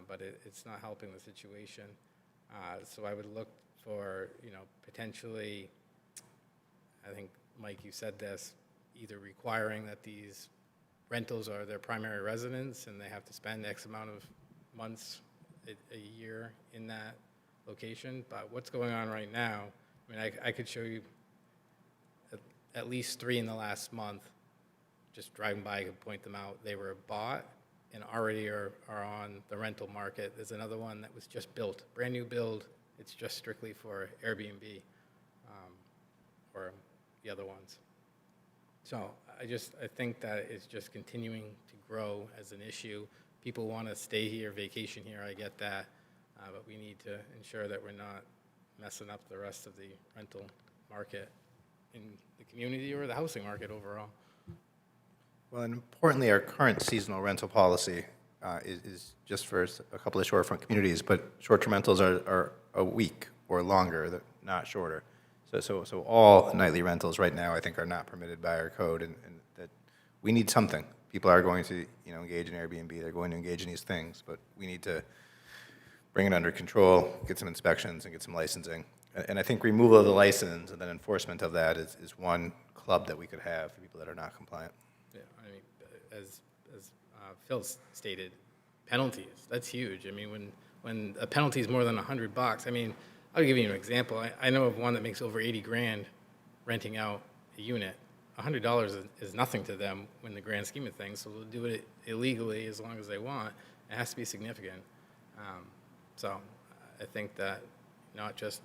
but it's not helping the situation. So I would look for, potentially, I think, Mike, you said this, either requiring that these rentals are their primary residence and they have to spend X amount of months a year in that location. But what's going on right now, I could show you at least 3 in the last month. Just driving by, I could point them out. They were bought and already are on the rental market. There's another one that was just built, brand new build. It's just strictly for Airbnb, or the other ones. So I think that it's just continuing to grow as an issue. People want to stay here, vacation here, I get that, but we need to ensure that we're not messing up the rest of the rental market in the community or the housing market overall. Well, and importantly, our current seasonal rental policy is just for a couple of shorefront communities, but short-term rentals are a week or longer, they're not shorter. So all nightly rentals right now, I think, are not permitted by our code, and that we need something. People are going to, engage in Airbnb, they're going to engage in these things, but we need to bring it under control, get some inspections, and get some licensing. And I think removal of the license and then enforcement of that is one club that we could have for people that are not compliant. Yeah, as Phil stated, penalties, that's huge. When a penalty is more than $100, I'll give you an example. I know of one that makes over 80 grand renting out a unit. $100 is nothing to them in the grand scheme of things, so they'll do it illegally as long as they want. It has to be significant. So I think that not just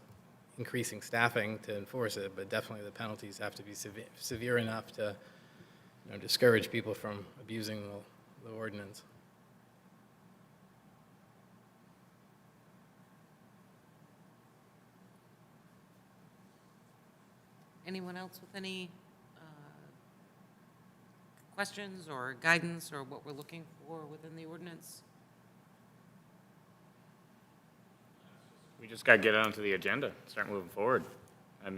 increasing staffing to enforce it, but definitely the penalties have to be severe enough to discourage people from abusing the ordinance. Anyone else with any questions or guidance or what we're looking for within the ordinance? We just got to get it onto the agenda, start moving forward. I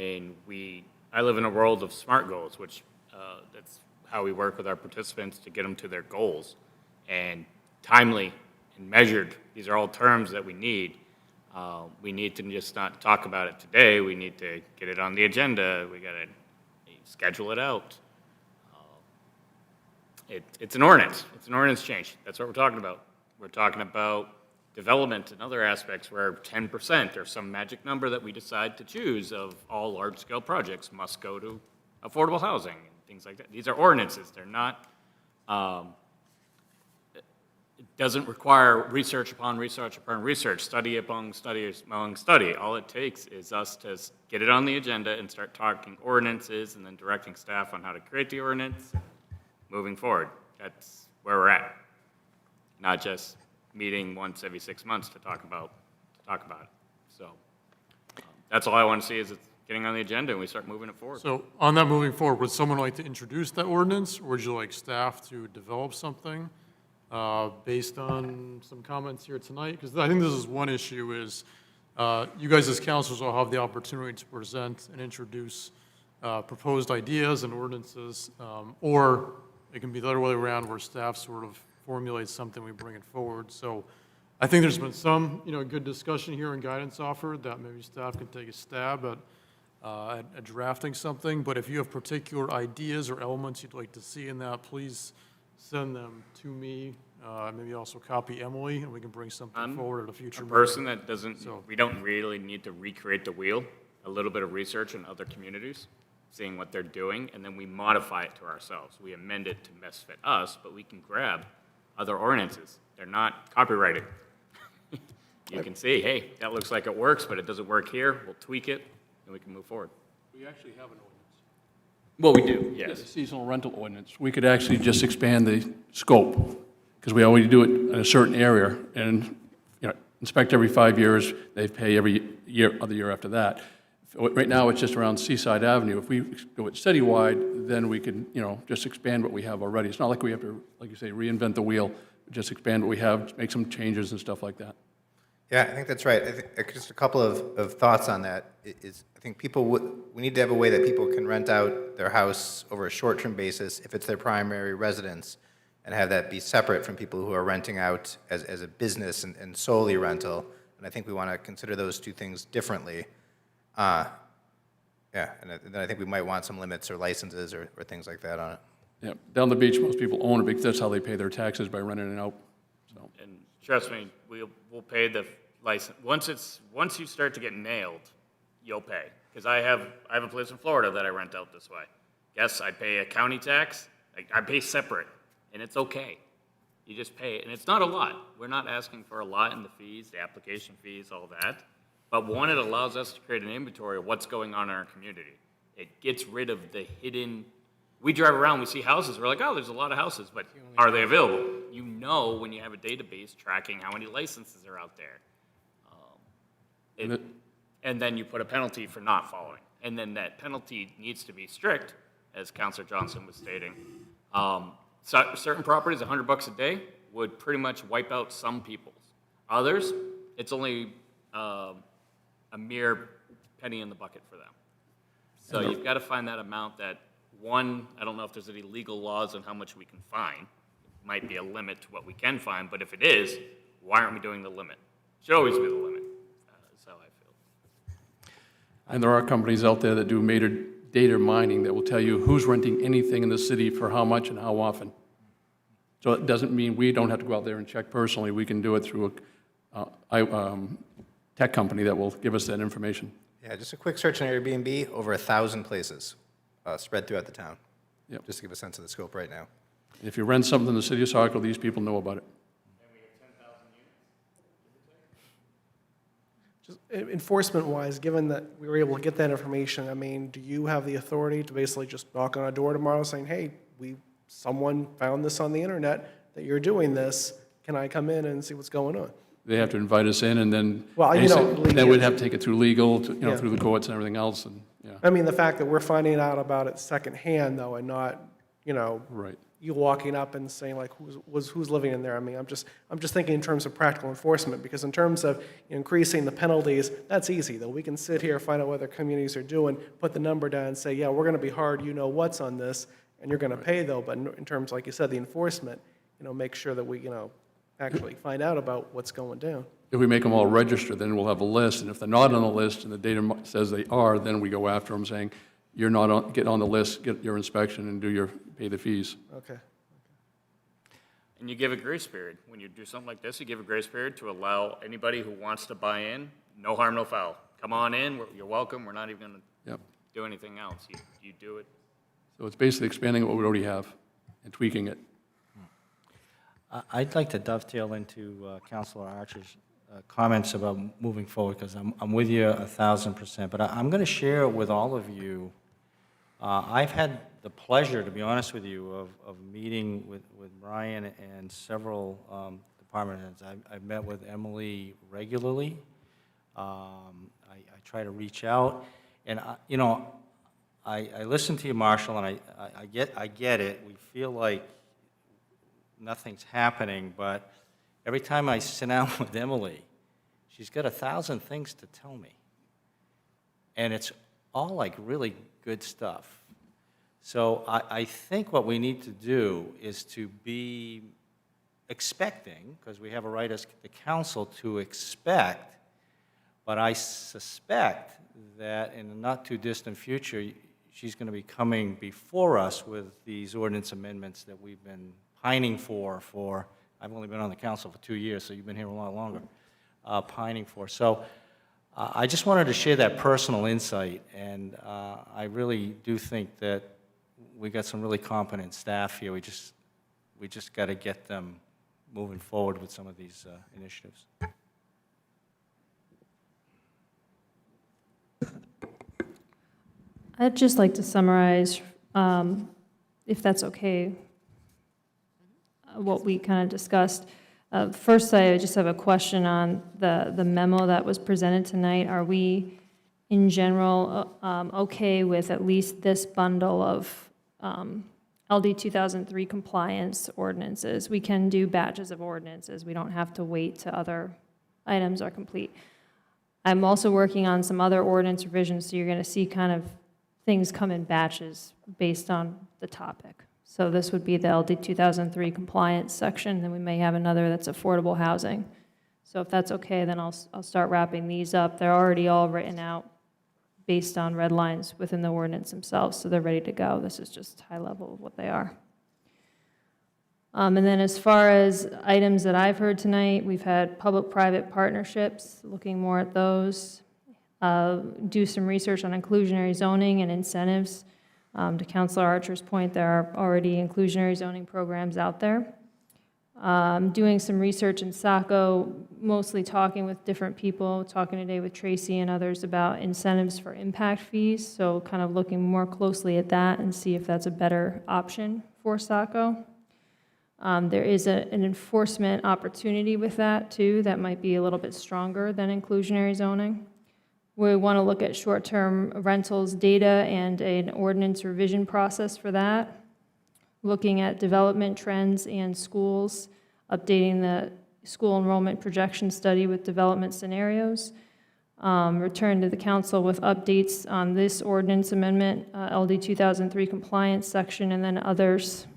live in a world of SMART goals, which that's how we work with our participants to get them to their goals. And timely and measured, these are all terms that we need. We need to just not talk about it today. We need to get it on the agenda. We got to schedule it out. It's an ordinance. It's an ordinance change. That's what we're talking about. We're talking about development and other aspects where 10% or some magic number that we decide to choose of all large-scale projects must go to affordable housing and things like that. These are ordinances. They're not, it doesn't require research upon research upon research, study upon study upon study. All it takes is us to get it on the agenda and start talking ordinances and then directing staff on how to create the ordinance, moving forward. That's where we're at. Not just meeting once every 6 months to talk about it. So that's all I want to see is it's getting on the agenda and we start moving it forward. So on that moving forward, would someone like to introduce that ordinance, or would you like staff to develop something based on some comments here tonight? Because I think this is one issue is You guys as councilors will have the opportunity to present and introduce proposed ideas and ordinances, or it can be the other way around where staff sort of formulates something, we bring it forward. So I think there's been some, good discussion here and guidance offered that maybe staff can take a stab at drafting something. But if you have particular ideas or elements you'd like to see in that, please send them to me. Maybe also copy Emily, and we can bring something forward at a future A meeting. person that doesn't, So- we don't really need to recreate the wheel, a little bit of research in other communities, seeing what they're doing, and then we modify it to ourselves. We amend it to best fit us, but we can grab other ordinances. They're not copyrighted. You can see, hey, that looks like it works, but it doesn't work here. We'll tweak it, and we can move forward. We actually have an ordinance. Well, we do, The yes. seasonal rental ordinance. We could actually just expand the scope, because we already do it in a certain area, and, inspect every 5 years, they pay every year, other year after that. Right now, it's just around Seaside Avenue. If we go it citywide, then we can, just expand what we have already. It's not like we have to, like you say, reinvent the wheel, just expand what we have, make some changes and stuff like that. Yeah, I think that's right. I think just a couple of thoughts on that is, I think we need to have a way that people can rent out their house over a short-term basis if it's their primary residence, and have that be separate from people who are renting out as a business and solely rental. And I think we want to consider those two things differently. And then I think we might want some limits or licenses or things like that on it. Yeah, down the beach, most people own it because that's how they pay their taxes, by renting it out, so. And trust me, we'll pay the license. Once you start to get nailed, you'll pay. Because I have a place in Florida that I rent out this way. Yes, I pay a county tax. I pay separate, and it's okay. You just pay it, and it's not a lot. We're not asking for a lot in the fees, the application fees, all that. But one, it allows us to create an inventory of what's going on in our community. It gets rid of the hidden, we drive around, we see houses, we're like, oh, there's a lot of houses, but are they available? You know when you have a database tracking how many licenses are out there. And then you put a penalty for not following. And then that penalty needs to be strict, as Counselor Johnson was stating. Certain properties, $100 a day, would pretty much wipe out some people's. Others, it's only a mere penny in the bucket for them. So you've got to find that amount that, one, I don't know if there's any legal laws on how much we can fine. It might be a limit to what we can fine, but if it is, why aren't we doing the limit? Should always be the limit. That's how I feel. And there are companies out there that do data mining that will tell you who's renting anything in the city for how much and how often. So it doesn't mean we don't have to go out there and check personally. We can do it through a tech company that will give us that information. Yeah, just a quick search on Airbnb, over 1,000 places spread throughout the town. Yep. Just to give a sense of the scope right now. If you rent something in the city of Saco, these people know about it. Just enforcement-wise, given that we were able to get that information, I mean, do you have the authority to basically just knock on a door tomorrow saying, hey, someone found this on the internet, that you're doing this, can I come in and see what's going on? They have to invite us in, and then Well, then we'd have to take it through legal, Yeah. through the courts and everything else, and, yeah, I mean, the fact that we're finding out about it secondhand, though, and not, right. you walking up and saying, like, who's living in there? I mean, I'm just thinking in terms of practical enforcement, because in terms of increasing the penalties, that's easy, though. We can sit here, find out what other communities are doing, put the number down, and say, yeah, we're going to be hard, what's on this, and you're going to pay, though. But in terms, like you said, the enforcement, make sure that we, actually find out about what's going down. If we make them all register, then we'll have a list, and if they're not on the list and the data says they are, then we go after them saying, you're not on, get on the list, get your inspection and pay the fees. Okay. And you give a grace period. When you do something like this, you give a grace period to allow anybody who wants to buy in, no harm, no foul. Come on in, you're welcome, we're not even going to Yep. do anything else. You do it. So it's basically expanding what we already have and tweaking it. I'd like to dovetail into Councilor Archer's comments about moving forward, because I'm with you 1,000%, but I'm going to share with all of you, I've had the pleasure, to be honest with you, of meeting with Brian and several department heads. I've met with Emily regularly. I try to reach out, and I listen to you, Marshall, and I get it. We feel like nothing's happening, but every time I sit down with Emily, she's got 1,000 things to tell me. And it's all like really good stuff. So I think what we need to do is to be expecting, because we have a right as the council to expect, but I suspect that in the not-too-distant future, she's going to be coming before us with these ordinance amendments that we've been pining for, I've only been on the council for 2 years, so you've been here a lot longer, pining for. So I just wanted to share that personal insight, and I really do think that we got some really competent staff here. We just got to get them moving forward with some of these initiatives. I'd just like to summarize, if that's okay, what we kind of discussed. First, I just have a question on the memo that was presented tonight. Are we, in general, okay with at least this bundle of LD 2003 compliance ordinances? We can do batches of ordinances. We don't have to wait till other items are complete. I'm also working on some other ordinance revisions, so you're going to see kind of things come in batches based on the topic. So this would be the LD 2003 compliance section, then we may have another that's affordable housing. So if that's okay, then I'll start wrapping these up. They're already all written out based on red lines within the ordinance themselves, so they're ready to go. This is just high level of what they are. And then as far as items that I've heard tonight, we've had public-private partnerships, looking more at those. Do some research on inclusionary zoning and incentives. To Councilor Archer's point, there are already inclusionary zoning programs out there. Doing some research in Saco, mostly talking with different people, talking today with Tracy and others about incentives for impact fees, so kind of looking more closely at that and see if that's a better option for Saco. There is an enforcement opportunity with that, too, that might be a little bit stronger than inclusionary zoning. We want to look at short-term rentals data and an ordinance revision process for that. Looking at development trends and schools, updating the school enrollment projection study with development scenarios. Return to the council with updates on this ordinance amendment, LD 2003 compliance section, and then others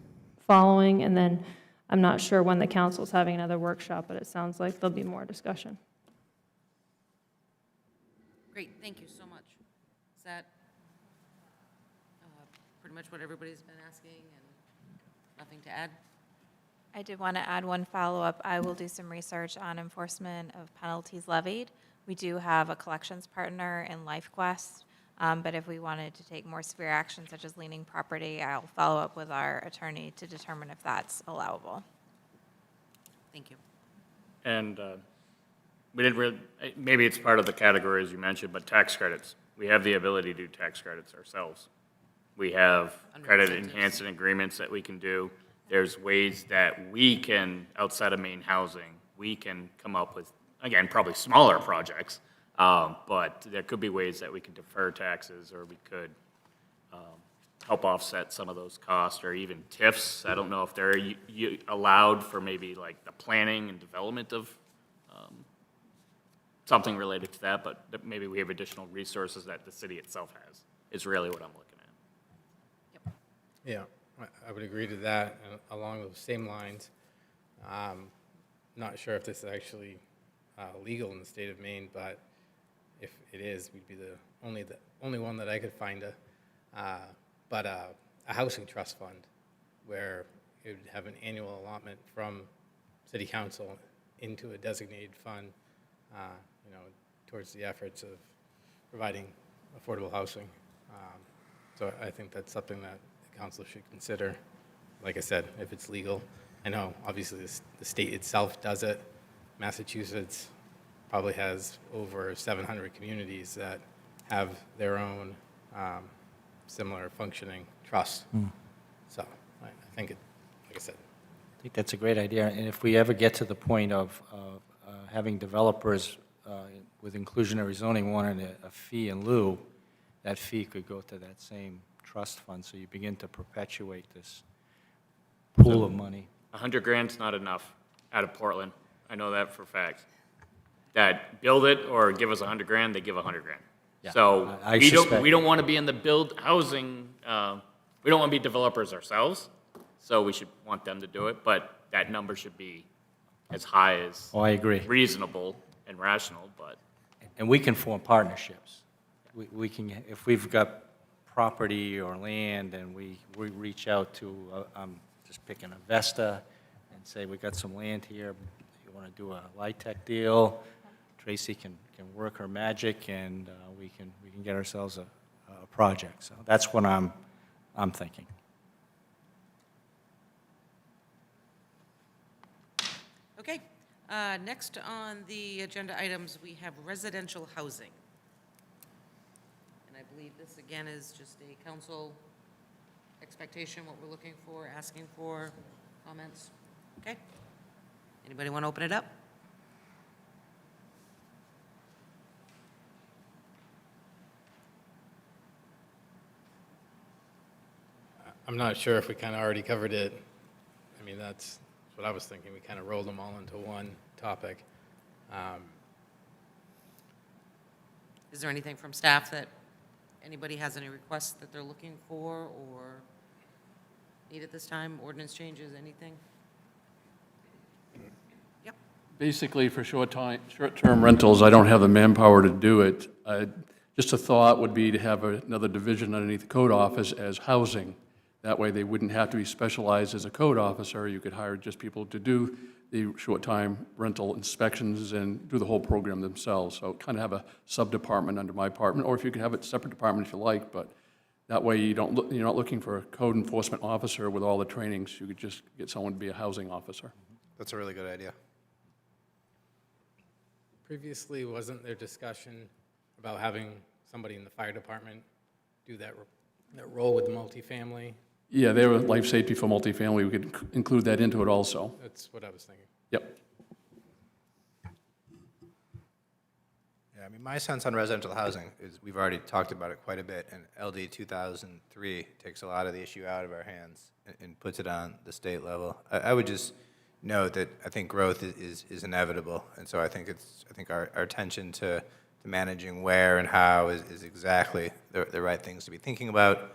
following. And then I'm not sure when the council's having another workshop, but it sounds like there'll be more discussion. Great, thank you so much. Is that pretty much what everybody's been asking and nothing to add? I did want to add one follow-up. I will do some research on enforcement of penalties levied. We do have a collections partner in LifeQuest, but if we wanted to take more severe action, such as leaning property, I'll follow up with our attorney to determine if that's allowable. Thank you. And we didn't really, maybe it's part of the categories you mentioned, but tax credits. We have the ability to do tax credits ourselves. We have Under credit incentives. enhancement agreements that we can do. There's ways that we can, outside of main housing, we can come up with, again, probably smaller projects, but there could be ways that we could defer taxes, or we could help offset some of those costs, or even TIFs. I don't know if they're allowed for maybe like the planning and development of something related to that, but that maybe we have additional resources that the city itself has, is really what I'm looking at. Yeah, I would agree to that. Along those same lines, not sure if this is actually legal in the state of Maine, but if it is, we'd be the only one that I could find a housing trust fund where it would have an annual allotment from city council into a designated fund, towards the efforts of providing affordable housing. So I think that's something that the council should consider. Like I said, if it's legal. I know, obviously, the state itself does it. Massachusetts probably has over 700 communities that have their own similar functioning trust. So I think like I said. I think that's a great idea, and if we ever get to the point of having developers with inclusionary zoning wanting a fee in lieu, that fee could go to that same trust fund, so you begin to perpetuate this pool of money. 100 grand's not enough out of Portland. I know that for a fact. that build it or give us $100,000, they give $100,000. Yeah, So I we suspect- don't want to be in the build housing, we don't want to be developers ourselves, so we should want them to do it, but that number should be as high as Oh, I agree. reasonable and rational, but And we can form partnerships. We can, if we've got property or land and we reach out to, I'm just picking a Vesta and say, we got some land here, you want to do a LIHTC deal, Tracy can work her magic and we can get ourselves a project. So that's what I'm thinking. Okay, next on the agenda items, we have residential housing. And I believe this, again, is just a council expectation, what we're looking for, asking for, comments. Okay? Anybody want to open it up? I'm not sure if we kind of already covered it. I mean, that's what I was thinking. We kind of rolled them all into one topic. Is there anything from staff that anybody has any requests that they're looking for or need at this time? Ordinance changes, anything? Yep. Basically, for short-term rentals, I don't have the manpower to do it. Just a thought would be to have another division underneath the code office as housing. That way, they wouldn't have to be specialized as a code officer. You could hire just people to do the short-time rental inspections and do the whole program themselves. So kind of have a sub-department under my department, or if you could have a separate department if you like, but that way you don't you're not looking for a code enforcement officer with all the trainings. You could just get someone to be a housing officer. That's a really good idea. Previously, wasn't there discussion about having somebody in the fire department do that role with the multifamily? Yeah, they were life safety for multifamily. We could include that into it also. That's what I was thinking. Yep. Yeah, I mean, my sense on residential housing is we've already talked about it quite a bit, and LD 2003 takes a lot of the issue out of our hands and puts it on the state level. I would just note that I think growth is inevitable, and so I think our attention to managing where and how is exactly the right things to be thinking about.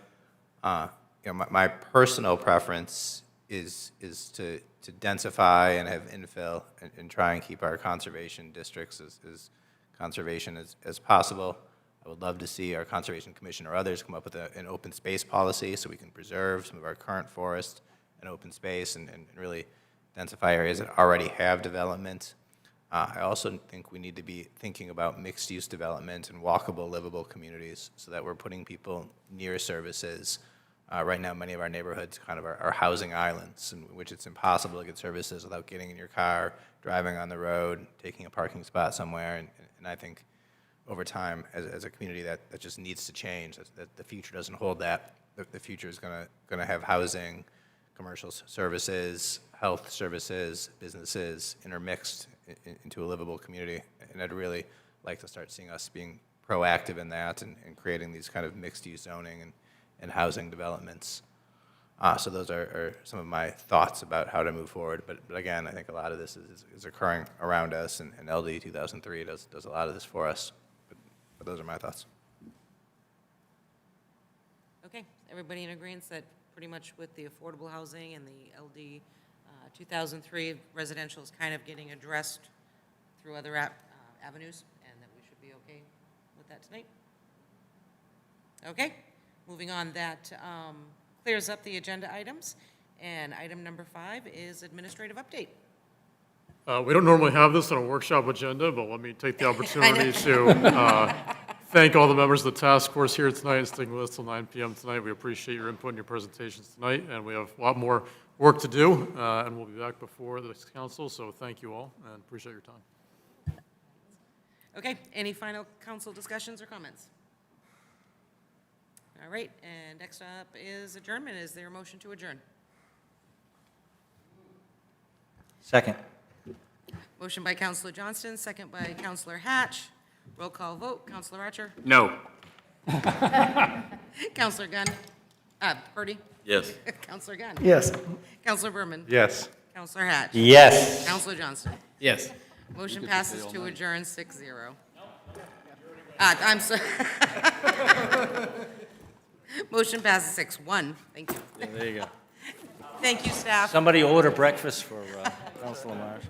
You know, my personal preference is to densify and have infill and try and keep our conservation districts as conservation as possible. I would love to see our Conservation Commission or others come up with an open space policy so we can preserve some of our current forest and open space and really densify areas that already have development. I also think we need to be thinking about mixed-use development and walkable, livable communities so that we're putting people near services. Right now, many of our neighborhoods kind of are housing islands in which it's impossible to get services without getting in your car, driving on the road, taking a parking spot somewhere. And I think over time, as a community, that just needs to change. That the future doesn't hold that. The future is going to have housing, commercial services, health services, businesses intermixed into a livable community. And I'd really like to start seeing us being proactive in that and creating these kind of mixed-use zoning and housing developments. So those are some of my thoughts about how to move forward. But again, I think a lot of this is occurring around us, and LD 2003 does a lot of this for us. But those are my thoughts. Okay, everybody in agreement that pretty much with the affordable housing and the LD 2003 residential is kind of getting addressed through other avenues, and that we should be okay with that tonight? Okay, moving on, that clears up the agenda items. And item number 5 is administrative update. We don't normally have this on a workshop agenda, but let me take the opportunity to thank all the members of the task force here tonight and sticking with us till 9 p.m. tonight. We appreciate your input and your presentations tonight, and we have a lot more work to do, and we'll be back before the council, so thank you all, and appreciate your time. Okay, any final council discussions or comments? All right, and next up is adjournment. Is there a motion to adjourn? Second. Motion by Councilor Johnston, second by Councilor Hatch. Roll call vote. Councilor Archer? no. Councilor Gunn? Purdy? Yes. Councilor Gunn? Yes. Councilor Berman? Yes. Councilor Hatch? Yes. Councilor Johnston? Yes. Motion get to passes stay all to night. adjourn 6-0. I'm sorry. Motion passes 6-1. Thank you. Yeah, there you go. Thank you, staff. Somebody order breakfast for Councilor Marsh.